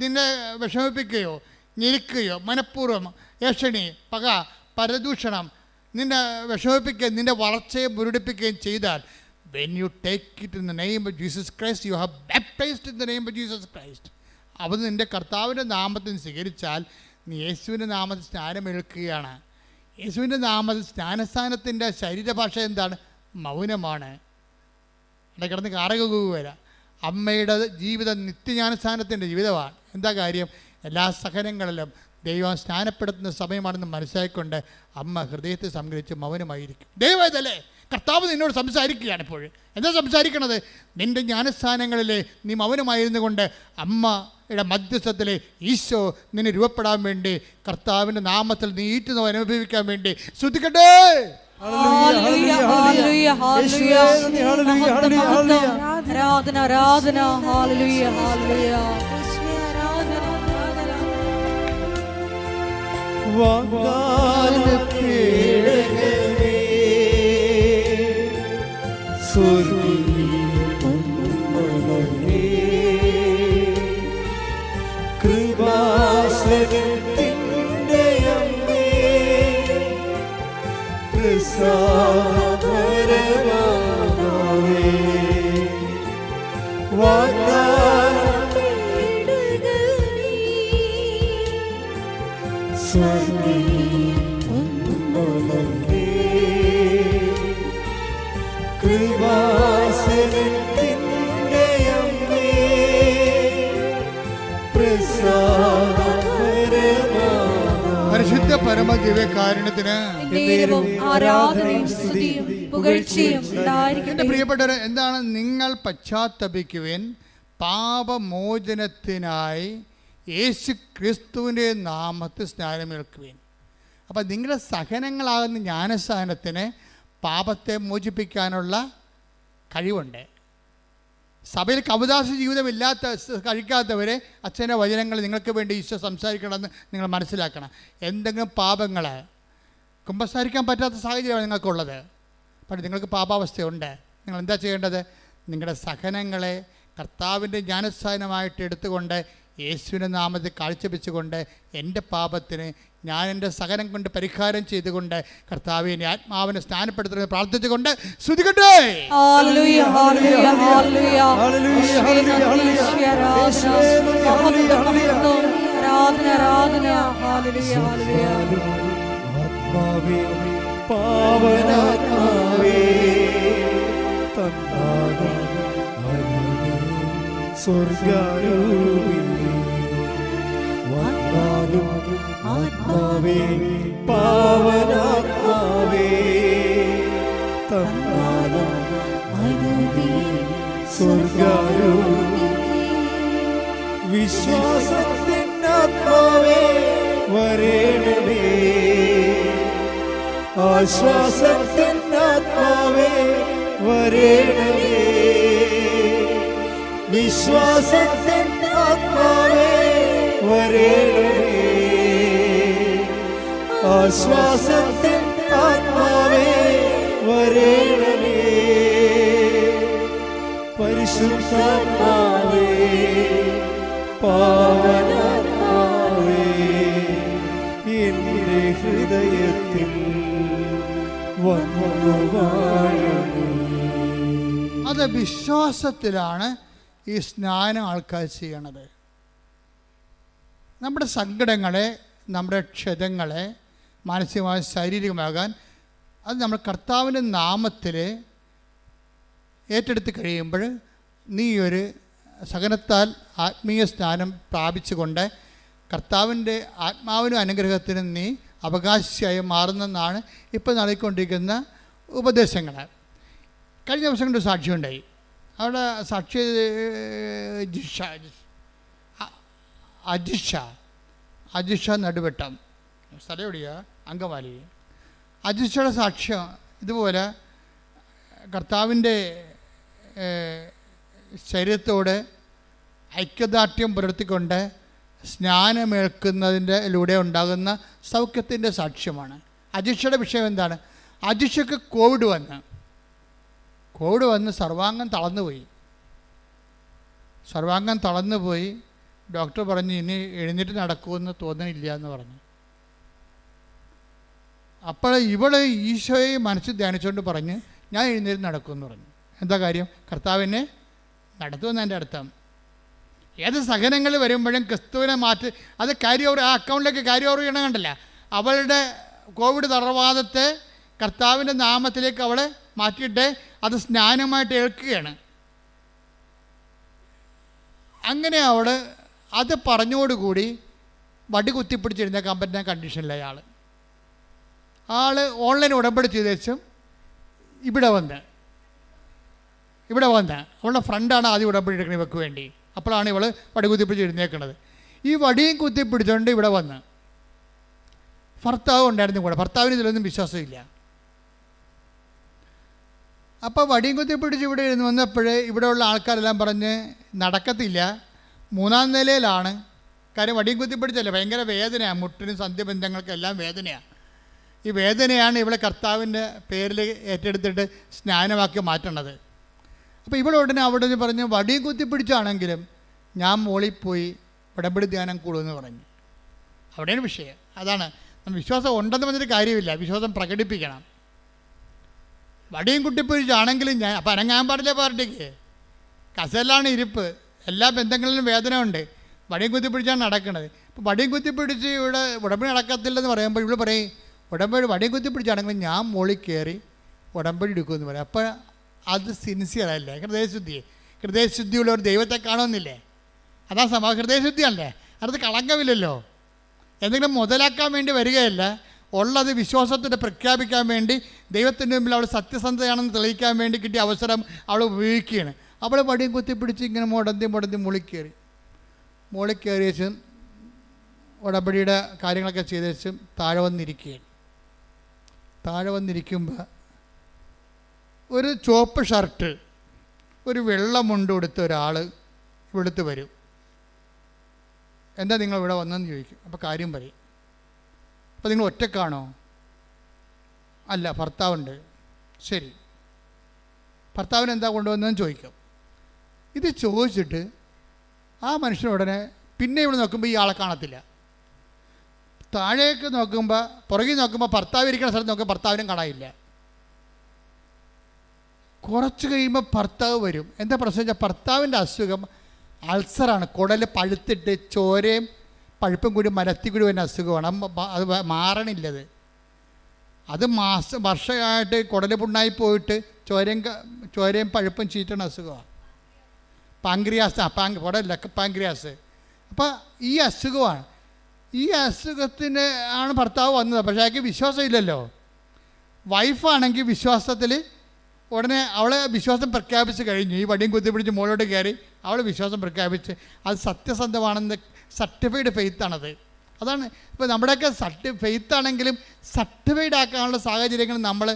നിന്നെ വിഷമിപ്പിക്കുകയോ ഞെരുക്കുകയോ മനഃപൂർവ്വം ഏഷണി, പക, പരദൂഷണം നിന്നെ വിഷമിപ്പിക്കുകയും നിൻ്റെ വളർച്ചയെ മുരടിപ്പിക്കുകയും ചെയ്താൽ, when you take it in the name of Jesus Christ, you have baptized in the name of Jesus Christ. അവ നിൻ്റെ കർത്താവിൻ്റെ നാമത്തിൽ സ്വീകരിച്ചാൽ നീ യേശുവിൻ്റെ നാമത്തിൽ സ്നാനമേൽക്കുകയാണ്. യേശുവിൻ്റെ നാമത്തിൽ സ്നാനസ്ഥാനത്തിൻ്റെ ശരീരഭാഷ എന്താണ്? മൗനമാണ്. കിടന്ന് കാറകുക വരാം. അമ്മയുടെ ജീവിതം നിത്യജ്ഞാനസ്ഥാനത്തിൻ്റെ ജീവിതമാണ്. എന്താ കാര്യം? എല്ലാ സഹനങ്ങളിലും ദൈവം സ്നാനപ്പെടുത്തുന്ന സമയമാണെന്ന് മനസ്സിലാക്കിക്കൊണ്ട് അമ്മ ഹൃദയത്തെ സംഗ്രഹിച്ച് മൗനമായിരിക്കും. ദൈവമല്ലേ കർത്താവ് നിന്നോട് സംസാരിക്കുകയാണ്. ഇപ്പോൾ എന്താ സംസാരിക്കണത്? നിൻ്റെ ജ്ഞാനസ്ഥാനങ്ങളിൽ നീ മൗനമായിരുന്നു കൊണ്ട് അമ്മയുടെ മധ്യസ്ഥത്തിൽ ഈശോ നിന്നെ രൂപപ്പെടാൻ വേണ്ടി കർത്താവിൻ്റെ നാമത്തിൽ നീ ഈറ്റുന്നോ അനുഭവിക്കാൻ വേണ്ടി ശ്രദ്ധിക്കട്ടെ. ആരാധന ആരാധന ഹല്ലേലൂയ ഹല്ലേലൂയ. വാഗ്ദാനപേടകമേ സ്വർഗ്ഗീയമേ കൃപാസനത്തിൻ്റെ അമ്മേ പ്രസാദപരമാതാവേ സ്വർഗ്ഗീയമേ കൃപാസനത്തിൻ്റെ അമ്മേ പ്രസാദപരമാതാവേ പരിശുദ്ധ പരമദിവ്യകാരുണ്യത്തിന് എന്നേരവും ആരാധനയും സ്തുതിയും പുകഴ്ചയും ഉണ്ടായിരിക്കട്ടെ. എൻ്റെ പ്രിയപ്പെട്ടവരെ, എന്താണ്? നിങ്ങൾ പശ്ചാത്തപിക്കുവിൻ, പാപമോചനത്തിനായി യേശു ക്രിസ്തുവിൻ്റെ നാമത്തിൽ സ്നാനമേൽക്കുവിൻ. അപ്പം നിങ്ങളുടെ സഹനങ്ങളാകുന്ന ജ്ഞാനസ്ഥാനത്തിന് പാപത്തെ മോചിപ്പിക്കാനുള്ള കഴിവുണ്ട്. സഭയിൽ കവദാസ ജീവിതമില്ലാത്ത കഴിക്കാത്തവരെ അച്ഛൻ്റെ വചനങ്ങൾ നിങ്ങൾക്ക് വേണ്ടി ഈശോ സംസാരിക്കണമെന്ന് നിങ്ങൾ മനസ്സിലാക്കണം. എന്തെങ്കിലും പാപങ്ങൾ കുമ്പസാരിക്കാൻ പറ്റാത്ത സാഹചര്യമാണ് നിങ്ങൾക്കുള്ളത്. പക്ഷേ നിങ്ങൾക്ക് പാപാവസ്ഥയുണ്ട്. നിങ്ങൾ എന്താ ചെയ്യേണ്ടത്? നിങ്ങളുടെ സഹനങ്ങളെ കർത്താവിൻ്റെ ജ്ഞാനസ്ഥാനമായിട്ട് എടുത്തുകൊണ്ട് യേശുവിൻ്റെ നാമത്തിൽ കാഴ്ചവെച്ചുകൊണ്ട് എൻ്റെ പാപത്തിന് ഞാൻ എൻ്റെ സഹനം കൊണ്ട് പരിഹാരം ചെയ്തുകൊണ്ട് കർത്താവിനെ ആത്മാവിനെ സ്നാനപ്പെടുത്തുന്നത് പ്രാർത്ഥിച്ചുകൊണ്ട് സ്തുതിക്കട്ടെ. ഹല്ലേലൂയ ഹല്ലേലൂയ ഹല്ലേലൂയ ആരാധന ആരാധന ഹല്ലേലൂയ ഹല്ലേലൂയ. ആത്മാവേ പാവനാത്മാവേ തന്നാലും സ്വർഗാരൂപി വന്നാലും ആത്മാവേ പാവനാത്മാവേ തന്നാലും സ്വർഗാരൂപി വിശ്വാസത്തിനാത്മാവേ വരേണമേ ആശ്വാസത്തിനാത്മാവേ വരേണമേ വിശ്വാസത്തിനാത്മാവേ വരേണമേ ആശ്വാസത്തിനാത്മാവേ വരേണമേ പരിശുദ്ധാത്മാവേ പാവനാത്മാവേ എൻ്റെ ഹൃദയത്തിൽ വന്നു വാഴണേ. അത് വിശ്വാസത്തിലാണ് ഈ സ്നാനം ആൾക്കാർ ചെയ്യണത്. നമ്മുടെ സങ്കടങ്ങളെ, നമ്മുടെ ക്ഷതങ്ങളെ മാനസികമായി ശാരീരികമാകാൻ അത് നമ്മൾ കർത്താവിൻ്റെ നാമത്തിൽ ഏറ്റെടുത്ത് കഴിയുമ്പോൾ നീ ഒരു സഹനത്താൽ ആത്മീയ സ്നാനം പ്രാപിച്ചുകൊണ്ട് കർത്താവിൻ്റെ ആത്മാവിനും അനുഗ്രഹത്തിനും നീ അവകാശിയായി മാറുന്നെന്നാണ് ഇപ്പോൾ നൽകിക്കൊണ്ടിരിക്കുന്ന ഉപദേശങ്ങൾ. കഴിഞ്ഞ ദിവസം കൊണ്ട് സാക്ഷിയുണ്ടായി. അവിടെ സാക്ഷി അജിഷ നടുവട്ടം സ്ഥലം എവിടെയാ? അങ്കമാലി. അജിഷയുടെ സാക്ഷ്യം ഇതുപോലെ കർത്താവിൻ്റെ ശരീരത്തോട് ഐക്യദാർഢ്യം പുലർത്തിക്കൊണ്ട് സ്നാനമേൽക്കുന്നതിലൂടെ ഉണ്ടാകുന്ന സൗഖ്യത്തിൻ്റെ സാക്ഷ്യമാണ്. അജിഷയുടെ വിഷയം എന്താണ്? അജിഷയ്ക്ക് കോവിഡ് വന്ന് സർവാംഗം തളർന്നുപോയി. ഡോക്ടർ പറഞ്ഞു ഇനി എഴുന്നേറ്റ് നടക്കുമെന്ന് തോന്നുന്നില്ല എന്ന് പറഞ്ഞു. അപ്പോൾ ഇവള് ഈശോയെ മനസ്സിൽ ധ്യാനിച്ചുകൊണ്ട് പറഞ്ഞ് ഞാൻ എഴുന്നേറ്റ് നടക്കുമെന്ന് പറഞ്ഞു. എന്താ കാര്യം? കർത്താവിനെ നടത്തുമെന്ന് എൻ്റെ അർത്ഥം. ഏത് സഹനങ്ങൾ വരുമ്പോഴും ക്രിസ്തുവിനെ മാറ്റി അത് ക്യാരി ഓവർ, ആ അക്കൗണ്ടിലേക്ക് ക്യാരി ഓവർ ചെയ്യണം. കണ്ടല്ല, അവളുടെ കോവിഡ് തളർവാദത്തെ കർത്താവിൻ്റെ നാമത്തിലേക്ക് അവളെ മാറ്റിയിട്ട് അത് സ്നാനമായിട്ട് ഏൽക്കുകയാണ്. അങ്ങനെ അവൾ അത് പറഞ്ഞോടുകൂടി വടി കുത്തിപ്പിടിച്ചിരുന്നേക്കാൻ പറ്റുന്ന കണ്ടീഷനിലായി ആൾ ഓൺലൈൻ ഉടമ്പടി ചെയ്തേച്ചും ഇവിടെ വന്ന് അവളുടെ ഫ്രണ്ടാണ് ആദ്യം ഉടമ്പടി എടുക്കുന്നത് ഇവർക്ക് വേണ്ടി. അപ്പോഴാണ് ഇവൾ വടി കുത്തിപ്പിടിച്ച് എഴുന്നേക്കുന്നത്. ഈ വടിയും കുത്തിപ്പിടിച്ചുകൊണ്ട് ഇവിടെ വന്ന് ഭർത്താവ് ഉണ്ടായിരുന്നു കൂടെ. ഭർത്താവിന് ഇതിലൊന്നും വിശ്വാസമില്ല. അപ്പോൾ വടിയും കുത്തിപ്പിടിച്ച് ഇവിടെ ഇരുന്ന് വന്നപ്പോഴേ ഇവിടെയുള്ള ആൾക്കാരെല്ലാം പറഞ്ഞ് നടക്കത്തില്ല, 3-ാം നിലയിലാണ്. കാര്യം വടിയും കുത്തിപ്പിടിച്ചല്ലേ, ഭയങ്കര വേദനയാണ്, മുട്ടിനും സന്ധ്യബന്ധങ്ങൾക്കെല്ലാം വേദനയാണ്. ഈ വേദനയാണ് ഇവളെ കർത്താവിൻ്റെ പേരിൽ ഏറ്റെടുത്തിട്ട് സ്നാനമാക്കി മാറ്റണത്. അപ്പോൾ ഇവളുടനെ അവിടെ നിന്ന് പറഞ്ഞ് വടിയും കുത്തിപ്പിടിച്ചാണെങ്കിലും ഞാൻ മോളിൽ പോയി ഉടമ്പടി ധ്യാനം കൂടുമെന്ന് പറഞ്ഞു. അവിടെയാണ് വിഷയം. അതാണ് വിശ്വാസം ഉണ്ടെന്ന് പറഞ്ഞിട്ട് കാര്യമില്ല, വിശ്വാസം പ്രകടിപ്പിക്കണം. വടിയും കുത്തിപ്പിടിച്ചാണെങ്കിലും ഞാൻ അപ്പം അനങ്ങാൻ പാടില്ല. പാർട്ടിക്ക് കസലാണ് ഇരിപ്പ്, എല്ലാ ബന്ധങ്ങളിലും വേദന ഉണ്ട്. വടിയും കുത്തിപ്പിടിച്ചാണ് നടക്കുന്നത്. ഇപ്പോൾ വടിയും കുത്തിപ്പിടിച്ച് ഇവിടെ ഉടമ്പടി നടക്കത്തില്ലെന്ന് പറയുമ്പോൾ ഇവിടെ പറയും ഉടമ്പടി വടിയും കുത്തിപ്പിടിച്ചാണെങ്കിലും ഞാൻ മോളിൽ കയറി ഉടമ്പടി എടുക്കുമെന്ന് പറയും. അപ്പോൾ അത് സിൻസിയറല്ലേ, ഹൃദയശുദ്ധിയുള്ള ഒരു ദൈവത്തെ കാണുമെന്നില്ലേ? അതാ സംഭവം. ഹൃദയശുദ്ധിയല്ലേ, അടുത്ത് കളങ്കമില്ലല്ലോ. എന്തെങ്കിലും മുതലാക്കാൻ വേണ്ടി വരികയല്ല, ഉള്ളത് വിശ്വാസത്തിൻ്റെ പ്രഖ്യാപിക്കാൻ വേണ്ടി ദൈവത്തിൻ്റെ മുമ്പിൽ അവൾ സത്യസന്ധതയാണെന്ന് തെളിയിക്കാൻ വേണ്ടി കിട്ടിയ അവസരം അവൾ ഉപയോഗിക്കുകയാണ്. അവൾ വടിയും കുത്തിപ്പിടിച്ച് ഇങ്ങനെ മുടന്തി മുകളിൽ കയറിയേച്ചും ഉടമ്പടിയുടെ കാര്യങ്ങളൊക്കെ ചെയ്തേച്ചും താഴെ വന്നിരിക്കുമ്പോൾ ഒരു ചുവപ്പ് ഷർട്ട് ഒരു വെള്ള മുണ്ട് കൊടുത്ത ഒരാൾ ഇവിടുത്തെ വരും. എന്താ നിങ്ങൾ ഇവിടെ വന്നെന്ന് ചോദിക്കും. അപ്പോൾ കാര്യം പറയും. അപ്പോൾ നിങ്ങൾ ഒറ്റക്കാണോ? അല്ല, ഭർത്താവുണ്ട്. ശരി, ഭർത്താവിന് എന്താ കൊണ്ടുവന്നതെന്ന് ചോദിക്കും. ഇത് ചോദിച്ചിട്ട് ആ മനുഷ്യനുടനെ പിന്നെ ഇവിടെ നോക്കുമ്പോൾ ഈ ആളെ കാണത്തില്ല. താഴേക്ക് നോക്കുമ്പോൾ, പുറകിൽ നോക്കുമ്പോൾ ഭർത്താവ് ഇരിക്കുന്ന സ്ഥലത്ത് നോക്കുമ്പോൾ ഭർത്താവിനും കാണാനില്ല. കുറച്ച് കഴിയുമ്പോൾ ഭർത്താവ് വരും. എന്താ പ്രശ്നം വെച്ചാൽ ഭർത്താവിൻ്റെ അസുഖം അൾസറാണ്. കുടൽ പഴുത്തിട്ട് ചോരയും പഴുപ്പും കൂടി മലത്തി കൂടി വരുന്ന അസുഖമാണ്. അത് മാറണില്ലത്. അത് വർഷമായിട്ട് കുടൽ പുണ്ണായി പോയിട്ട് ചോരയും പഴുപ്പും ചീറ്റണ അസുഖമാണ്. പാങ്ക്രിയാസ്, കുടലല്ല, പാങ്ക്രിയാസ്. അപ്പോൾ ഈ അസുഖമാണ്. ഈ അസുഖത്തിന് ആണ് ഭർത്താവ് വന്നത്. പക്ഷേ അയാൾക്ക് വിശ്വാസമില്ലല്ലോ. വൈഫാണെങ്കിൽ വിശ്വാസത്തിൽ ഉടനെ അവളെ വിശ്വാസം പ്രഖ്യാപിച്ച് കഴിഞ്ഞു. ഈ വടിയും കുത്തിപ്പിടിച്ച് മുകളിലോട്ട് കയറി അവൾ വിശ്വാസം പ്രഖ്യാപിച്ച് അത് സത്യസന്ധമാണെന്ന് സർട്ടിഫൈഡ് ഫെയ്ത്താണത്. അതാണ് ഇപ്പോൾ നമ്മുടെയൊക്കെ ഫെയ്ത്താണെങ്കിലും സർട്ടിഫൈഡ് ആക്കാനുള്ള സാഹചര്യങ്ങൾ നമ്മൾ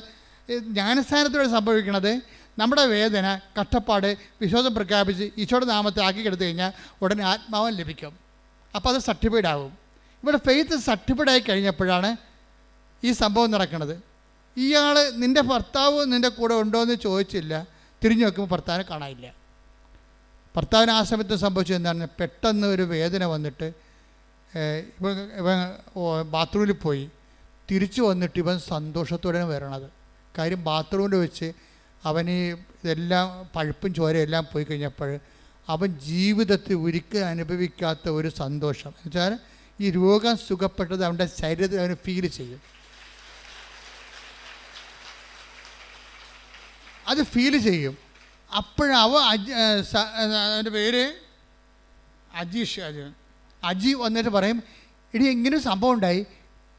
ജ്ഞാനസ്ഥാനത്തോടെ സംഭവിക്കുന്നത്. നമ്മുടെ വേദന, കഷ്ടപ്പാട് വിശ്വാസം പ്രഖ്യാപിച്ച് ഈശോയുടെ നാമത്തെ ആക്കിക്കെടുത്തു കഴിഞ്ഞാൽ ഉടനെ ആത്മാവൻ ലഭിക്കും. അപ്പോൾ അത് സർട്ടിഫൈഡ് ആവും. ഇവിടെ ഫെയ്ത്ത് സർട്ടിഫൈഡ് ആയി കഴിഞ്ഞപ്പോഴാണ് ഈ സംഭവം നടക്കുന്നത്. ഇയാൾ നിൻ്റെ ഭർത്താവ് നിൻ്റെ കൂടെ ഉണ്ടോ എന്ന് ചോദിച്ചില്ല. തിരിഞ്ഞു നോക്കുമ്പോൾ ഭർത്താവിനെ കാണാനില്ല. ഭർത്താവിന് ആ സമയത്ത് സംഭവിച്ചത് എന്താണ്? പെട്ടെന്ന് ഒരു വേദന വന്നിട്ട് ഇവൻ ബാത്റൂമിൽ പോയി. തിരിച്ചു വന്നിട്ട് ഇവൻ സന്തോഷത്തോടെയാണ് വരണത്. കാര്യം ബാത്റൂമിൽ വെച്ച് അവന് ഇതെല്ലാം പഴുപ്പും ചോരയെല്ലാം പോയി കഴിഞ്ഞപ്പോൾ അവൻ ജീവിതത്തിൽ ഒരിക്കലും അനുഭവിക്കാത്ത ഒരു സന്തോഷം. എന്നുവെച്ചാൽ ഈ രോഗം സുഖപ്പെട്ടത് അവൻ്റെ ശരീരത്തിൽ അവന് ഫീൽ ചെയ്യും. അത് ഫീൽ ചെയ്യും. അവൻ്റെ പേര് അജി വന്നിട്ട് പറയും, ഇനി ഇങ്ങനെ സംഭവം ഉണ്ടായി,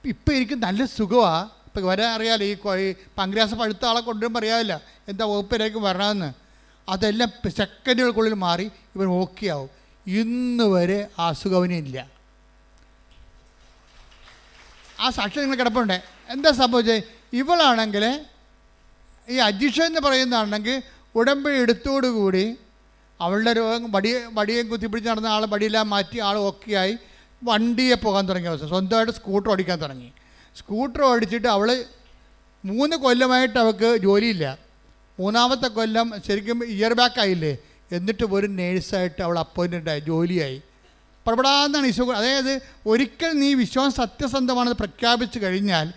ഇപ്പം എനിക്ക് നല്ല സുഖമാണ്. ഇപ്പം വരാൻ അറിയാമല്ലോ, ഈ പാങ്ക്രിയാസ് പഴുത്ത ആളെ കൊണ്ടുവരുമ്പോൾ അറിയാമല്ല എന്താ വകുപ്പിലേക്ക് വരണമെന്ന്. അതെല്ലാം സെക്കൻഡുകൾക്കുള്ളിൽ മാറി ഇവൻ ഓക്കെ ആവും. ഇന്ന് വരെ ആ അസുഖവനില്ല. ആ സാക്ഷ്യം നിങ്ങൾ കിടപ്പുണ്ട്. എന്താ സംഭവിച്ചത്? ഇവളാണെങ്കിൽ ഈ അജിഷ എന്ന് പറയുന്നതാണെങ്കിൽ ഉടമ്പടി എടുത്തോടുകൂടി അവളുടെ രോഗം വടിയും കുത്തിപ്പിടിച്ച് നടന്ന ആൾ വടിയെല്ലാം മാറ്റി ആൾ ഓക്കെയായി വണ്ടിയെ പോകാൻ തുടങ്ങിയ അവസ്ഥ. സ്വന്തമായിട്ട് സ്കൂട്ടർ ഓടിക്കാൻ തുടങ്ങി. സ്കൂട്ടർ ഓടിച്ചിട്ട് അവൾ 3 കൊല്ലമായിട്ട് അവൾക്ക് ജോലിയില്ല. 3-ാമത്തെ കൊല്ലം ശരിക്കും ഇയർ ബാക്ക് ആയില്ലേ. എന്നിട്ട് ഒരു നേഴ്സായിട്ട് അവൾ അപ്പോയിൻറ്റഡ് ആയി, ജോലിയായി. പടപടാന്നാണ് ഈശോ. അതായത് ഒരിക്കൽ നീ വിശ്വാസം സത്യസന്ധമാണെന്ന് പ്രഖ്യാപിച്ചു കഴിഞ്ഞാൽ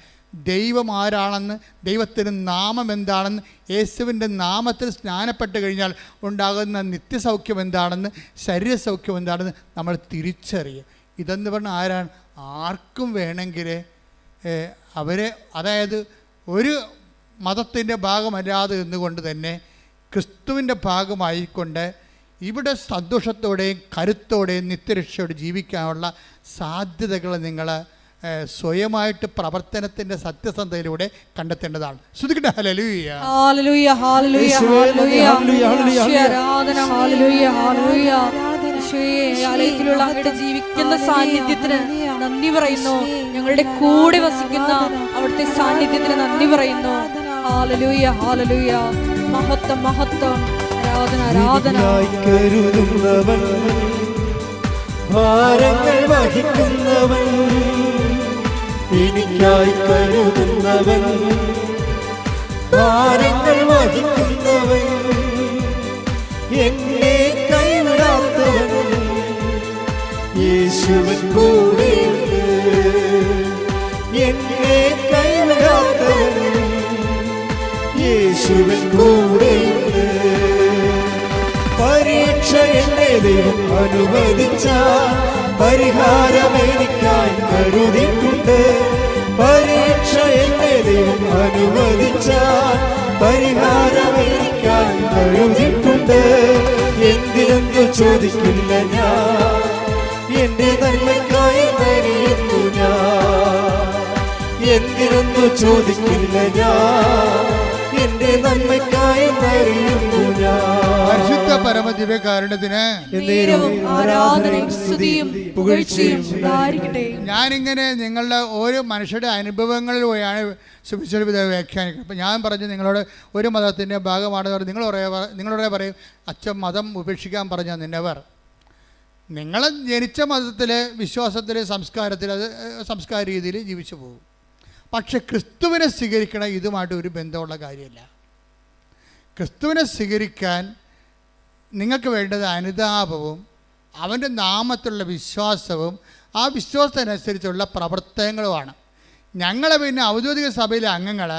ദൈവം ആരാണെന്ന്, ദൈവത്തിൻ്റെ നാമം എന്താണെന്ന്, യേശുവിൻ്റെ നാമത്തിൽ സ്നാനപ്പെട്ട് കഴിഞ്ഞാൽ ഉണ്ടാകുന്ന നിത്യസൗഖ്യം എന്താണെന്ന്, ശരീരസൗഖ്യം എന്താണെന്ന് നമ്മൾ തിരിച്ചറിയുക. ഇതെന്ന് പറഞ്ഞാൽ ആരാണ്? ആർക്കും വേണമെങ്കിൽ അവരെ, അതായത് ഒരു മതത്തിൻ്റെ ഭാഗമല്ലാതെ നിന്നുകൊണ്ട് തന്നെ ക്രിസ്തുവിൻ്റെ ഭാഗമായിക്കൊണ്ട് ഇവിടെ സന്തോഷത്തോടെയും കരുത്തോടെയും നിത്യരക്ഷയോടെ ജീവിക്കാനുള്ള സാധ്യതകൾ നിങ്ങൾ സ്വയമായിട്ട് പ്രവർത്തനത്തിൻ്റെ സത്യസന്ധതയിലൂടെ കണ്ടെത്തേണ്ടതാണ്. ശ്രുതിക്കട്ടെ ഹല്ലേലൂയ. ഹല്ലേലൂയ ഹല്ലേലൂയ ഹല്ലേലൂയ യേശുവേ ആരാധന. ഹല്ലേലൂയ ഹല്ലേലൂയ യേശുവേ ആലയത്തിലുള്ള അങ്ങയുടെ ജീവിക്കുന്ന സാന്നിധ്യത്തിന് നന്ദി പറയുന്നു. ഞങ്ങളുടെ കൂടെ വസിക്കുന്ന അവിടുത്തെ സാന്നിധ്യത്തിന് നന്ദി പറയുന്നു. ഹല്ലേലൂയ ഹല്ലേലൂയ. മഹത്വം മഹത്വം. ആരാധന ആരാധന. കരുതുന്നവൻ, ഭാരങ്ങൾ വഹിക്കുന്നവൻ, എനിക്കായി കരുതുന്നവൻ, ഭാരങ്ങൾ വഹിക്കുന്നവൻ, എന്നെ കൈവിടാത്തവൻ, യേശുവൻ കൂടെയുണ്ട്. എന്നെ കൈവിടാത്തവൻ, യേശുവൻ കൂടെയുണ്ട്. പരീക്ഷ എന്നെ ദൈവം അനുവദിച്ച പരിഹാരം എനിക്കായി കരുതിയിട്ടുണ്ട്. പരീക്ഷ എന്നെ ദൈവം അനുവദിച്ച പരിഹാരം എനിക്കായി കരുതിയിട്ടുണ്ട്. എന്തിനെന്നു ചോദിക്കില്ല ഞാൻ, എന്റെ നന്മയ്ക്കായി അറിയുന്നു ഞാൻ. എന്തിനെന്നു ചോദിക്കില്ല ഞാൻ, എന്റെ നന്മയ്ക്കായി അറിയുന്നു ഞാൻ. പരിശുദ്ധ പരമദിവ്യകാരുണ്യത്തിന് ആരാധനയും സ്തുതിയും പുകഴ്ചയും ഉണ്ടായിരിക്കട്ടെ. ഞാനിങ്ങനെ നിങ്ങളുടെ ഓരോ മനുഷ്യരുടെ അനുഭവങ്ങളിലൂടെയാണ് സുവിശേഷ വ്യാഖ്യാനിക്കുന്നത്. അപ്പം ഞാൻ പറഞ്ഞു നിങ്ങളോട് ഒരു മതത്തിൻ്റെ ഭാഗമാണെന്ന് പറഞ്ഞ് നിങ്ങളോടെ പറയും അച്ഛൻ മതം ഉപേക്ഷിക്കാൻ പറഞ്ഞ നിന്നവർ. നിങ്ങൾ ജനിച്ച മതത്തിൽ, വിശ്വാസത്തിൽ, സംസ്കാരത്തിൽ, അത് സംസ്കാര രീതിയിൽ ജീവിച്ചു പോകും. പക്ഷെ ക്രിസ്തുവിനെ സ്വീകരിക്കണം ഇതുമായിട്ട് ഒരു ബന്ധമുള്ള കാര്യമല്ല. ക്രിസ്തുവിനെ സ്വീകരിക്കാൻ നിങ്ങൾക്ക് വേണ്ടത് അനുതാപവും അവൻ്റെ നാമത്തിലുള്ള വിശ്വാസവും ആ വിശ്വാസത്തിനനുസരിച്ചുള്ള പ്രവർത്തനങ്ങളുമാണ്. ഞങ്ങളെ പിന്നെ ഔദ്യോഗിക സഭയിലെ അംഗങ്ങൾ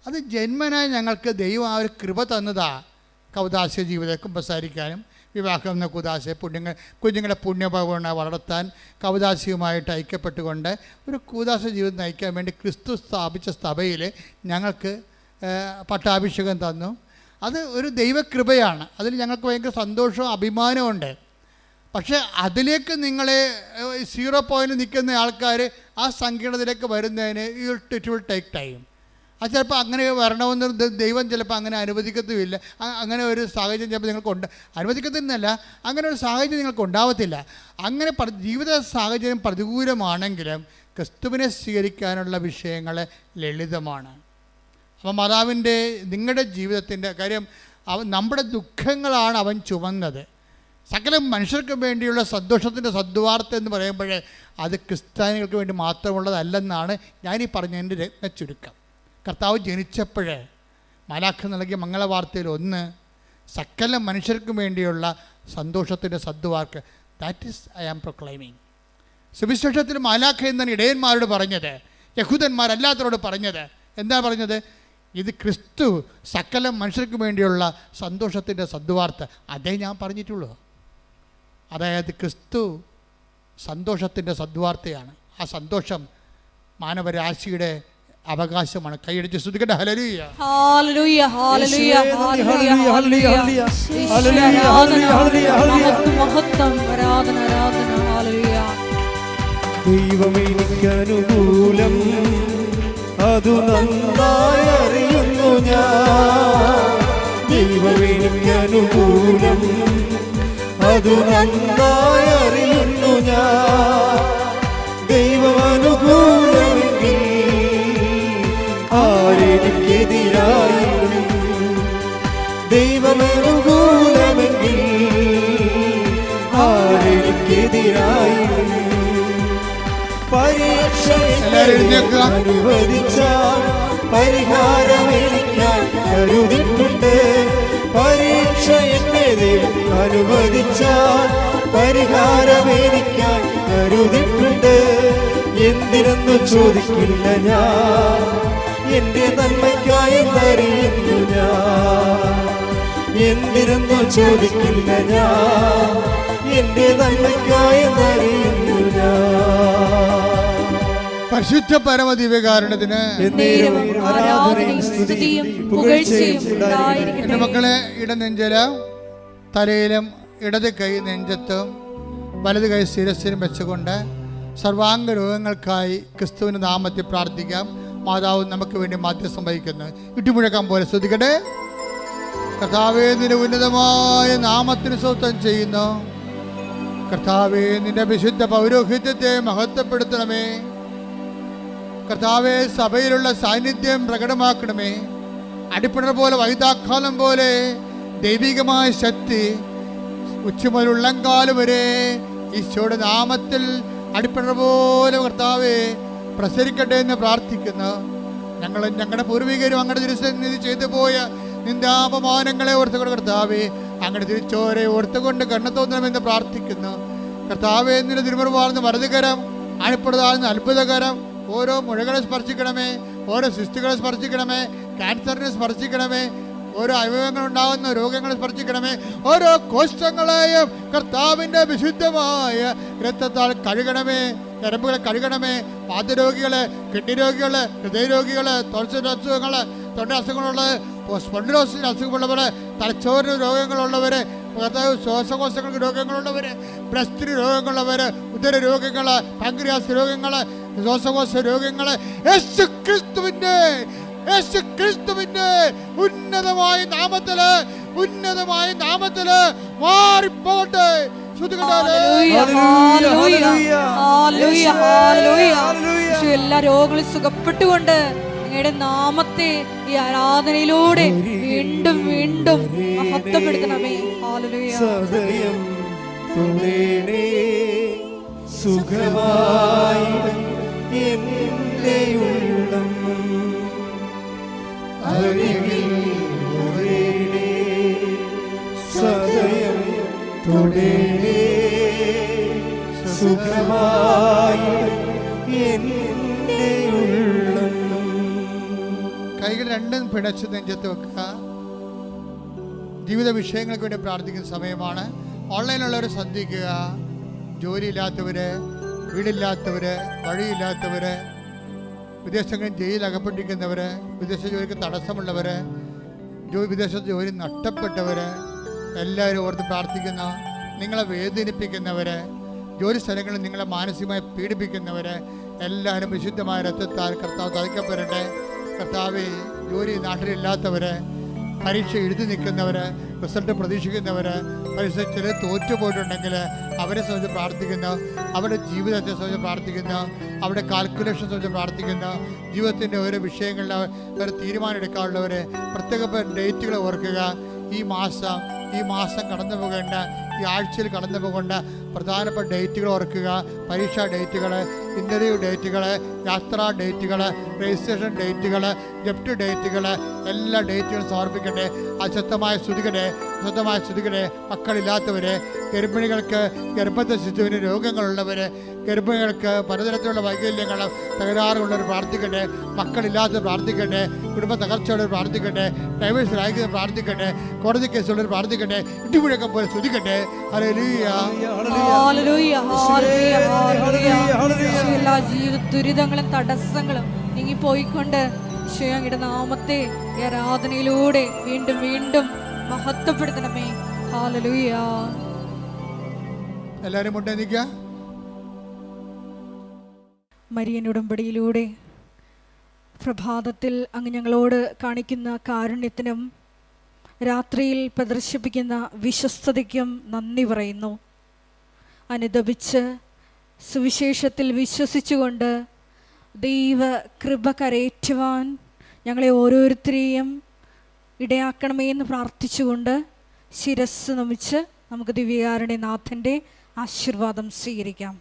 അത് ജന്മനായി ഞങ്ങൾക്ക് ദൈവം ആ ഒരു കൃപ തന്നതാണ്. കൗദാസ്യ ജീവിതം കുമ്പസാരിക്കാനും വിവാഹം എന്ന കുദാശ കുഞ്ഞുങ്ങളെ പുണ്യഭവന വളർത്താൻ കൗദാസ്യവുമായിട്ട് ഐക്യപ്പെട്ടുകൊണ്ട് ഒരു കൂദാശ ജീവിതം നയിക്കാൻ വേണ്ടി ക്രിസ്തു സ്ഥാപിച്ച സഭയിൽ ഞങ്ങൾക്ക് പട്ടാഭിഷേകം തന്നു. അത് ഒരു ദൈവകൃപയാണ്. അതിൽ ഞങ്ങൾക്ക് ഭയങ്കര സന്തോഷവും അഭിമാനമുണ്ട്. പക്ഷേ അതിലേക്ക് നിങ്ങളെ 0 പോയിൻ്റ് നിൽക്കുന്ന ആൾക്കാർ ആ സങ്കീർണതയിലേക്ക് വരുന്നതിന് ഇറ്റ് വിൽ ടേക്ക് ടൈം. അത് ചിലപ്പോൾ അങ്ങനെ വരണമെന്ന് ദൈവം ചിലപ്പോൾ അങ്ങനെ അനുവദിക്കത്തുമില്ല. അങ്ങനെ ഒരു സാഹചര്യം ചിലപ്പോൾ നിങ്ങൾക്കുണ്ട്, അനുവദിക്കത്തില്ല, അങ്ങനെ ഒരു സാഹചര്യം നിങ്ങൾക്ക് ഉണ്ടാവത്തില്ല. അങ്ങനെ ജീവിത സാഹചര്യം പ്രതികൂലമാണെങ്കിലും ക്രിസ്തുവിനെ സ്വീകരിക്കാനുള്ള വിഷയങ്ങൾ ലളിതമാണ്. അപ്പം മാതാവിൻ്റെ നിങ്ങളുടെ ജീവിതത്തിൻ്റെ കാര്യം നമ്മുടെ ദുഃഖങ്ങളാണ് അവൻ ചുമന്നത്. സകല മനുഷ്യർക്ക് വേണ്ടിയുള്ള സന്തോഷത്തിൻ്റെ സദ്വാർത്ത എന്ന് പറയുമ്പോൾ അത് ക്രിസ്ത്യാനികൾക്ക് വേണ്ടി മാത്രമുള്ളതല്ലെന്നാണ് ഞാനീ പറഞ്ഞതിൻ്റെ രത്നച്ചുരുക്കം. കർത്താവ് ജനിച്ചപ്പോൾ മാലാഖ നൽകിയ മംഗളവാർത്തയിൽ ഒന്ന് സകല മനുഷ്യർക്കും വേണ്ടിയുള്ള സന്തോഷത്തിൻ്റെ സദ്വാർക്ക്. That is I am proclaiming. സുവിശേഷത്തിൽ മാലാഖ എന്നാണ് ഇടയന്മാരോട് പറഞ്ഞത്, യഹൂദന്മാരല്ലാത്തവരോട് പറഞ്ഞത്. എന്താ പറഞ്ഞത്? ഇത് ക്രിസ്തു സകല മനുഷ്യർക്ക് വേണ്ടിയുള്ള സന്തോഷത്തിൻ്റെ സദ്വാർത്ത. അതേ ഞാൻ പറഞ്ഞിട്ടുള്ളൂ. അതായത് ക്രിസ്തു സന്തോഷത്തിൻ്റെ സദ്വാർത്തയാണ്. ആ സന്തോഷം മാനവരാശിയുടെ അവകാശമാണ്. കൈയടിച്ച് സ്തുതിക്കട്ടെ. ഹല്ലേലൂയ ഹല്ലേലൂയ ഹല്ലേലൂയ ഹല്ലേലൂയ ഹല്ലേലൂയ മഹത്വം ആരാധന ആരാധന. ഹല്ലേലൂയ. ദൈവമേ എനിക്ക് അനുകൂലം, അതു നന്നായി അറിയുന്നു ഞാൻ. ദൈവമേ എനിക്ക് അനുകൂലം, അതു നന്നായി അറിയുന്നു ഞാൻ. ദൈവം അനുകൂലമെങ്കിൽ ആരെനിക്കെതിരായി? ദൈവം അനുകൂലമെങ്കിൽ ആരെനിക്കെതിരായി? പരീക്ഷ അനുവദിച്ച പരിഹാരം എനിക്കായി കരുതിയിട്ടുണ്ട്. പരീക്ഷ എന്നെ ദൈവം അനുവദിച്ച പരിഹാരം എനിക്കായി കരുതിയിട്ടുണ്ട്. എന്തിനെന്നു ചോദിക്കില്ല ഞാൻ, എന്റെ നന്മയ്ക്കായി അറിയുന്നു ഞാൻ. എന്തിനെന്നു ചോദിക്കില്ല ഞാൻ, എന്റെ നന്മയ്ക്കായി അറിയുന്നു ഞാൻ. പരിശുദ്ധ പരമദിവ്യകാരുണ്യത്തിന് ആരാധനയും സ്തുതിയും പുകഴ്ചയും ഉണ്ടായിരിക്കട്ടെ. എൻ്റെ മക്കളെ, ഇടനെഞ്ചിലും തലയിലും ഇടത് കൈ നെഞ്ചത്തും വലത് കൈ ശിരസ്സിനും വെച്ചുകൊണ്ട് സർവാംഗ രോഗങ്ങൾക്കായി ക്രിസ്തുവിൻ്റെ നാമത്തിൽ പ്രാർത്ഥിക്കാം. മാതാവ് നമുക്ക് വേണ്ടി മാധ്യസ്ഥം വഹിക്കുന്നു. ഇട്ടുമുഴക്കാൻ പോലെ ശ്രദ്ധിക്കട്ടെ. കർത്താവേ, നിന്റെ ഉന്നതമായ നാമത്തിന് സ്വസ്ഥം ചെയ്യുന്നു. കർത്താവേ, നിന്റെ വിശുദ്ധ പൗരോഹിത്യത്തെ മഹത്വപ്പെടുത്തണമേ. കർത്താവേ, സഭയിലുള്ള സാന്നിധ്യം പ്രകടമാക്കണമേ. അടിപ്പിണർ പോലെ വൈതാക്കാലം പോലെ ദൈവികമായ ശക്തി ഉച്ചമുതൽ ഉള്ളംകാലം വരെ ഈശോയുടെ നാമത്തിൽ അടിപ്പിണർ പോലെ കർത്താവേ പ്രസരിക്കട്ടെ എന്ന് പ്രാർത്ഥിക്കുന്നു. ഞങ്ങളും ഞങ്ങളുടെ പൂർവികരും അങ്ങയുടെ തിരുസന്നിധി ചെയ്തു പോയ നിന്ദാപമാനങ്ങളെ ഓർത്തുകൊണ്ട് കർത്താവേ അങ്ങയുടെ തിരിച്ചോരെ ഓർത്തുകൊണ്ട് കണ്ണെത്തോന്നണമെന്ന് പ്രാർത്ഥിക്കുന്നു. കർത്താവേ, നിന്റെ തിരുമുറുവാർന്ന് വലതുകരം അടിപ്പെടുതാഴ്ന്ന അത്ഭുതകരം ഓരോ മുഴകളെ സ്പർശിക്കണമേ, ഓരോ സിസ്റ്റുകളെ സ്പർശിക്കണമേ, ക്യാൻസറിനെ സ്പർശിക്കണമേ, ഓരോ അവയവങ്ങൾ ഉണ്ടാകുന്ന രോഗങ്ങളെ സ്പർശിക്കണമേ. ഓരോ കോശങ്ങളെയും കർത്താവിൻ്റെ വിശുദ്ധമായ രക്തത്താൽ കഴുകണമേ. ഞരമ്പുകളെ കഴുകണമേ. വാതരോഗികള്, കിഡ്നി രോഗികള്, ഹൃദയരോഗികള്, തൊണ്ട അസുഖങ്ങളുള്ള, സ്പോണ്ടിലോസിസ് അസുഖമുള്ളവര്, തലച്ചോറിന് രോഗങ്ങളുള്ളവര്, ശ്വാസകോശങ്ങൾക്ക് രോഗങ്ങളുള്ളവര്, ബ്രസ്റ്റ് രോഗങ്ങളുള്ളവര്, ഉദര രോഗങ്ങള്, പാൻക്രിയാസ് രോഗങ്ങള്, ശ്വാസകോശ രോഗങ്ങള്, യേശു ക്രിസ്തുവിന്റെ ഉന്നതമായ നാമത്തില് മാറിപ്പോട്ടെ. എല്ലാ രോഗങ്ങളും സുഖപ്പെട്ടുകൊണ്ട് അങ്ങയുടെ നാമത്തെ ഈ ആരാധനയിലൂടെ വീണ്ടും വീണ്ടും മഹത്വപ്പെടുത്തണമേ. ഹല്ലേലൂയ. സുഖമായി എൻ്റെ ഉള്ളം സദയം തുടരണേ. സുഖമായി എൻ്റെ ഉള്ളം. കൈകൾ രണ്ടും പിടച്ച് നെഞ്ചത്ത് വെക്കുക. ജീവിത വിഷയങ്ങൾക്ക് വേണ്ടി പ്രാർത്ഥിക്കുന്ന സമയമാണ്. ഓൺലൈനുള്ളവർ ശ്രദ്ധിക്കുക. ജോലിയില്ലാത്തവര്, വീടില്ലാത്തവര്, വഴിയില്ലാത്തവര്, വിദേശങ്ങളിൽ ജയിലിൽ അകപ്പെട്ടിരിക്കുന്നവര്, വിദേശ ജോലിക്ക് തടസ്സമുള്ളവര്, വിദേശത്ത് ജോലി നഷ്ടപ്പെട്ടവര്, എല്ലാവരും ഓർത്ത് പ്രാർത്ഥിക്കുന്ന, നിങ്ങളെ വേദനിപ്പിക്കുന്നവര്, ജോലി സ്ഥലങ്ങളിൽ നിങ്ങളെ മാനസികമായി പീഡിപ്പിക്കുന്നവര് എല്ലാവരും വിശുദ്ധമായ രക്തത്താൽ കർത്താവ് തളിക്കപ്പെടട്ടെ. കർത്താവേ, ജോലി നാട്ടിലില്ലാത്തവര്, പരീക്ഷ എഴുതി നിൽക്കുന്നവര്, റിസൾട്ട് പ്രതീക്ഷിക്കുന്നവര്, പരീക്ഷ ചിലർ തോറ്റുപോയിട്ടുണ്ടെങ്കിൽ അവരെ സംബന്ധിച്ച് പ്രാർത്ഥിക്കുന്നു. അവരുടെ ജീവിതത്തെ സംബന്ധിച്ച് പ്രാർത്ഥിക്കുന്നു. അവരുടെ കാൽക്കുലേഷൻ സംബന്ധിച്ച് പ്രാർത്ഥിക്കുന്നു. ജീവിതത്തിൻ്റെ ഓരോ വിഷയങ്ങളിൽ ഒരു തീരുമാനം എടുക്കാനുള്ളവർ പ്രത്യേക ഡേറ്റുകൾ ഓർക്കുക. ഈ മാസം കടന്നു പോകേണ്ട, ഈ ആഴ്ചയിൽ കടന്നു പോകേണ്ട പ്രധാനപ്പെട്ട ഡേറ്റുകൾ ഓർക്കുക. പരീക്ഷാ ഡേറ്റുകൾ, ഇൻ്റർവ്യൂ ഡേറ്റുകൾ, യാത്രാ ഡേറ്റുകൾ, രജിസ്ട്രേഷൻ ഡേറ്റുകൾ, ജപ്റ്റ് ഡേറ്റുകൾ, എല്ലാ ഡേറ്റുകളും സമർപ്പിക്കട്ടെ. അശുദ്ധമായ സ്തുതിക്കട്ടെ. മക്കളില്ലാത്തവർ, ഗർഭിണികൾക്ക്, ഗർഭത്തെ ശിശുവിന് രോഗങ്ങളുള്ളവർ, ഗർഭിണികൾക്ക് പലതരത്തിലുള്ള വൈകല്യങ്ങൾ, തകരാറുള്ളവർ പ്രാർത്ഥിക്കട്ടെ. മക്കളില്ലാത്തവർ പ്രാർത്ഥിക്കട്ടെ. കുടുംബ തകർച്ചയുള്ളവർ പ്രാർത്ഥിക്കട്ടെ. ഡൈവേഴ്സ് അയക്കുന്നവർ പ്രാർത്ഥിക്കട്ടെ. കോടതി കേസുള്ളവർ പ്രാർത്ഥിക്കട്ടെ. ഇടിമുഴക്കം പോലെ സ്തുതിക്കട്ടെ. എല്ലാ ജീവിത ദുരിതങ്ങളും തടസ്സങ്ങളും നീങ്ങിപ്പോയിക്കൊണ്ട് ഈശോയുടെ നാമത്തെ ഈ ആരാധനയിലൂടെ വീണ്ടും വീണ്ടും മഹത്വപ്പെടുത്തണമേ. ഹല്ലേലൂയ. എല്ലാവരും മുട്ടേ നിൽക്കുക. മരിയൻ ഉടമ്പടിയിലൂടെ പ്രഭാതത്തിൽ അങ്ങ് ഞങ്ങളോട് കാണിക്കുന്ന കാരുണ്യത്തിനും രാത്രിയിൽ പ്രദർശിപ്പിക്കുന്ന വിശ്വസ്തതയ്ക്കും നന്ദി പറയുന്നു. അനുദപിച്ച് സുവിശേഷത്തിൽ വിശ്വസിച്ചുകൊണ്ട് ദൈവ കൃപ കരയേറ്റുവാൻ ഞങ്ങളെ ഓരോരുത്തരെയും ഇടയാക്കണമേ എന്ന് പ്രാർത്ഥിച്ചുകൊണ്ട് ശിരസ് നമിച്ച് നമുക്ക് ദിവ്യകാരുണ്യനാഥൻ്റെ ആശീർവാദം സ്വീകരിക്കാം.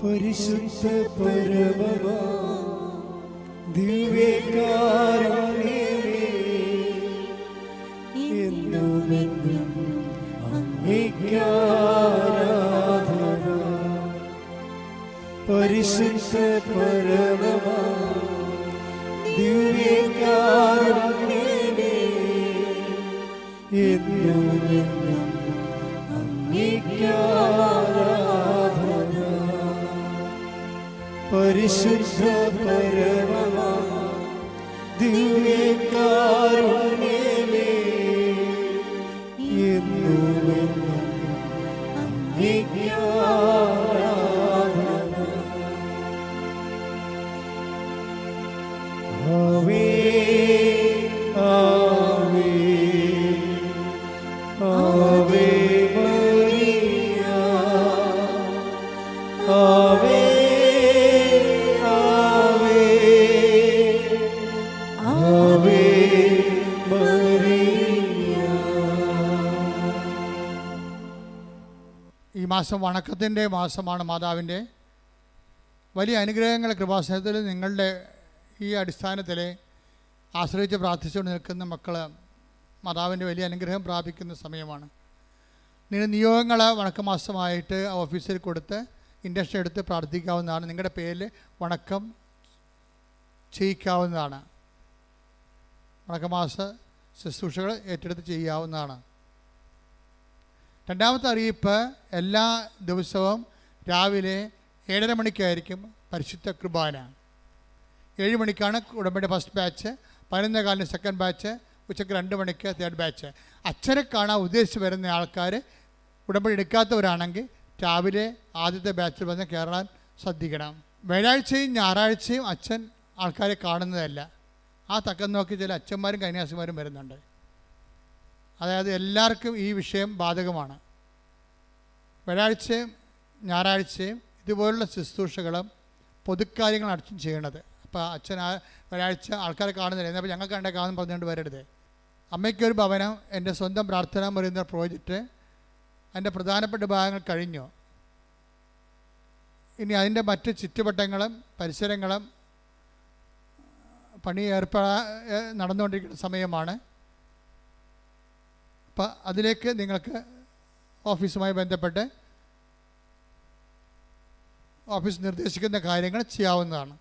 പരിശുദ്ധ പരമമാ ദിവ്യകാരുണ്യമേ, എന്നുമെന്നും അങ്ങേയ്ക്കാരാധന. പരിശുദ്ധ പരമമാ ദിവ്യകാരുണ്യമേ, എന്നുമെന്നും അങ്ങേയ്ക്കാരാധന. പരിശുദ്ധ പരമമാ ദിവ്യകാരുണ്യമേ, എന്നുമെന്നും അങ്ങേയ്ക്കാരാധന. ആവേ ആവേ ആവേ മരിയ, ആവേ ആവേ ആവേ മരിയ. ഈ മാസം വണക്കത്തിൻ്റെ മാസമാണ് മാതാവിൻ്റെ. വലിയ അനുഗ്രഹങ്ങൾ കൃപാസനത്തിൽ നിങ്ങളുടെ ഈ അടിസ്ഥാനത്തിൽ ആശ്രയിച്ച് പ്രാർത്ഥിച്ചുകൊണ്ട് നിൽക്കുന്ന മക്കൾ മാതാവിൻ്റെ വലിയ അനുഗ്രഹം പ്രാപിക്കുന്ന സമയമാണ്. നിങ്ങൾ നിയോഗങ്ങൾ വണക്കമാസമായിട്ട് ഓഫീസിൽ കൊടുത്ത് ഇൻഡക്ഷൻ എടുത്ത് പ്രാർത്ഥിക്കാവുന്നതാണ്. നിങ്ങളുടെ പേരിൽ വണക്കം ചെയ്യിക്കാവുന്നതാണ്. വണക്കമാസ ശുശ്രൂഷകൾ ഏറ്റെടുത്ത് ചെയ്യാവുന്നതാണ്. രണ്ടാമത്തെ അറിയിപ്പ്, എല്ലാ ദിവസവും രാവിലെ 7:30 മണിക്കായിരിക്കും പരിശുദ്ധ കുർബാന. 7 മണിക്കാണ് ഉടമ്പടി ഫസ്റ്റ് ബാച്ച്, 11:15 സെക്കൻഡ് ബാച്ച്, ഉച്ചയ്ക്ക് 2 മണിക്ക് തേർഡ് ബാച്ച്. അച്ഛനെ കാണാൻ ഉദ്ദേശിച്ച് വരുന്ന ആൾക്കാർ ഉടമ്പടി എടുക്കാത്തവരാണെങ്കിൽ രാവിലെ ആദ്യത്തെ ബാച്ചിൽ വന്ന് കയറാൻ ശ്രദ്ധിക്കണം. വ്യാഴാഴ്ചയും ഞായറാഴ്ചയും അച്ഛൻ ആൾക്കാരെ കാണുന്നതല്ല. ആ തക്കം നോക്കി ചില അച്ഛന്മാരും കന്യാസിമാരും വരുന്നുണ്ട്. അതായത് എല്ലാവർക്കും ഈ വിഷയം ബാധകമാണ്. വ്യാഴാഴ്ചയും ഞായറാഴ്ചയും ഇതുപോലുള്ള ശുശ്രൂഷകളും പൊതുക്കാര്യങ്ങൾ അച്ഛൻ ചെയ്യണത്. അപ്പോൾ അച്ഛൻ ഒരാഴ്ച ആൾക്കാരെ കാണുന്നില്ല, എന്നാൽ ഞങ്ങൾക്ക് കണ്ടേക്കാമെന്ന് പറഞ്ഞുകൊണ്ട് വരരുത്. അമ്മയ്ക്കൊരു ഭവനം, എൻ്റെ സ്വന്തം പ്രാർത്ഥനാ മുറി എന്ന പ്രോജക്റ്റ് അതിൻ്റെ പ്രധാനപ്പെട്ട ഭാഗങ്ങൾ കഴിഞ്ഞു. ഇനി അതിൻ്റെ മറ്റ് ചുറ്റുവട്ടങ്ങളും പരിസരങ്ങളും പണി നടന്നുകൊണ്ടിരിക്കുന്ന സമയമാണ്. അപ്പം അതിലേക്ക് നിങ്ങൾക്ക് ഓഫീസുമായി ബന്ധപ്പെട്ട് ഓഫീസ് നിർദ്ദേശിക്കുന്ന കാര്യങ്ങൾ ചെയ്യാവുന്നതാണ്.